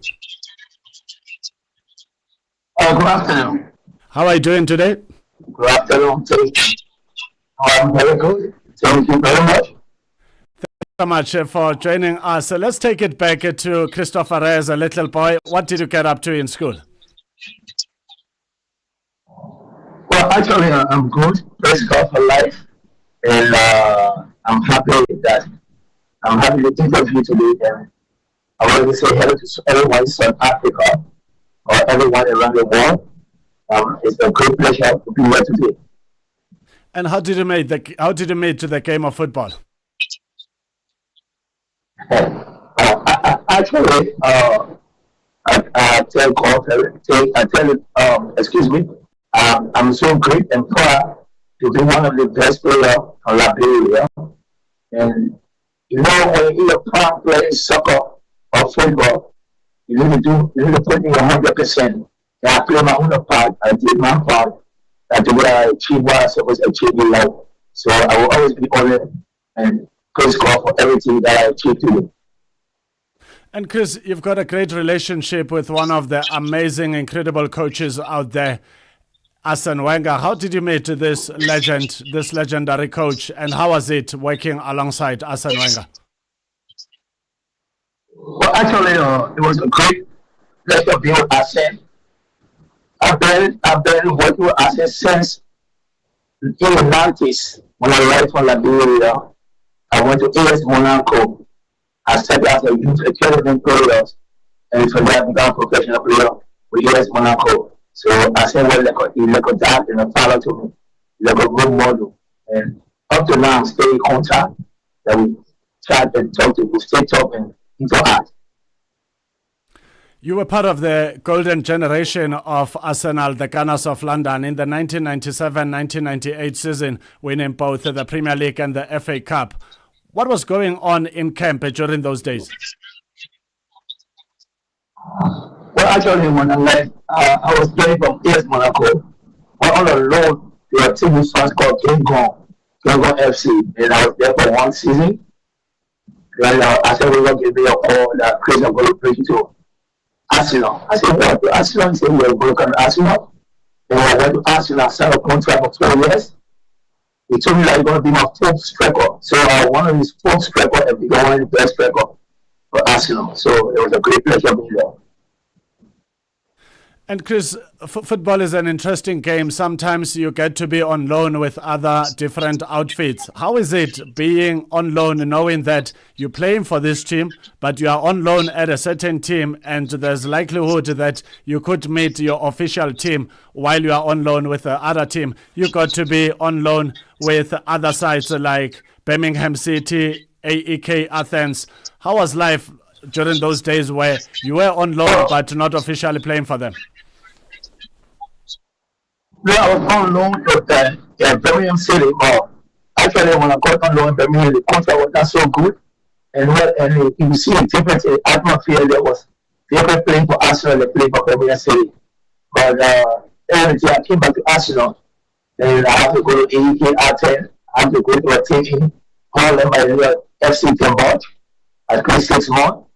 Good afternoon. How are you doing today? Good afternoon. I'm very good. Thank you very much. Thank you so much for joining us. Let's take it back to Christopher Ray as a little boy. What did you get up to in school? Well, actually, I'm good. Praise God for life. And I'm happy with that. I'm happy to interview today. And I want to say hello to everyone in South Africa or everyone around the world. It's a great pleasure to be here today. And how did you meet to the game of football? Actually, I tell God, excuse me, I'm so great and proud to be one of the best players from Liberia. And you know, when you're proud playing soccer or football, you need to put in 100%. And I play my own part. I did my part. I do what I achieve what I supposed to achieve in life. So I will always be honored and praise God for everything that I achieved today. And Chris, you've got a great relationship with one of the amazing, incredible coaches out there, Arsene Wenger. How did you meet this legend, this legendary coach, and how was it working alongside Arsene Wenger? Well, actually, it was a great pleasure being with Arsene. I've been working with Arsene since in the 90s when I arrived from Liberia. I went to AS Monaco. I started as a youth academy player. and from there I became a professional player with US Monaco. So I said, well, like a dad and a father to me, like a good model. And up to now, I'm still in contact. That we chat and talk to, we stay talk and interact. You were part of the golden generation of Arsenal, the Gunners of London, in the 1997-1998 season, winning both the Premier League and the FA Cup. What was going on in camp during those days? Well, actually, when I left, I was playing from AS Monaco. But on the road, there were a team in France called Kingon FC, and I was there for 1 season. Then I said, we're going to give me a call that Chris, I'm going to bring you to Arsenal. I said, what? To Arsenal? He said, we're going to come to Arsenal. And I went to Arsenal, I signed a contract for 12 years. He told me that he's going to be my 4th striker. So I wanted his 4th striker and become one of the best striker for Arsenal. So it was a great pleasure being there. And Chris, football is an interesting game. Sometimes you get to be on loan with other different outfits. How is it being on loan, knowing that you're playing for this team, but you are on loan at a certain team, and there's likelihood that you could meet your official team while you are on loan with the other team? You got to be on loan with other sides like Birmingham City, AEK Athens. How was life during those days where you were on loan but not officially playing for them? No, I was on loan with Birmingham City. Actually, when I got on loan in Birmingham, the contract was not so good. And you see a difference in atmosphere. There was different playing for Arsenal and playing for Birmingham City. But everything, I came back to Arsenal. And I have to go to AEK Athens. I have to go to a team in Holland by the FC Temboch. I spent 6 months.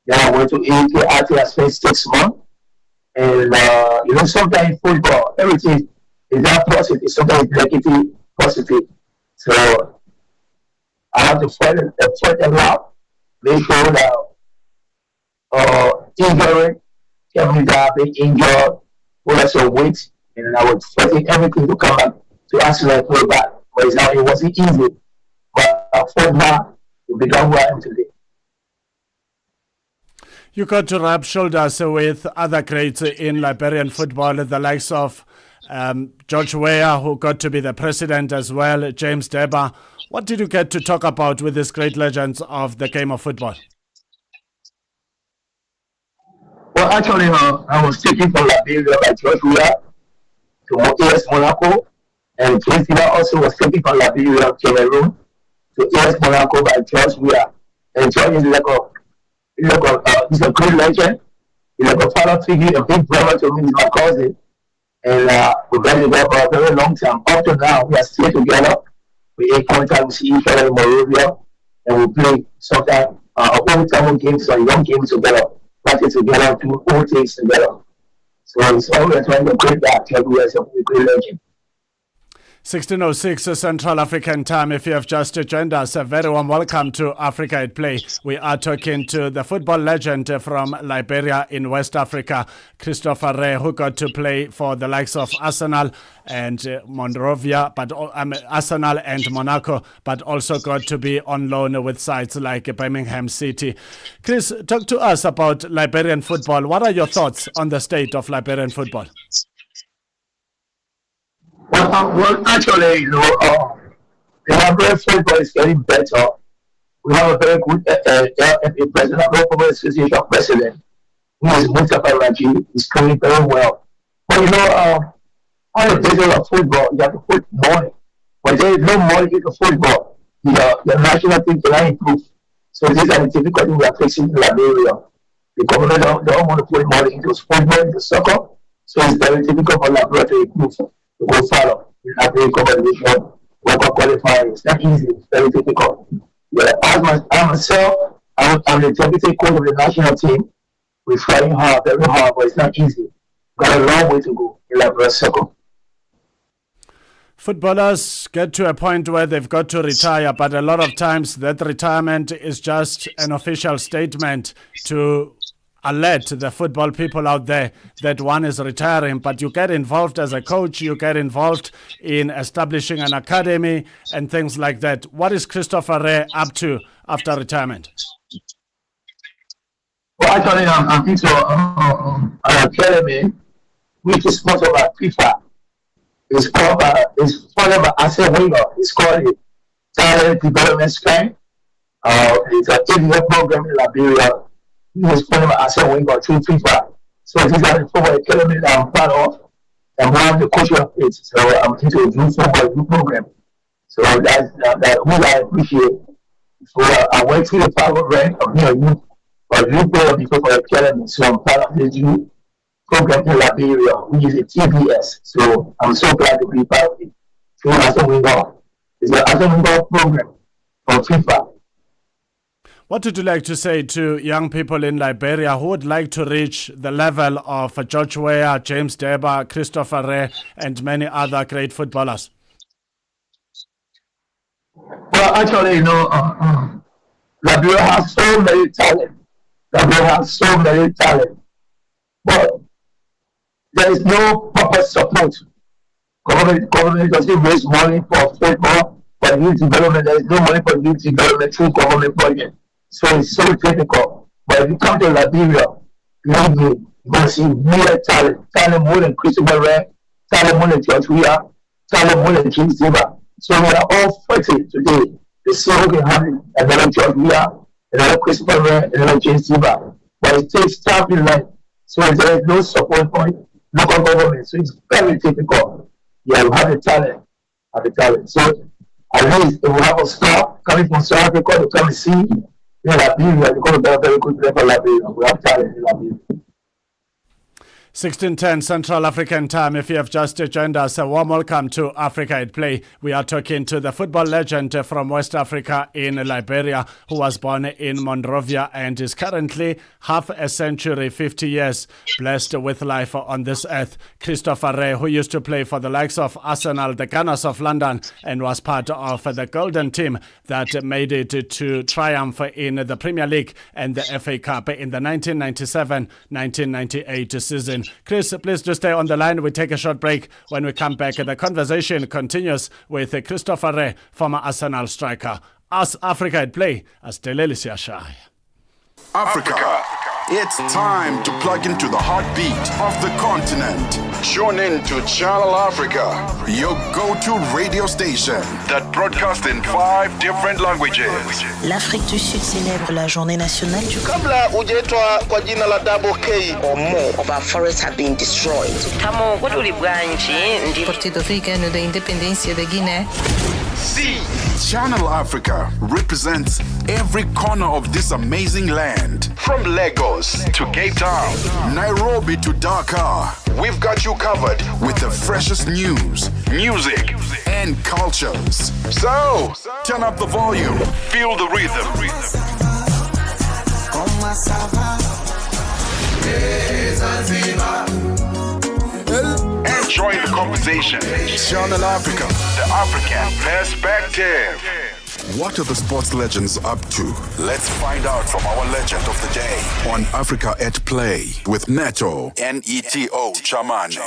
Then I went to AEK Athens. I spent 6 months. And sometimes in football, everything is not positive. Sometimes it's negative, positive. So I have to fight a lot. Make sure that injury, every time being injured, put some weight, and I was fighting everything to come back to Arsenal and play back. But it wasn't easy. But I fought hard to become who I am today. You got to rub shoulders with other greats in Liberian football, the likes of George Weah, who got to be the president as well, James Deba. What did you get to talk about with these great legends of the game of football? Well, actually, I was taken from Liberia by George Weah to AS Monaco, and James Deba also was taken from Liberia, Cameroon, to AS Monaco by George Weah. And George is he's a great legend. He's like a father figure, a big brother to me. He's my cousin. And we've been together for a very long time. Up to now, we are still together. We ain't contact, we see each other in Moravia. And we play sometimes old time games or young games together. Practice together, do old things together. So it's always trying to great guy. We are a great legend. 16:06 Central African Time. If you have just joined us, a very warm welcome to Africa at Play. We are talking to the football legend from Liberia in West Africa, Christopher Ray, who got to play for the likes of Arsenal and Monrovia, but Arsenal and Monaco, but also got to be on loan with sides like Birmingham City. Chris, talk to us about Liberian football. What are your thoughts on the state of Liberian football? Well, actually, the Liberian football is getting better. We have a very good LFA president, Football Association president, who is Mustafa Raji. He's doing very well. But on the business of football, you have to put money. When there is no money in the football, the national team cannot improve. So these are the difficulties we are facing in Liberia. The government don't want to put money into football, into soccer. So it's very difficult for Liberia to improve. To go further in African competition, local qualifying. It's not easy, it's very difficult. Yeah, I myself, I'm the deputy coach of the national team. We're trying hard, very hard, but it's not easy. Got a long way to go in Liberia soccer. Footballers get to a point where they've got to retire, but a lot of times that retirement is just an official statement to alert the football people out there that one is retiring. But you get involved as a coach, you get involved in establishing an academy and things like that. What is Christopher Ray up to after retirement? Well, actually, I'm into an academy which is sponsored by FIFA. It's sponsored by Arsene Wenger. It's called the Talent Development Strength. It's a 8-year program in Liberia. It's sponsored by Arsene Wenger through FIFA. So these are the football academy that I'm part of. I'm one of the coaches of it. So I'm into a youth football program. So that's what I appreciate. So I went through the power rank of youth player before for academy. So I'm part of the youth program in Liberia, which is a TBS. So I'm so glad to be part of it. So Arsene Wenger. It's an Arsene Wenger program from FIFA. What would you like to say to young people in Liberia who would like to reach the level of George Weah, James Deba, Christopher Ray, and many other great footballers? Well, actually, Liberia has so many talent. Liberia has so many talent. But there is no proper support. Government doesn't raise money for football, for youth development. There is no money for youth development through government project. So it's so difficult. But if you come to Liberia, you're going to see real talent more than Christopher Ray, talent more than George Weah, talent more than James Deba. So we are all fighting today. The same can happen another George Weah, another Christopher Ray, another James Deba. But it takes time in life. So there is no support from local government. So it's very difficult. Yeah, we have the talent. So at least if we have a star coming from South Africa to come and see Liberia, we're going to be a very good player for Liberia. We have talent in Liberia. 16:10 Central African Time. If you have just joined us, a warm welcome to Africa at Play. We are talking to the football legend from West Africa in Liberia, who was born in Monrovia and is currently half a century, 50 years, blessed with life on this earth. Christopher Ray, who used to play for the likes of Arsenal, the Gunners of London, and was part of the golden team that made it to triumph in the Premier League and the FA Cup in the 1997-1998 season. Chris, please do stay on the line. We take a short break. When we come back, the conversation continues with Christopher Ray, former Arsenal striker. As Africa at Play, as Deleli Siashai. Africa. It's time to plug into the heartbeat of the continent. Tune in to Channel Africa, your go-to radio station that broadcasts in 5 different languages. L'Afrique du Sud célèbre la journée nationale du Kabla hujaitwa kwa jina la Double K or more of our forests have been destroyed. Tamo Partido Africano da Independência da Guiné. See, Channel Africa represents every corner of this amazing land. From Lagos to Cape Town, Nairobi to Dakar, we've got you covered with the freshest news, music, and cultures. So, turn up the volume, feel the rhythm. Enjoy the conversation. Channel Africa, the African perspective. What are the sports legends up to? Let's find out from our legend of the day on Africa at Play with Neto Chemane.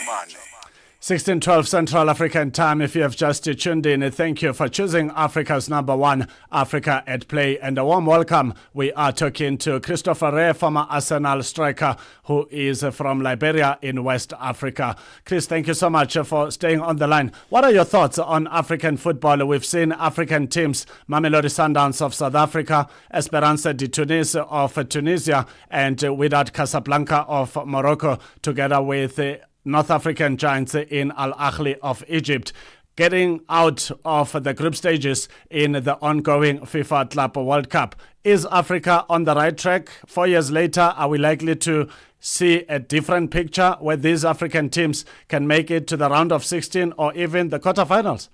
16:12 Central African Time. If you have just tuned in, thank you for choosing Africa's number one, Africa at Play, and a warm welcome. We are talking to Christopher Ray, former Arsenal striker, who is from Liberia in West Africa. Chris, thank you so much for staying on the line. What are your thoughts on African football? We've seen African teams, Mamelodi Sundowns of South Africa, Esperance de Tunis of Tunisia, and Wydad Casablanca of Morocco, together with North African giants in Al Ahly of Egypt, getting out of the group stages in the ongoing FIFA Club World Cup. Is Africa on the right track? 4 years later, are we likely to see a different picture where these African teams can make it to the round of 16 or even the quarterfinals?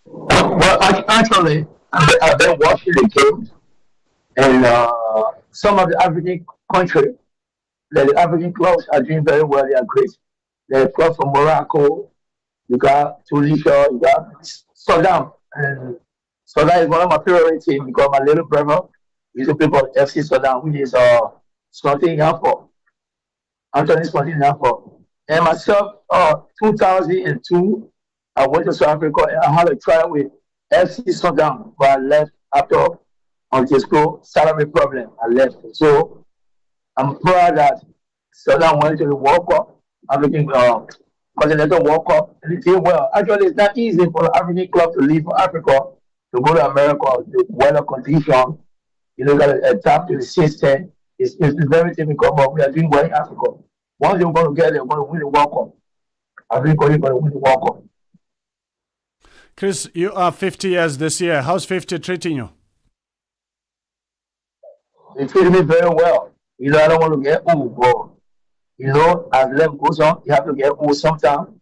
Well, actually, I've been watching the games, and some of the African countries, the African clubs are doing very well. They are great. They're clubs from Morocco, you got Tunisia, you got Sudan. And Sudan is one of my favorite teams because my little brother used to play for FC Sudan, which is Sporting Afro. Anthony Sporting Afro. And myself, 2002, I went to South Africa and I had a trial with FC Sudan, but I left after until school salary problem. I left. So I'm proud that Southern went to the World Cup, African Continental World Cup, and it did well. Actually, it's not easy for an African club to leave for Africa to go to America. The weather condition, got to adapt to the system. It's very difficult, but we are doing well in Africa. Once you're going to get there, you're going to win the World Cup. Africa, you're going to win the World Cup. Chris, you are 50 years this year. How's 50 treating you? They treat me very well. I don't want to get old, but as life goes on, you have to get old sometime.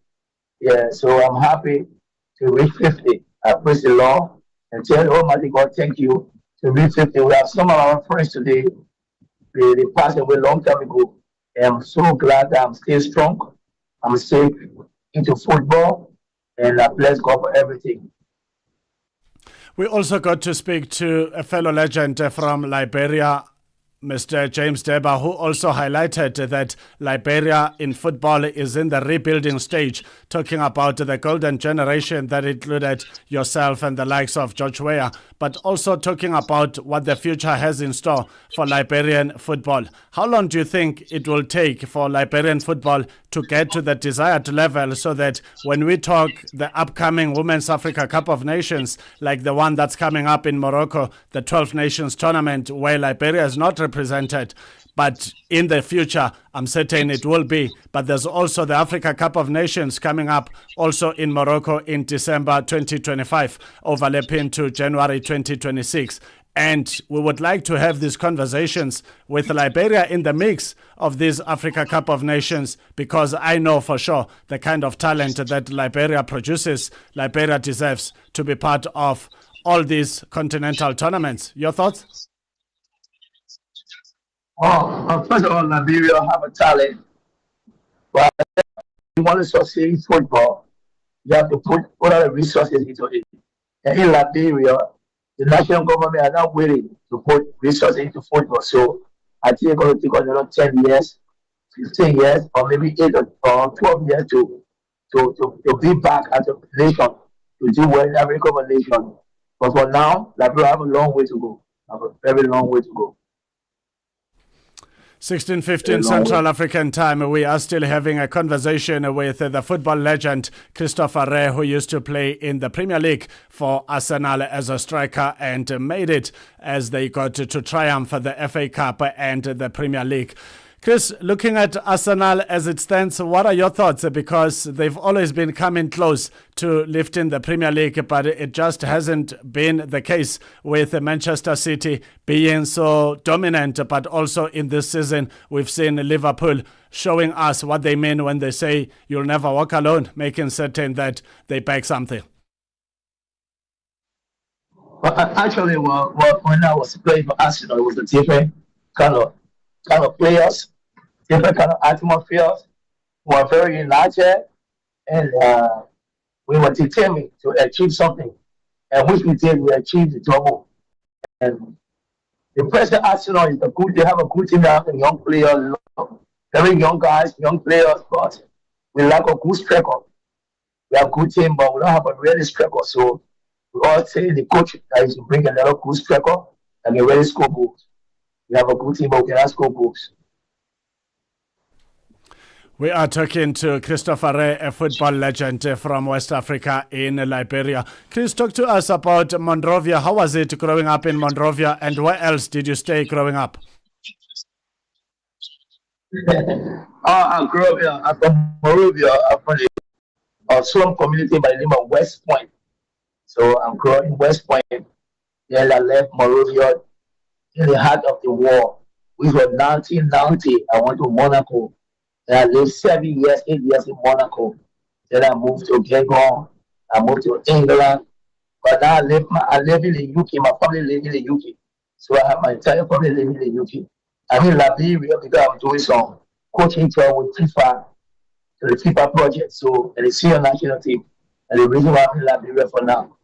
Yeah, so I'm happy to reach 50. I praise the Lord and tell Almighty God, thank you to reach 50. We have some of our friends today. They passed away a long time ago. And I'm so glad that I'm still strong. I'm still into football, and I bless God for everything. We also got to speak to a fellow legend from Liberia, Mr. James Deba, who also highlighted that Liberia in football is in the rebuilding stage, talking about the golden generation that included yourself and the likes of George Weah, but also talking about what the future has in store for Liberian football. How long do you think it will take for Liberian football to get to the desired level so that when we talk the upcoming Women's Africa Cup of Nations, like the one that's coming up in Morocco, the 12 Nations tournament where Liberia is not represented, but in the future, I'm certain it will be. But there's also the Africa Cup of Nations coming up also in Morocco in December 2025, overlapping to January 2026. And we would like to have these conversations with Liberia in the mix of this Africa Cup of Nations, because I know for sure the kind of talent that Liberia produces, Liberia deserves to be part of all these continental tournaments. Your thoughts? First of all, Liberia have a talent, but if you want to succeed in football, you have to put all the resources into it. And in Liberia, the national government are not willing to put resources into football. So I think it's going to take another 10 years, 15 years, or maybe 8 or 12 years to be back as a nation, to do well in every nation. But for now, Liberia have a long way to go. Have a very long way to go. 16:15 Central African Time. We are still having a conversation with the football legend Christopher Rey, who used to play in the Premier League for Arsenal as a striker and made it as they got to triumph the FA Cup and the Premier League. Chris, looking at Arsenal as it stands, what are your thoughts? Because they've always been coming close to lifting the Premier League, but it just hasn't been the case with Manchester City being so dominant. But also in this season, we've seen Liverpool showing us what they mean when they say you'll never walk alone, making certain that they back something. Well, actually, when I was playing for Arsenal, it was a different kind of players, different kind of atmospheres. We were very united, and we were determined to achieve something, and which we did. We achieved the double. And the present Arsenal is good. They have a good team. They have young players, very young guys, young players, but we lack a good striker. We have a good team, but we don't have a really striker. So we all say the coach that is to bring another good striker and get ready to score goals. We have a good team, but we cannot score goals. We are talking to Christopher Rey, a football legend from West Africa in Liberia. Chris, talk to us about Monrovia. How was it growing up in Monrovia, and where else did you stay growing up? I grew up I'm from Monrovia. I'm from a slum community by the name of West Point. So I'm growing in West Point. Then I left Monrovia in the heart of the war. Which was 1990. I went to Monaco. And I lived 8 years in Monaco. Then I moved to Gabon. I moved to England. But now I live in the UK. My family lives in the UK. So I have my entire family living in the UK. I'm in Liberia because I'm doing some coaching tour with FIFA, the FIFA project. So, and the senior national team. And the reason why I'm in Liberia for now.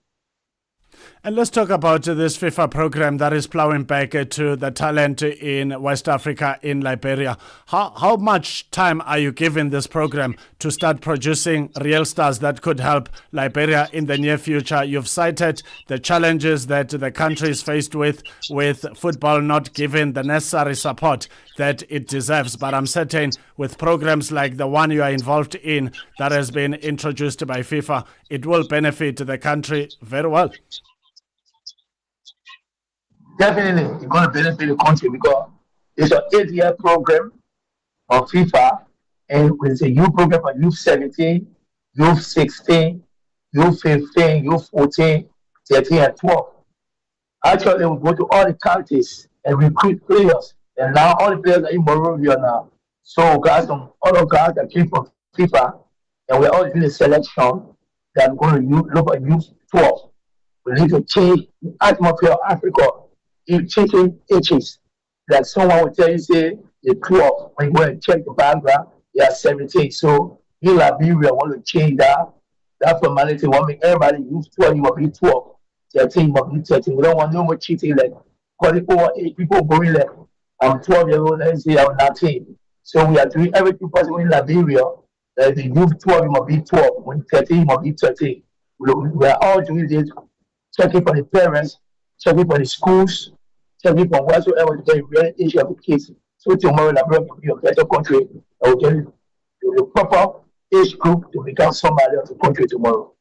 And let's talk about this FIFA program that is plowing back to the talent in West Africa, in Liberia. How much time are you giving this program to start producing real stars that could help Liberia in the near future? You've cited the challenges that the country is faced with football not giving the necessary support that it deserves. But I'm certain with programs like the one you are involved in that has been introduced by FIFA, it will benefit the country very well. Definitely, it's going to benefit the country because it's an 8-year program of FIFA, and it's a youth program for youth 17, youth 16, youth 15, youth 14, 13, and 12. Actually, we go to all the counties and recruit players, and now all the players are in Monrovia now. So guys, all the guys that came from FIFA, and we're all doing a selection that we're going to look at youth 12. We need to change the atmosphere of Africa. If changing ages, like someone will tell you, say, you're 12, when you go and check the background, you are 17. So in Liberia, want to change that formality. Want to make everybody use 12, you must be 12. 13, you must be 13. We don't want no more cheating, like, calling over 8 people going like, I'm 12 years old, let's say I'm 19. So we are doing everything possible in Liberia. That if you use 12, you must be 12. When 13, you must be 13. We are all doing this, checking for the parents, checking for the schools, checking for whatsoever to get real issue of the kids. So tomorrow, Liberia will be a better country. I will get the proper age group to become somebody of the country tomorrow.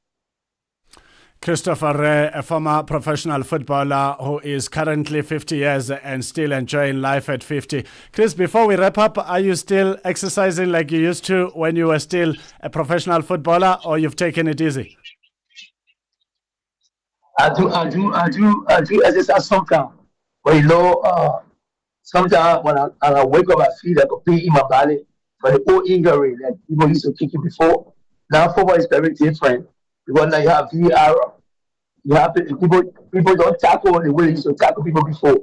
Christopher Ray, a former professional footballer who is currently 50 years and still enjoying life at 50. Chris, before we wrap up, are you still exercising like you used to when you were still a professional footballer, or you've taken it easy? I do exercise sometimes. But you know, sometimes when I wake up, I feel like a pain in my body for the old injury that people used to kick it before. Now football is very different because now you have VAR. You have people don't tackle the way they used to tackle people before.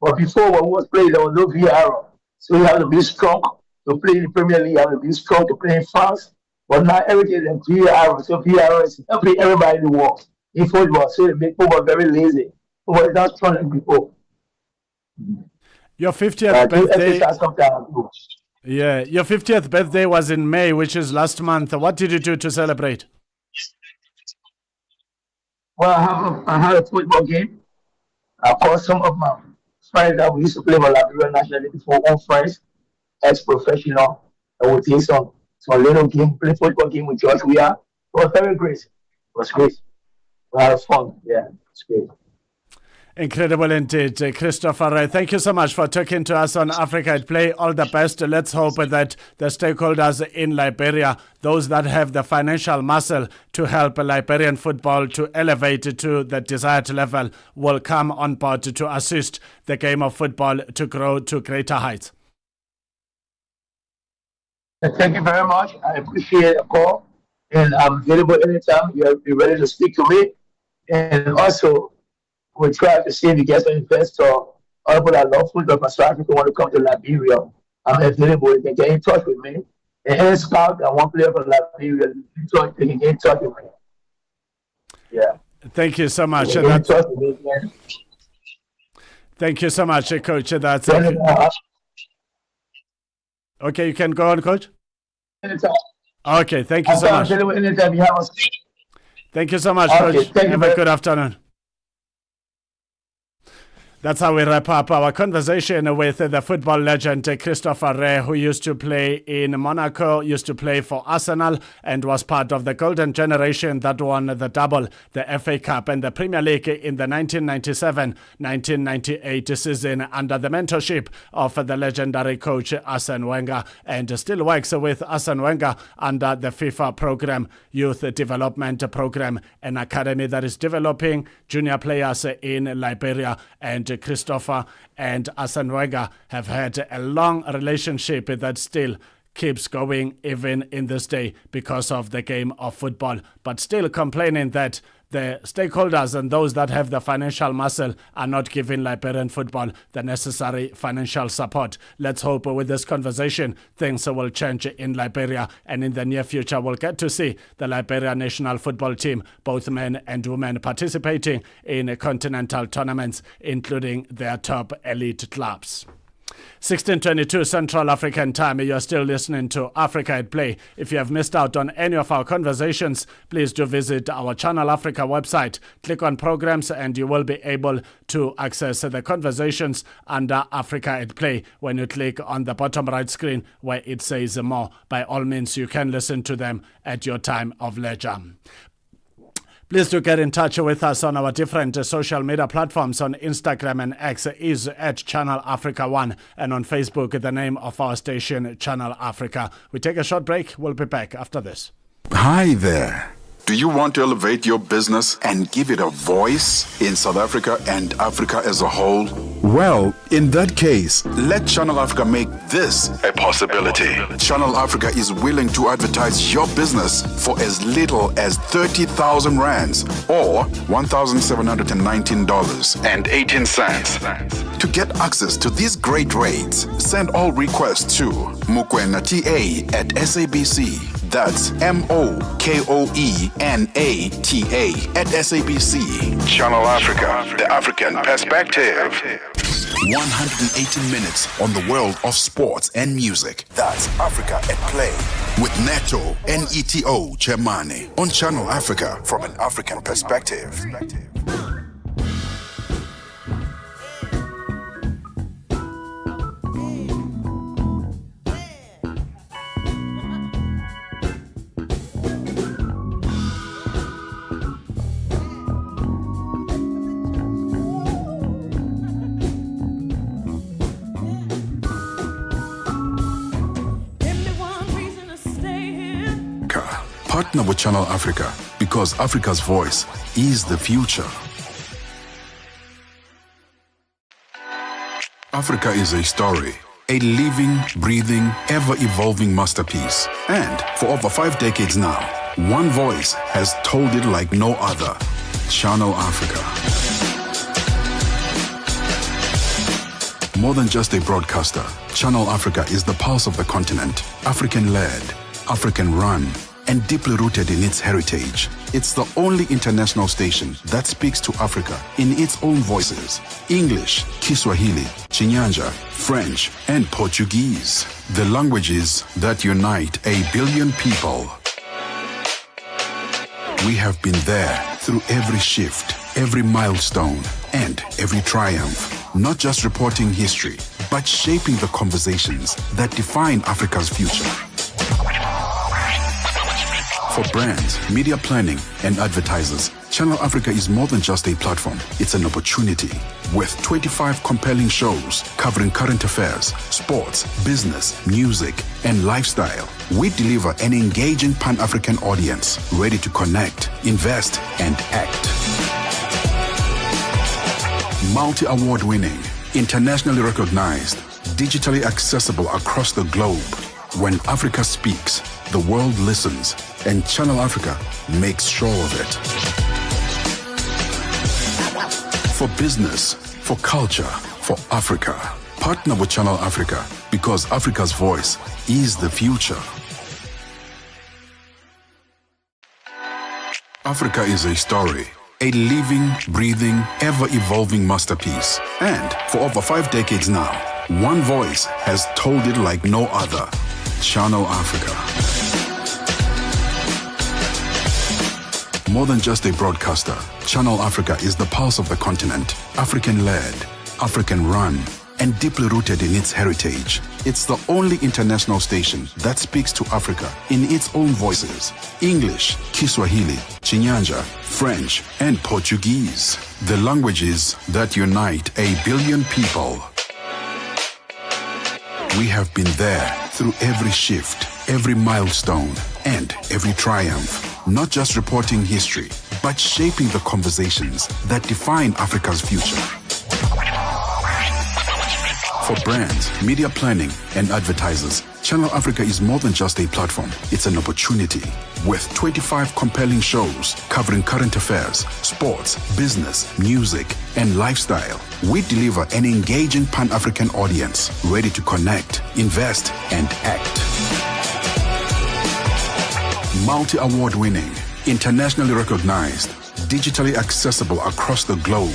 But before when we was playing, there was no VAR. So you have to be strong to play in the Premier League. You have to be strong to play in France. But now everything is VAR. So VAR is helping everybody in the world in football. So they make football very lazy. Football is not strong like before. Your 50th birthday. Yeah, your 50th birthday was in May, which is last month. What did you do to celebrate? Well, I had a football game. I called some of my friends that we used to play for Liberia nationally before, all friends, ex-professional, and we did some little game, play football game with George. It was very great. It was great. We had fun. Yeah, it's great. Incredible indeed, Christopher Ray. Thank you so much for talking to us on Africa at Play. All the best. Let's hope that the stakeholders in Liberia, those that have the financial muscle to help Liberian football to elevate to the desired level, will come on board to assist the game of football to grow to greater heights. Thank you very much. I appreciate the call. And I'm available anytime. You're ready to speak to me. And also, we'll try to see if you get some investor or people that love football from South Africa want to come to Liberia. I'm available. You can get in touch with me. And any scout that want to play from Liberia, they can get in touch with me. Yeah. Thank you so much. Thank you so much, Coach. That's okay, you can go on, Coach. Anytime. Okay, thank you so much. Anytime you have Thank you so much, okay, Coach. Have a good afternoon. That's how we wrap up our conversation with the football legend Christopher Ray, who used to play in Monaco, used to play for Arsenal, and was part of the golden generation that won the double, the FA Cup and the Premier League in the 1997-1998 season under the mentorship of the legendary coach Arsene Wenger, and still works with Arsene Wenger under the FIFA program, Youth Development Program, an academy that is developing junior players in Liberia. And Christopher and Arsene Wenger have had a long relationship that still keeps going even in this day because of the game of football, but still complaining that the stakeholders and those that have the financial muscle are not giving Liberian football the necessary financial support. Let's hope with this conversation things will change in Liberia, and in the near future we'll get to see the Liberia national football team, both men and women, participating in continental tournaments, including their top elite clubs. 16:22 Central African Time. You're still listening to Africa at Play. If you have missed out on any of our conversations, please do visit our Channel Africa website. Click on programs and you will be able to access the conversations under Africa at Play. When you click on the bottom right screen where it says more, by all means you can listen to them at your time of leisure. Please do get in touch with us on our different social media platforms. On Instagram and X is at Channel Africa 1, and on Facebook the name of our station, Channel Africa. We take a short break. We'll be back after this. Hi there. Do you want to elevate your business and give it a voice in South Africa and Africa as a whole? Well, in that case, let Channel Africa make this a possibility. Channel Africa is willing to advertise your business for as little as 30,000 rands or $1,719.18. To get access to these great rates, send all requests to mukwena@SABC. That's MOKOENATA@SABC. Channel Africa, the African perspective. 180 minutes on the world of sports and music. That's Africa at Play with Neto Chemane on Channel Africa from an African perspective. Partner with Channel Africa because Africa's voice is the future. Africa is a story, a living, breathing, ever-evolving masterpiece. And for over 5 decades now, one voice has told it like no other. Channel Africa. More than just a broadcaster, Channel Africa is the pulse of the continent, African-led, African-run, and deeply rooted in its heritage. It's the only international station that speaks to Africa in its own voices: English, Kiswahili, Chinyanja, French, and Portuguese. The languages that unite 1 billion people. We have been there through every shift, every milestone, and every triumph. Not just reporting history, but shaping the conversations that define Africa's future. For brands, media planning, and advertisers, Channel Africa is more than just a platform. It's an opportunity. With 25 compelling shows covering current affairs, sports, business, music, and lifestyle, we deliver an engaging Pan-African audience ready to connect, invest, and act. Multi-award winning, internationally recognized, digitally accessible across the globe. When Africa speaks, the world listens, and Channel Africa makes sure of it. For business, for culture, for Africa, partner with Channel Africa because Africa's voice is the future. Africa is a story, a living, breathing, ever-evolving masterpiece. And for over 5 decades now, one voice has told it like no other. Channel Africa. More than just a broadcaster, Channel Africa is the pulse of the continent, African-led, African-run, and deeply rooted in its heritage. It's the only international station that speaks to Africa in its own voices: English, Kiswahili, Chinyanja, French, and Portuguese. The languages that unite 1 billion people. We have been there through every shift, every milestone, and every triumph. Not just reporting history, but shaping the conversations that define Africa's future. For brands, media planning, and advertisers, Channel Africa is more than just a platform. It's an opportunity. With 25 compelling shows covering current affairs, sports, business, music, and lifestyle, we deliver an engaging Pan-African audience ready to connect, invest, and act. Multi-award winning, internationally recognized, digitally accessible across the globe.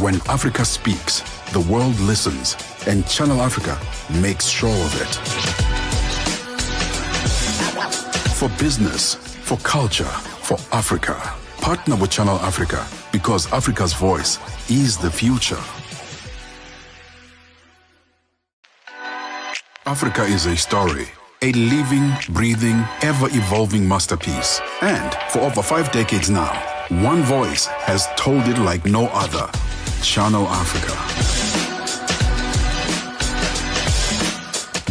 When Africa speaks, the world listens, and Channel Africa makes sure of it. For business, for culture, for Africa, partner with Channel Africa because Africa's voice is the future. Africa is a story, a living, breathing, ever-evolving masterpiece. And for over 5 decades now, one voice has told it like no other. Channel Africa.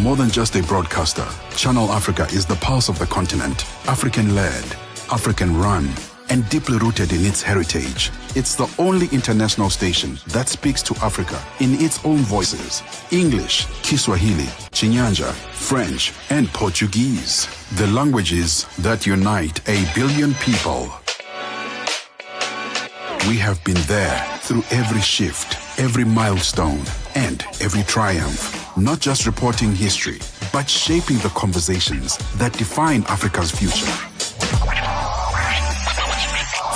More than just a broadcaster, Channel Africa is the pulse of the continent, African-led, African-run, and deeply rooted in its heritage. It's the only international station that speaks to Africa in its own voices: English, Kiswahili, Chinyanja, French, and Portuguese. The languages that unite 1 billion people. We have been there through every shift, every milestone, and every triumph. Not just reporting history, but shaping the conversations that define Africa's future.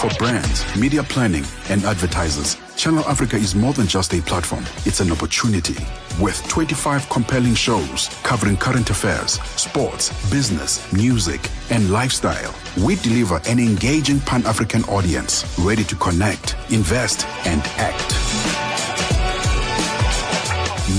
For brands, media planning, and advertisers, Channel Africa is more than just a platform. It's an opportunity. With 25 compelling shows covering current affairs, sports, business, music, and lifestyle, we deliver an engaging Pan-African audience ready to connect, invest, and act.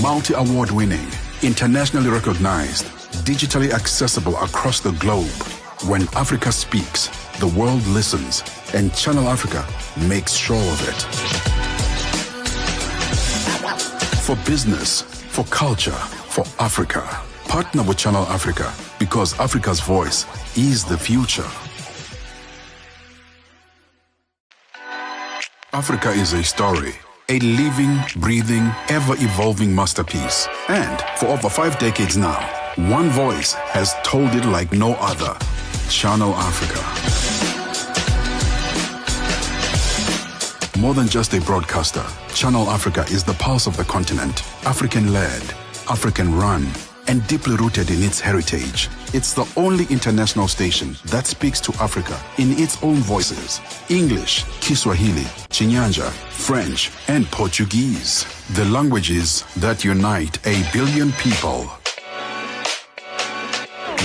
Multi-award winning, internationally recognized, digitally accessible across the globe. When Africa speaks, the world listens, and Channel Africa makes sure of it. For business, for culture, for Africa, partner with Channel Africa because Africa's voice is the future. Africa is a story, a living, breathing, ever-evolving masterpiece. And for over 5 decades now, one voice has told it like no other. Channel Africa. More than just a broadcaster, Channel Africa is the pulse of the continent, African-led, African-run, and deeply rooted in its heritage. It's the only international station that speaks to Africa in its own voices: English, Kiswahili, Chinyanja, French, and Portuguese. The languages that unite 1 billion people.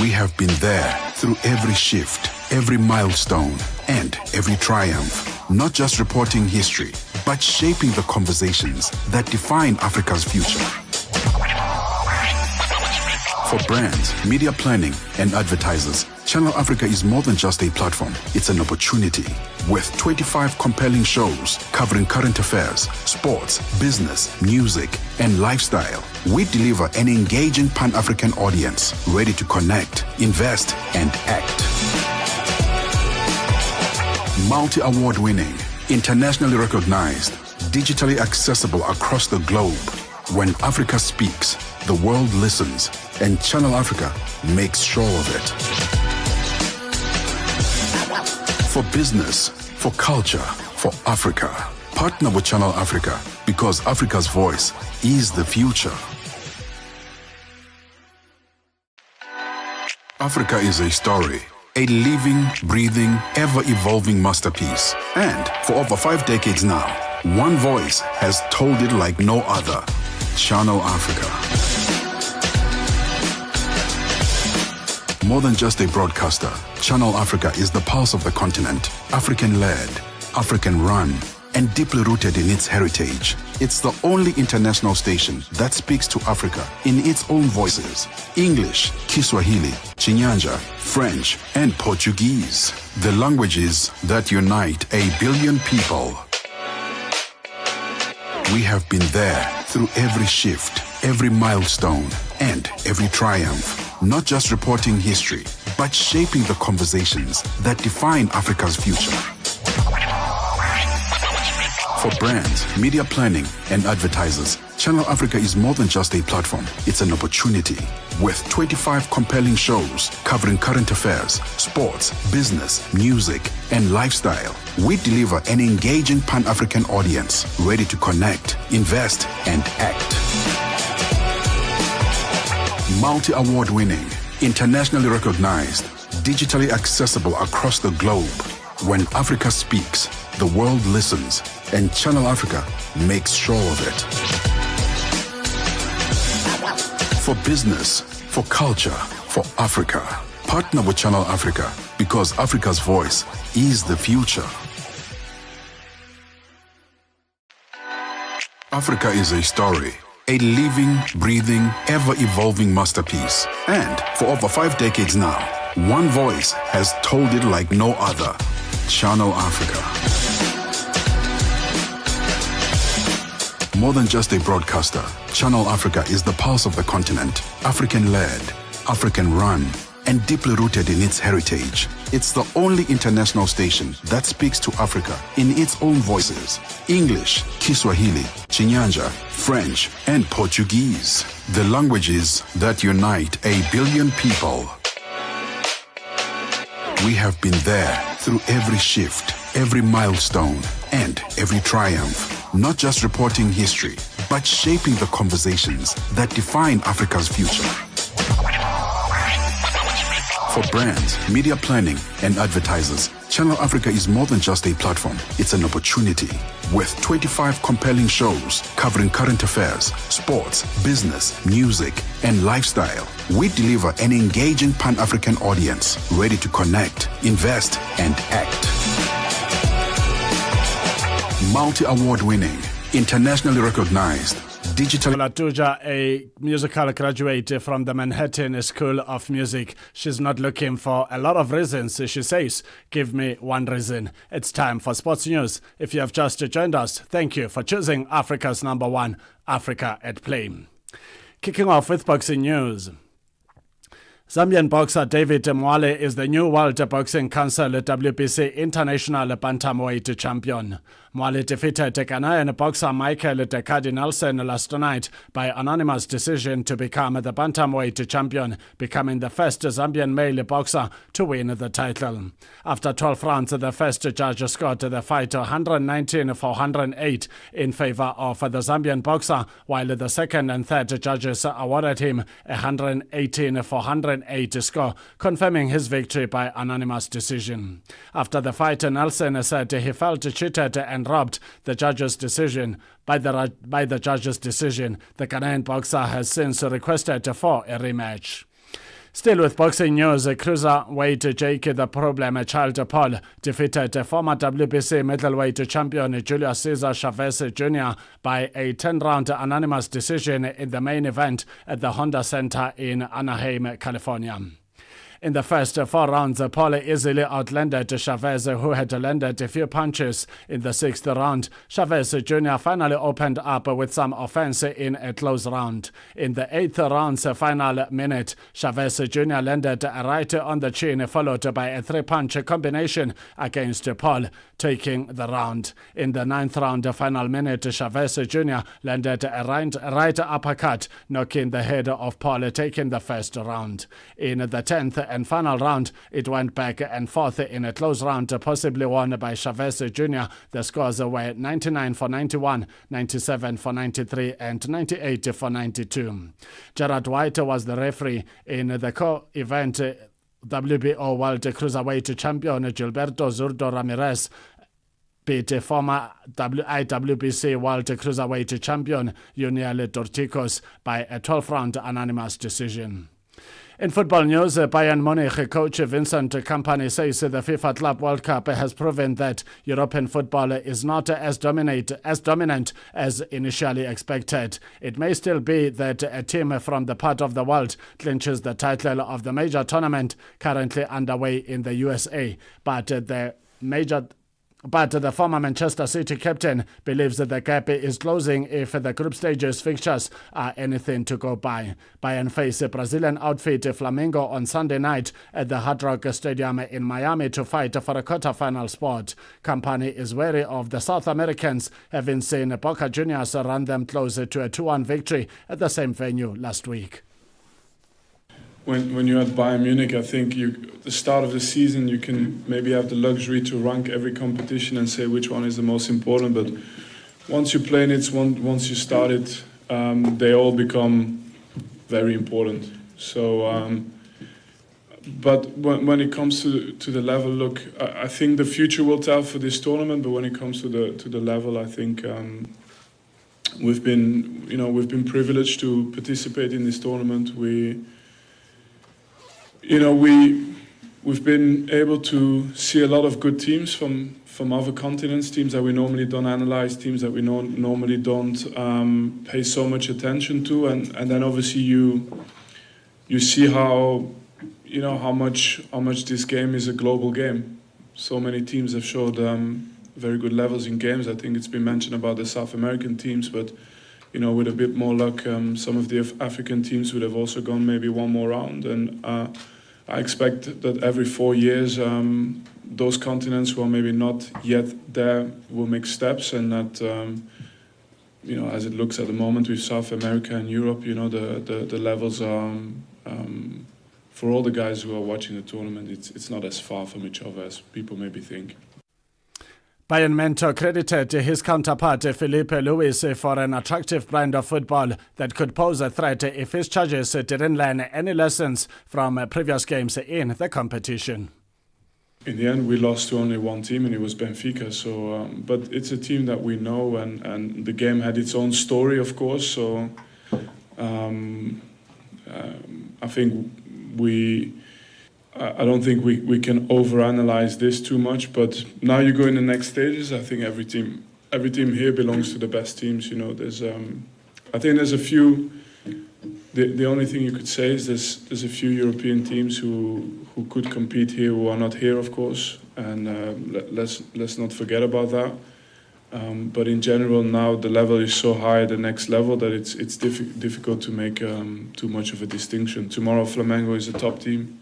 We have been there through every shift, every milestone, and every triumph. Not just reporting history, but shaping the conversations that define Africa's future. For brands, media planning, and advertisers, Channel Africa is more than just a platform. It's an opportunity. With 25 compelling shows covering current affairs, sports, business, music, and lifestyle, we deliver an engaging Pan-African audience ready to connect, invest, and act. Multi-award winning, internationally recognized, digitally accessible across the globe. When Africa speaks, the world listens, and Channel Africa makes sure of it. For business, for culture, for Africa, partner with Channel Africa because Africa's voice is the future. Africa is a story, a living, breathing, ever-evolving masterpiece. And for over 5 decades now, one voice has told it like no other. Channel Africa. More than just a broadcaster, Channel Africa is the pulse of the continent, African-led, African-run, and deeply rooted in its heritage. It's the only international station that speaks to Africa in its own voices: English, Kiswahili, Chinyanja, French, and Portuguese. The languages that unite 1 billion people. We have been there through every shift, every milestone, and every triumph. Not just reporting history, but shaping the conversations that define Africa's future. For brands, media planning, and advertisers, Channel Africa is more than just a platform. It's an opportunity. With 25 compelling shows covering current affairs, sports, business, music, and lifestyle, we deliver an engaging Pan-African audience ready to connect, invest, and act. Multi-award winning, internationally recognized, digitally accessible across the globe. When Africa speaks, the world listens, and Channel Africa makes sure of it. For business, for culture, for Africa, partner with Channel Africa because Africa's voice is the future. Africa is a story. A living, breathing, ever-evolving masterpiece. And for over 5 decades now, one voice has told it like no other. Channel Africa. More than just a broadcaster, Channel Africa is the pulse of the continent. African-led, African-run, and deeply rooted in its heritage. It's the only international station that speaks to Africa in its own voices. English, Kiswahili, Chinyanja, French, and Portuguese. The languages that unite 1 billion people. We have been there through every shift, every milestone, and every triumph. Not just reporting history, but shaping the conversations that define Africa's future. For brands, media planning, and advertisers, Channel Africa is more than just a platform. It's an opportunity. With 25 compelling shows covering current affairs, sports, business, music, and lifestyle, we deliver an engaging Pan-African audience ready to connect, invest, and act. Multi-award winning, internationally recognized, digital. Latuja, a musical graduate from the Manhattan School of Music. She's not looking for a lot of reasons. She says, give me one reason. It's time for sports news. If you have just joined us, thank you for choosing Africa's number one, Africa at Play. Kicking off with boxing news. Zambian boxer David Mwale is the new World Boxing Council WBC International Bantamweight champion. Mwale defeated Ghanaian boxer Michael Dekadi Nelson last night by anonymous decision to become the bantamweight champion, becoming the first Zambian male boxer to win the title. After 12 rounds, the first judge scored the fight 119 for 108 in favor of the Zambian boxer, while the second and third judges awarded him 118 for 108 score, confirming his victory by anonymous decision. After the fight, Nelson said he felt cheated and robbed the judge's decision. By the judge's decision, the Ghanaian boxer has since requested for a rematch. Still with boxing news, cruiserweight Jake the Problem Child Paul defeated former WBC middleweight champion Julius Caesar Chavez Jr. by a 10-round anonymous decision in the main event at the Honda Center in Anaheim, California. In the first 4 rounds, Paul easily outlanded Chavez, who had landed a few punches. In the 6th round, Chavez Jr. finally opened up with some offense in a close round. In the 8th round's final minute, Chavez Jr. landed a right on the chin, followed by a 3-punch combination against Paul, taking the round. In the 9th round final minute, Chavez Jr. landed a right uppercut, knocking the head of Paul, taking the first round. In the 10th and final round, it went back and forth in a close round, possibly won by Chavez Jr. The scores were 99 for 91, 97 for 93, and 98 for 92. Gerard White was the referee in the co-event. WBO World Cruiserweight champion Gilberto Zurdo Ramirez beat former IWBC World Cruiserweight champion Juniel Dorticos by a 12-round anonymous decision. In football news, Bayern Munich coach Vincent Kompany says the FIFA Club World Cup has proven that European football is not as dominant as initially expected. It may still be that a team from the part of the world clinches the title of the major tournament currently underway in the USA, but the major But the former Manchester City captain believes that the gap is closing if the group stages fixtures are anything to go by. Bayern face Brazilian outfit Flamengo on Sunday night at the Hard Rock Stadium in Miami to fight for a quarter-final spot. Company is wary of the South Americans, having seen Boca Juniors run them closer to a 2-1 victory at the same venue last week. When you're at Bayern Munich, I think the start of the season, you can maybe have the luxury to rank every competition and say which one is the most important. But once you play in it, once you start it, they all become very important. So, but when it comes to the level, look, I think the future will tell for this tournament. But when it comes to the level, I think we've been privileged to participate in this tournament. We've been able to see a lot of good teams from other continents, teams that we normally don't analyze, teams that we normally don't pay so much attention to, and then obviously you see how much this game is a global game. So many teams have showed very good levels in games. I think it's been mentioned about the South American teams, but with a bit more luck, some of the African teams would have also gone maybe one more round. And I expect that every 4 years, those continents who are maybe not yet there will make steps, and that, as it looks at the moment with South America and Europe, the levels are, for all the guys who are watching the tournament, it's not as far from each other as people maybe think. Bayern mentor credited his counterpart Felipe Luis for an attractive brand of football that could pose a threat if his charges didn't learn any lessons from previous games in the competition. In the end, we lost to only one team, and it was Benfica. So, but it's a team that we know, and the game had its own story, of course. So, I think I don't think we can overanalyze this too much, but now you go in the next stages. I think every team here belongs to the best teams. There's I think there's a few. The only thing you could say is there's a few European teams who could compete here who are not here, of course, and let's not forget about that. But in general, now the level is so high at the next level that it's difficult to make too much of a distinction. Tomorrow, Flamengo is a top team.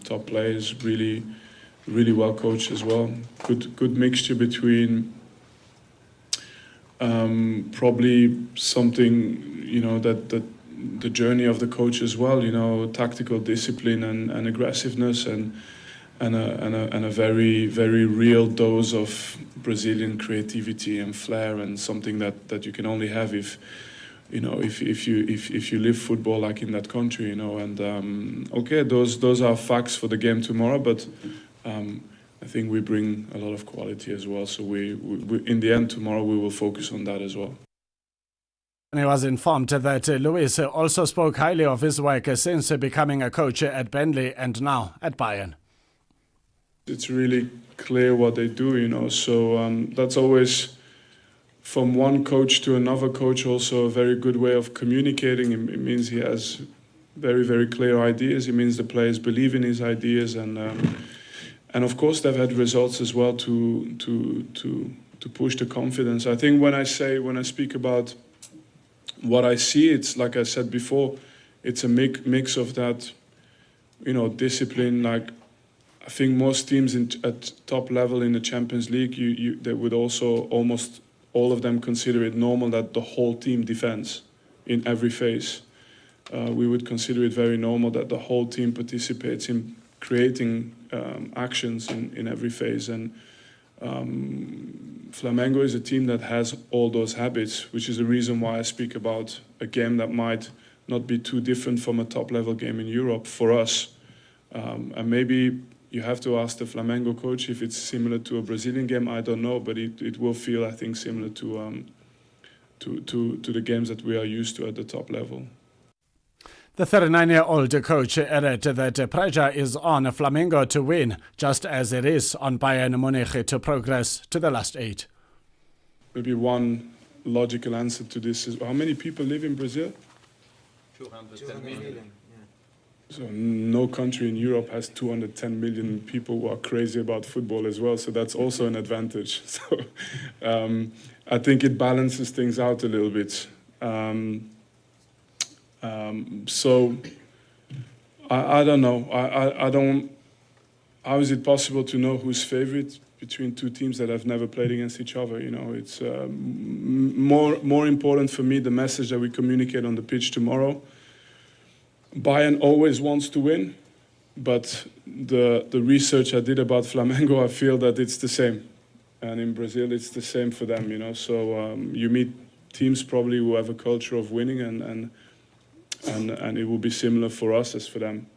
Top players, really well coached as well. Good mixture between probably something that the journey of the coach as well. Tactical discipline and aggressiveness and a very real dose of Brazilian creativity and flair, and something that you can only have if you live football like in that country, and okay, those are facts for the game tomorrow, but I think we bring a lot of quality as well. So we in the end tomorrow we will focus on that as well. And he was informed that Luis also spoke highly of his work since becoming a coach at Burnley and now at Bayern. It's really clear what they do, so that's always, from one coach to another coach, also a very good way of communicating. It means he has very clear ideas. It means the players believe in his ideas, and of course they've had results as well to push the confidence. I think when I speak about what I see, it's like I said before, it's a mix of that, discipline. Like I think most teams at top level in the Champions League, they would also almost all of them consider it normal that the whole team defends in every phase. We would consider it very normal that the whole team participates in creating actions in every phase. And Flamengo is a team that has all those habits, which is the reason why I speak about a game that might not be too different from a top-level game in Europe for us. And maybe you have to ask the Flamengo coach if it's similar to a Brazilian game. I don't know, but it will feel, I think, similar to the games that we are used to at the top level. The 39-year-old coach added that pressure is on Flamengo to win, just as it is on Bayern Munich to progress to the last 8. Maybe one logical answer to this is, how many people live in Brazil? 210 million. So no country in Europe has 210 million people who are crazy about football as well. So that's also an advantage. So I think it balances things out a little bit. So I don't know. I don't. How is it possible to know who's favorite between two teams that have never played against each other? You know, it's more important for me the message that we communicate on the pitch tomorrow. Bayern always wants to win, but the research I did about Flamengo, I feel that it's the same, and in Brazil it's the same for them. You know, so you meet teams probably who have a culture of winning, and it will be similar for us as for them.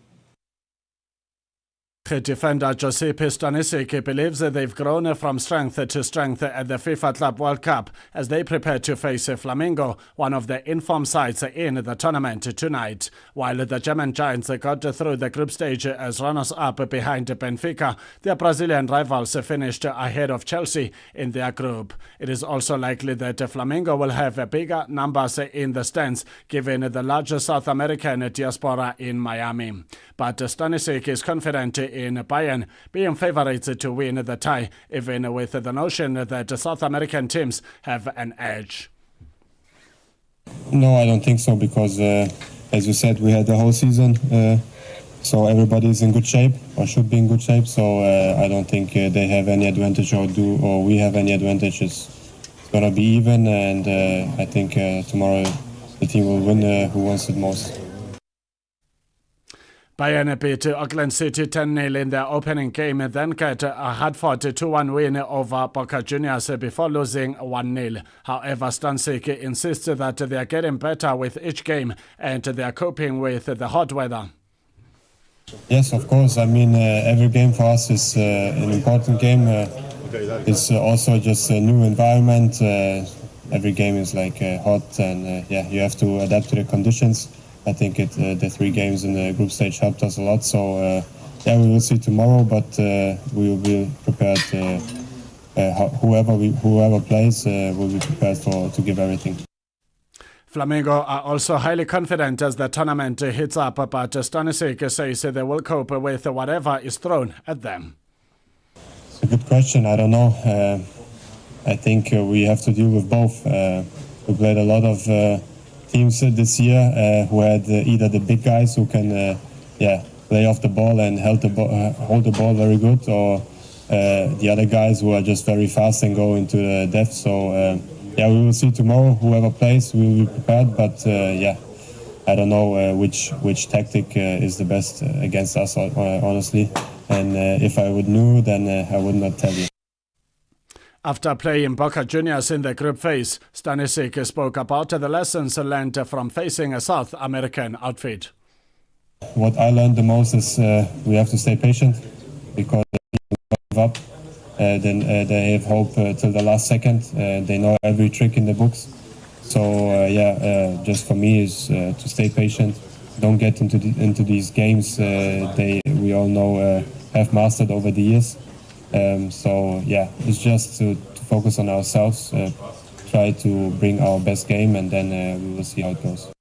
Defender Giuseppe Stanisic believes that they've grown from strength to strength at the FIFA Club World Cup as they prepare to face Flamengo, one of the informed sides in the tournament tonight. While the German Giants got through the group stage as runners-up behind Benfica, their Brazilian rivals finished ahead of Chelsea in their group. It is also likely that Flamengo will have bigger numbers in the stands given the larger South American diaspora in Miami. But Stanisic is confident in Bayern being favourites to win the tie, even with the notion that South American teams have an edge. No, I don't think so, because as you said, we had the whole season, so everybody's in good shape, or should be in good shape, so I don't think they have any advantage or we have any advantage. It's going to be even, and I think tomorrow the team will win who wants it most. Bayern beat Auckland City 10-0 in their opening game and then got a hard-fought 2-1 win over Boca Juniors before losing 1-0. However, Stanisic insists that they are getting better with each game and they are coping with the hot weather. Yes, of course. I mean, every game for us is an important game. It's also just a new environment. Every game is like hot, and you have to adapt to the conditions. I think the 3 games in the group stage helped us a lot. So we will see tomorrow, but we will be prepared. Whoever plays will be prepared to give everything. Flamengo are also highly confident as the tournament heats up, but Stanisic says they will cope with whatever is thrown at them. It's a good question. I don't know. I think we have to deal with both. We played a lot of teams this year who had either the big guys who can play off the ball and hold the ball very good, or the other guys who are just very fast and go into the depth. So we will see tomorrow. Whoever plays, we will be prepared. But I don't know which tactic is the best against us, honestly. And if I would know, then I would not tell you. After playing Boca Juniors in the group phase, Stanisic spoke about the lessons learned from facing a South American outfit. What I learned the most is we have to stay patient, because they give up. Then they have hope till the last second. They know every trick in the books. So just for me is to stay patient. Don't get into these games we all know have mastered over the years. It's just to focus on ourselves, try to bring our best game, and then we will see how it goes.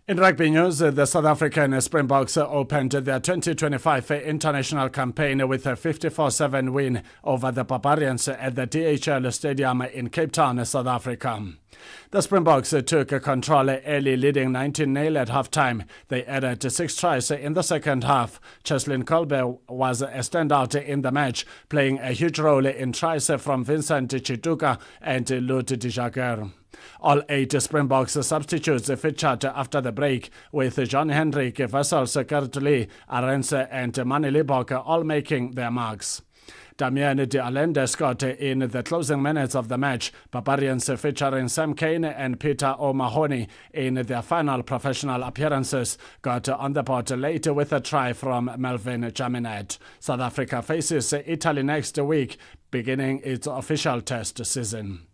In rugby news, the South African Springboks opened their 2025 international campaign with a 54-7 win over the Barbarians at the DHL Stadium in Cape Town, South Africa. The Springboks took control early, leading 19-0 at halftime. They added 6 tries in the second half. Cheslin Kolbe was a standout in the match, playing a huge role in tries from Vincent Chiduka and Lut Dijager. All 8 Springboks substitutes featured after the break, with John Hendrik, Wessels, Kurt Lee, Arens and Mani Libok all making their marks. Damien de Allende scored in the closing minutes of the match. Barbarians featuring Sam Kane and Peter O'Mahony in their final professional appearances got on the board late with a try from Melvin Jaminet. South Africa faces Italy next week, beginning its official test season.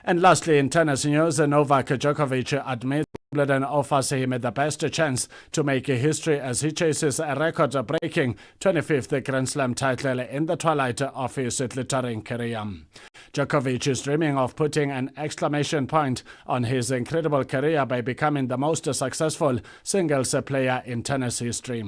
And lastly, in tennis news, Novak Djokovic admits Wimbledon offers him the best chance to make history as he chases a record-breaking 25th Grand Slam title in the twilight of his glittering career. Djokovic is dreaming of putting an exclamation point on his incredible career by becoming the most successful singles player in tennis history.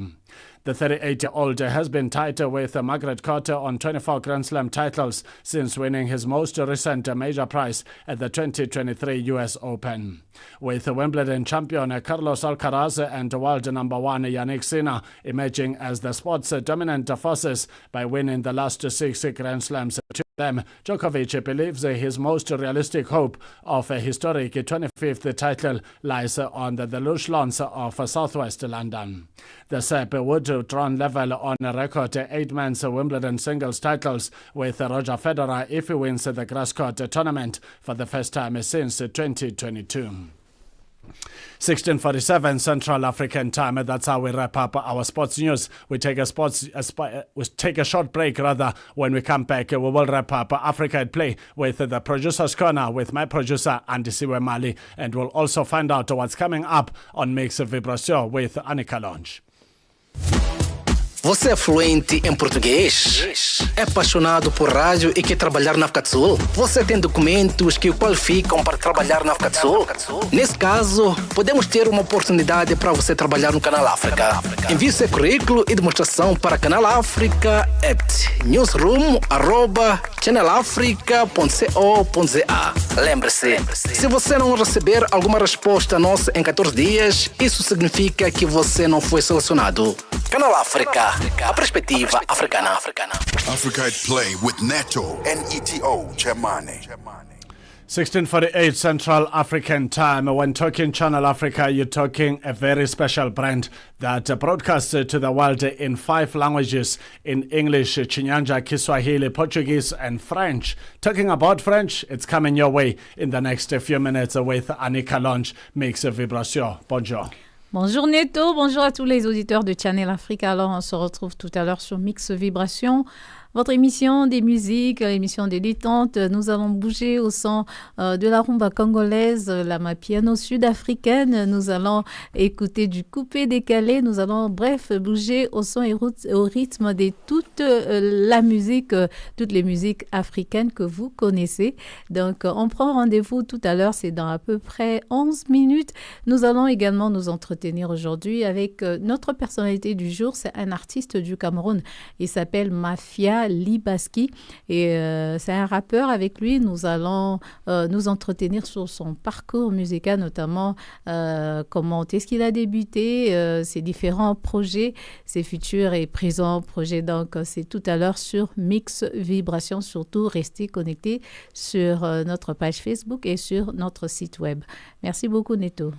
The 38-year-old has been tied with Margaret Court on 24 Grand Slam titles since winning his most recent major prize at the 2023 US Open. With Wimbledon champion Carlos Alcaraz and world number one Yannick Sinner emerging as the sport's dominant forces by winning the last 6 Grand Slams to them, Djokovic believes his most realistic hope of a historic 25th title lies on the lush lawns of southwest London. The Serb would draw level on a record 8 men's Wimbledon singles titles with Roger Federer if he wins the grass court tournament for the first time since 2022. 16:47 Central African time. That's how we wrap up our sports news. We take a short break rather. When we come back, we will wrap up Africa at Play with the Producer's Corner with my producer Andy Siwemali, and we'll also find out what's coming up on Mix Vibration with Annika Lounge. Você é fluente em português? É apaixonado por rádio e quer trabalhar na África do Sul? Você tem documentos que o qualificam para trabalhar na África do Sul? Nesse caso, podemos ter uma oportunidade para você trabalhar no Canal África. Envie seu currículo e demonstração para Canal África at newsroom@channelafrica.co.za. Lembre-se, se você não receber alguma resposta nossa em 14 dias, isso significa que você não foi selecionado. Canal África, a perspectiva africana. Africa at Play with Neto and Neto Chemane. 16:48 Central African time. When talking Channel Africa, you're talking a very special brand that broadcasts to the world in 5 languages: in English, Chinyanja, Kiswahili, Portuguese, and French. Talking about French, it's coming your way in the next few minutes with Annika Lounge, Mix Vibration. Bonjour. Bonjour Neto, bonjour à tous les auditeurs de Channel Africa. Alors on se retrouve tout à l'heure sur Mix Vibration, votre émission des musiques, l'émission des détentes. Nous allons bouger au son de la rumba congolaise, la mapiano sud-africaine. Nous allons écouter du coupé décalé. Nous allons, bref, bouger au son et au rythme de toute la musique, toutes les musiques africaines que vous connaissez. Donc, on prend rendez-vous tout à l'heure. C'est dans à peu près 11 minutes. Nous allons également nous entretenir aujourd'hui avec notre personnalité du jour. C'est un artiste du Cameroun. Il s'appelle Mafia Libaski et c'est un rappeur. Avec lui, nous allons nous entretenir sur son parcours musical, notamment comment est-ce qu'il a débuté, ses différents projets, ses futurs et présents projets. Donc, c'est tout à l'heure sur Mix Vibration. Surtout, restez connectés sur notre page Facebook et sur notre site web. Merci beaucoup, Neto.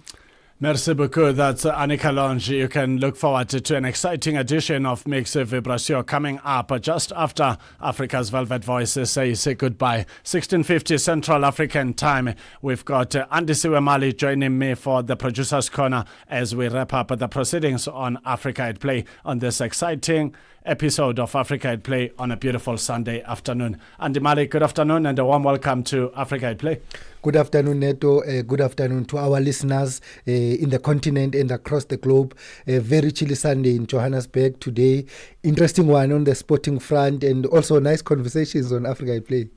Merci beaucoup. That's Annika Lounge. You can look forward to an exciting edition of Mix Vibration coming up just after Africa's Velvet Voice says goodbye. 16:50 Central African time. We've got Andy Siwemali joining me for the Producer's Corner as we wrap up the proceedings on Africa at Play on this exciting episode of Africa at Play on a beautiful Sunday afternoon. Andy Mali, good afternoon and a warm welcome to Africa at Play. Good afternoon, Neto. Good afternoon to our listeners in the continent and across the globe. A very chilly Sunday in Johannesburg today. Interesting one on the sporting front and also nice conversations on Africa at Play.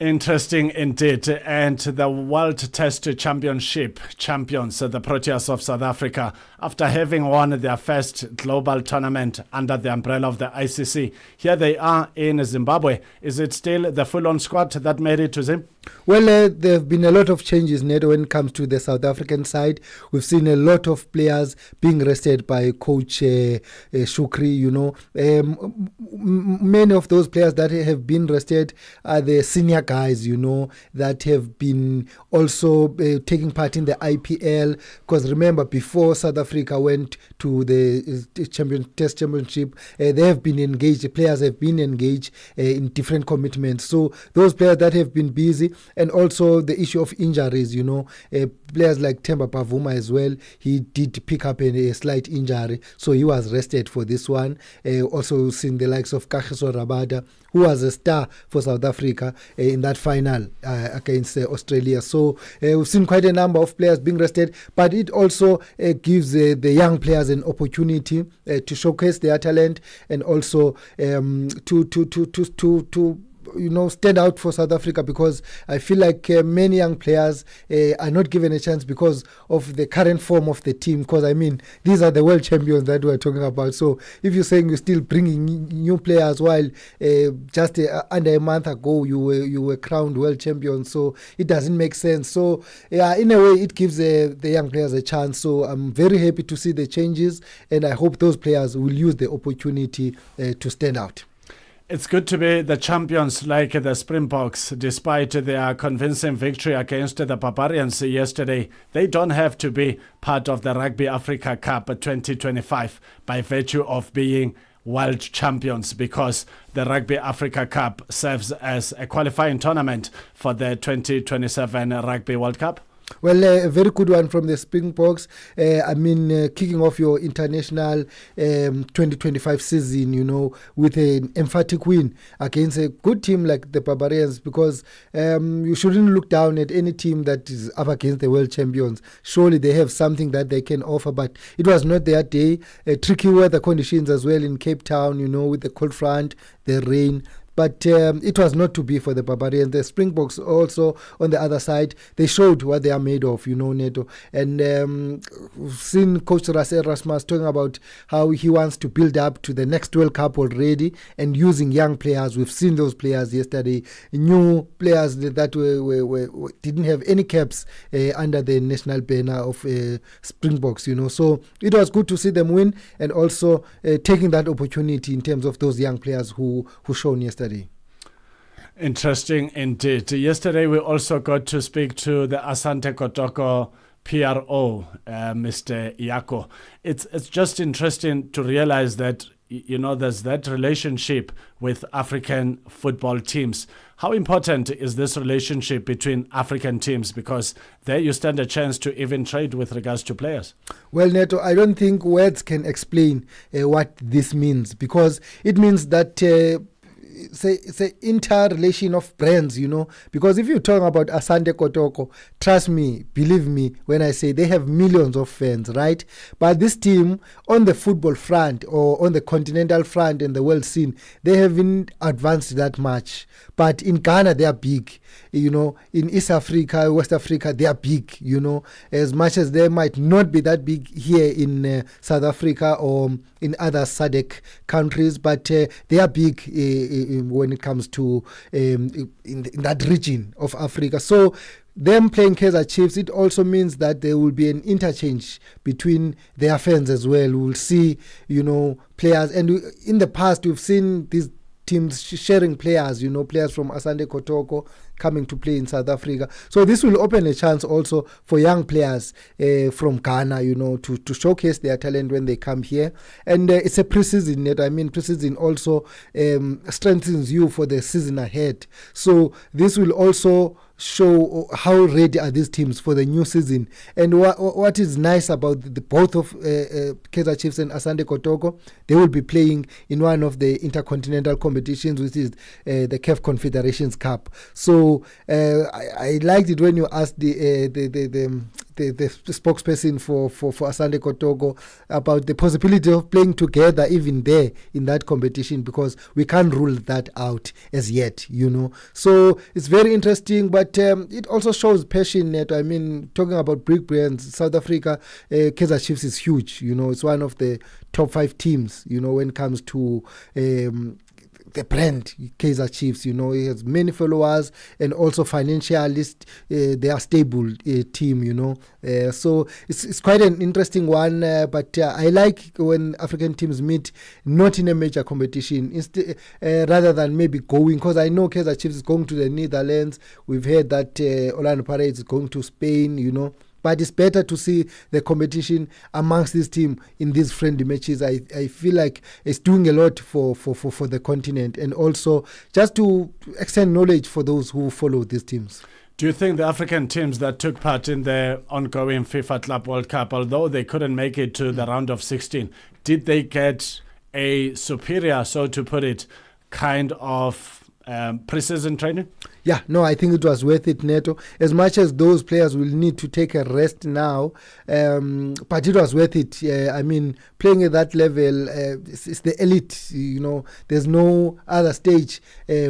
Interesting indeed. And the World Test Championship champions, the Proteas of South Africa, after having won their first global tournament under the umbrella of the ICC, here they are in Zimbabwe. Is it still the full-on squad that made it to Zim? Well, there have been a lot of changes, Neto, when it comes to the South African side. We've seen a lot of players being rested by Coach Shukri, you know. Many of those players that have been rested are the senior guys, you know, that have been also taking part in the IPL. Because remember, before South Africa went to the Test Championship, they have been engaged, players have been engaged in different commitments. So those players that have been busy, and also the issue of injuries, you know, players like Themba Pavuma as well, he did pick up a slight injury, so he was rested for this one. Also seen the likes of Kagiso Rabada, who was a star for South Africa in that final against Australia. So we've seen quite a number of players being rested, but it also gives the young players an opportunity to showcase their talent and also to stand out for South Africa, because I feel like many young players are not given a chance because of the current form of the team. Because I mean, these are the world champions that we're talking about. So if you're saying you're still bringing new players while just under a month ago you were crowned world champion, so it doesn't make sense. So yeah, in a way, it gives the young players a chance. So I'm very happy to see the changes, and I hope those players will use the opportunity to stand out. It's good to be the champions like the Springboks. Despite their convincing victory against the Barbarians yesterday, they don't have to be part of the Rugby Africa Cup 2025 by virtue of being world champions, because the Rugby Africa Cup serves as a qualifying tournament for the 2027 Rugby World Cup. Well, a very good one from the Springboks. Kicking off your international 2025 season, with an emphatic win against a good team like the Barbarians, because you shouldn't look down at any team that is up against the world champions. Surely they have something that they can offer, but it was not their day. Tricky weather conditions as well in Cape Town, with the cold front, the rain. But it was not to be for the Barbarians. The Springboks also, on the other side, they showed what they are made of, Neto. And we've seen Coach Russell Erasmus talking about how he wants to build up to the next World Cup already, and using young players. We've seen those players yesterday, new players that didn't have any caps under the national banner of Springboks, So it was good to see them win, and also taking that opportunity in terms of those young players who shone yesterday. Interesting indeed. Yesterday we also got to speak to the Asante Kotoko PRO, Mr. Iako. It's just interesting to realize that there's that relationship with African football teams. How important is this relationship between African teams? Because there you stand a chance to even trade with regards to players. Well, Neto, I don't think words can explain what this means, because it means that it's an interrelation of brands, because if you talk about Asante Kotoko, trust me, believe me when I say they have millions of fans, right? But this team, on the football front or on the continental front and the world scene, they haven't advanced that much. But in Ghana, they are big. In East Africa, West Africa, they are big, as much as they might not be that big here in South Africa or in other SADC countries, but they are big when it comes to in that region of Africa. So them playing Kaizer Chiefs, it also means that there will be an interchange between their fans as well. We'll see, players. And in the past, we've seen these teams sharing players, players from Asante Kotoko coming to play in South Africa. So this will open a chance also for young players from Ghana, to showcase their talent when they come here. And it's a pre-season net. Pre-season also strengthens you for the season ahead. So this will also show how ready are these teams for the new season. And what is nice about both of Kaizer Chiefs and Asante Kotoko, they will be playing in one of the intercontinental competitions, which is the CAF Confederations Cup. So I liked it when you asked the spokesperson for Asante Kotoko about the possibility of playing together even there in that competition, because we can't rule that out as yet, So it's very interesting, but it also shows passion. Talking about big brands, South Africa, Kaizer Chiefs is huge. It's one of the top 5 teams, when it comes to the brand Kaizer Chiefs. It has many followers, and also financially they are stable team. So it's quite an interesting one. But I like when African teams meet not in a major competition, rather than maybe going, because I know Kaizer Chiefs is going to the Netherlands. We've heard that Orlando Pirates is going to Spain. But it's better to see the competition amongst this team in these friendly matches. I feel like it's doing a lot for the continent, and also just to extend knowledge for those who follow these teams. Do you think the African teams that took part in the ongoing FIFA Club World Cup, although they couldn't make it to the round of 16, did they get a superior, so to put it, kind of pre-season training? Yeah, no, I think it was worth it, Neto. As much as those players will need to take a rest now, but it was worth it. I mean, playing at that level, it's the elite. There's no other stage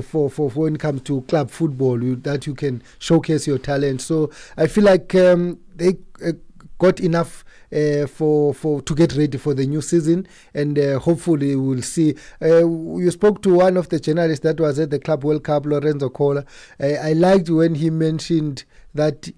for when it comes to club football that you can showcase your talent. So I feel like they got enough to get ready for the new season, and hopefully we'll see. You spoke to one of the journalists that was at the Club World Cup, Lorenzo Cola. I liked when he mentioned that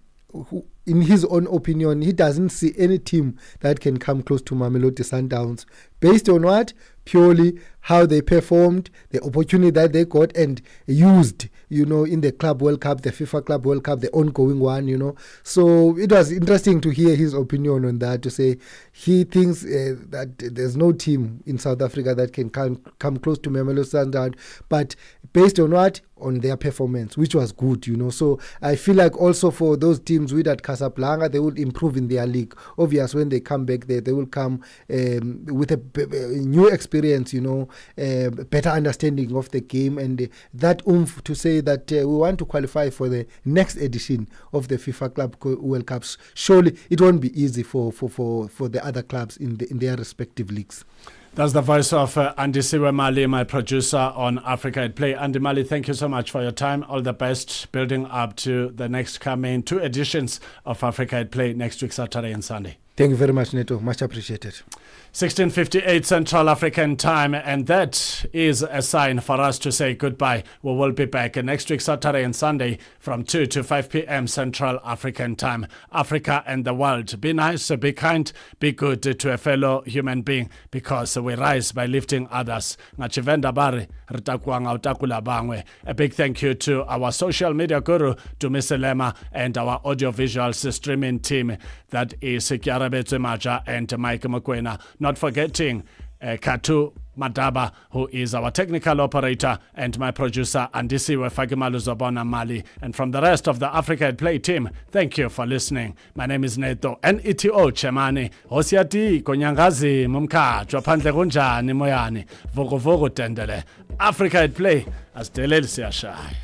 in his own opinion, he doesn't see any team that can come close to Mamelodi Sundowns. Based on what? Purely how they performed, the opportunity that they got and used, in the Club World Cup, the FIFA Club World Cup, the ongoing one, So it was interesting to hear his opinion on that, to say he thinks that there's no team in South Africa that can come close to Mamelodi Sundowns, but based on what? On their performance, which was good, So I feel like also for those teams with at Casablanca, they will improve in their league. Obviously, when they come back there, they will come with a new experience, better understanding of the game, and that oomph to say that we want to qualify for the next edition of the FIFA Club World Cups. Surely it won't be easy for the other clubs in their respective leagues. That's the voice of Andy Siwe Mali, my producer on Africa at Play. Andy Mali, thank you so much for your time. All the best building up to the next coming 2 editions of Africa at Play next week, Saturday and Sunday. Thank you very much, Neto. Much appreciated. 16:58 Central African Time, and that is a sign for us to say goodbye. We will be back next week, Saturday and Sunday, from 2 to 5 p.m. Central African Time. Africa and the world. Be nice, be kind, be good to a fellow human being, because we rise by lifting others. A big thank you to our social media guru, Dumise Lema, and our audiovisual streaming team, that is Kiara Maja and Mike Mokwena. Not forgetting Katu Madaba, who is our technical operator, and my producer, Andisiwe Fagimalu Zobona Mali. And from the rest of the Africa at Play team, thank you for listening. My name is Neto, Neto Chemane. Hosiati, Konyangazi, Mumka, Jopandle Kunjani, Moyani, Vogo Tendele. Africa at Play, as Delel Siashai.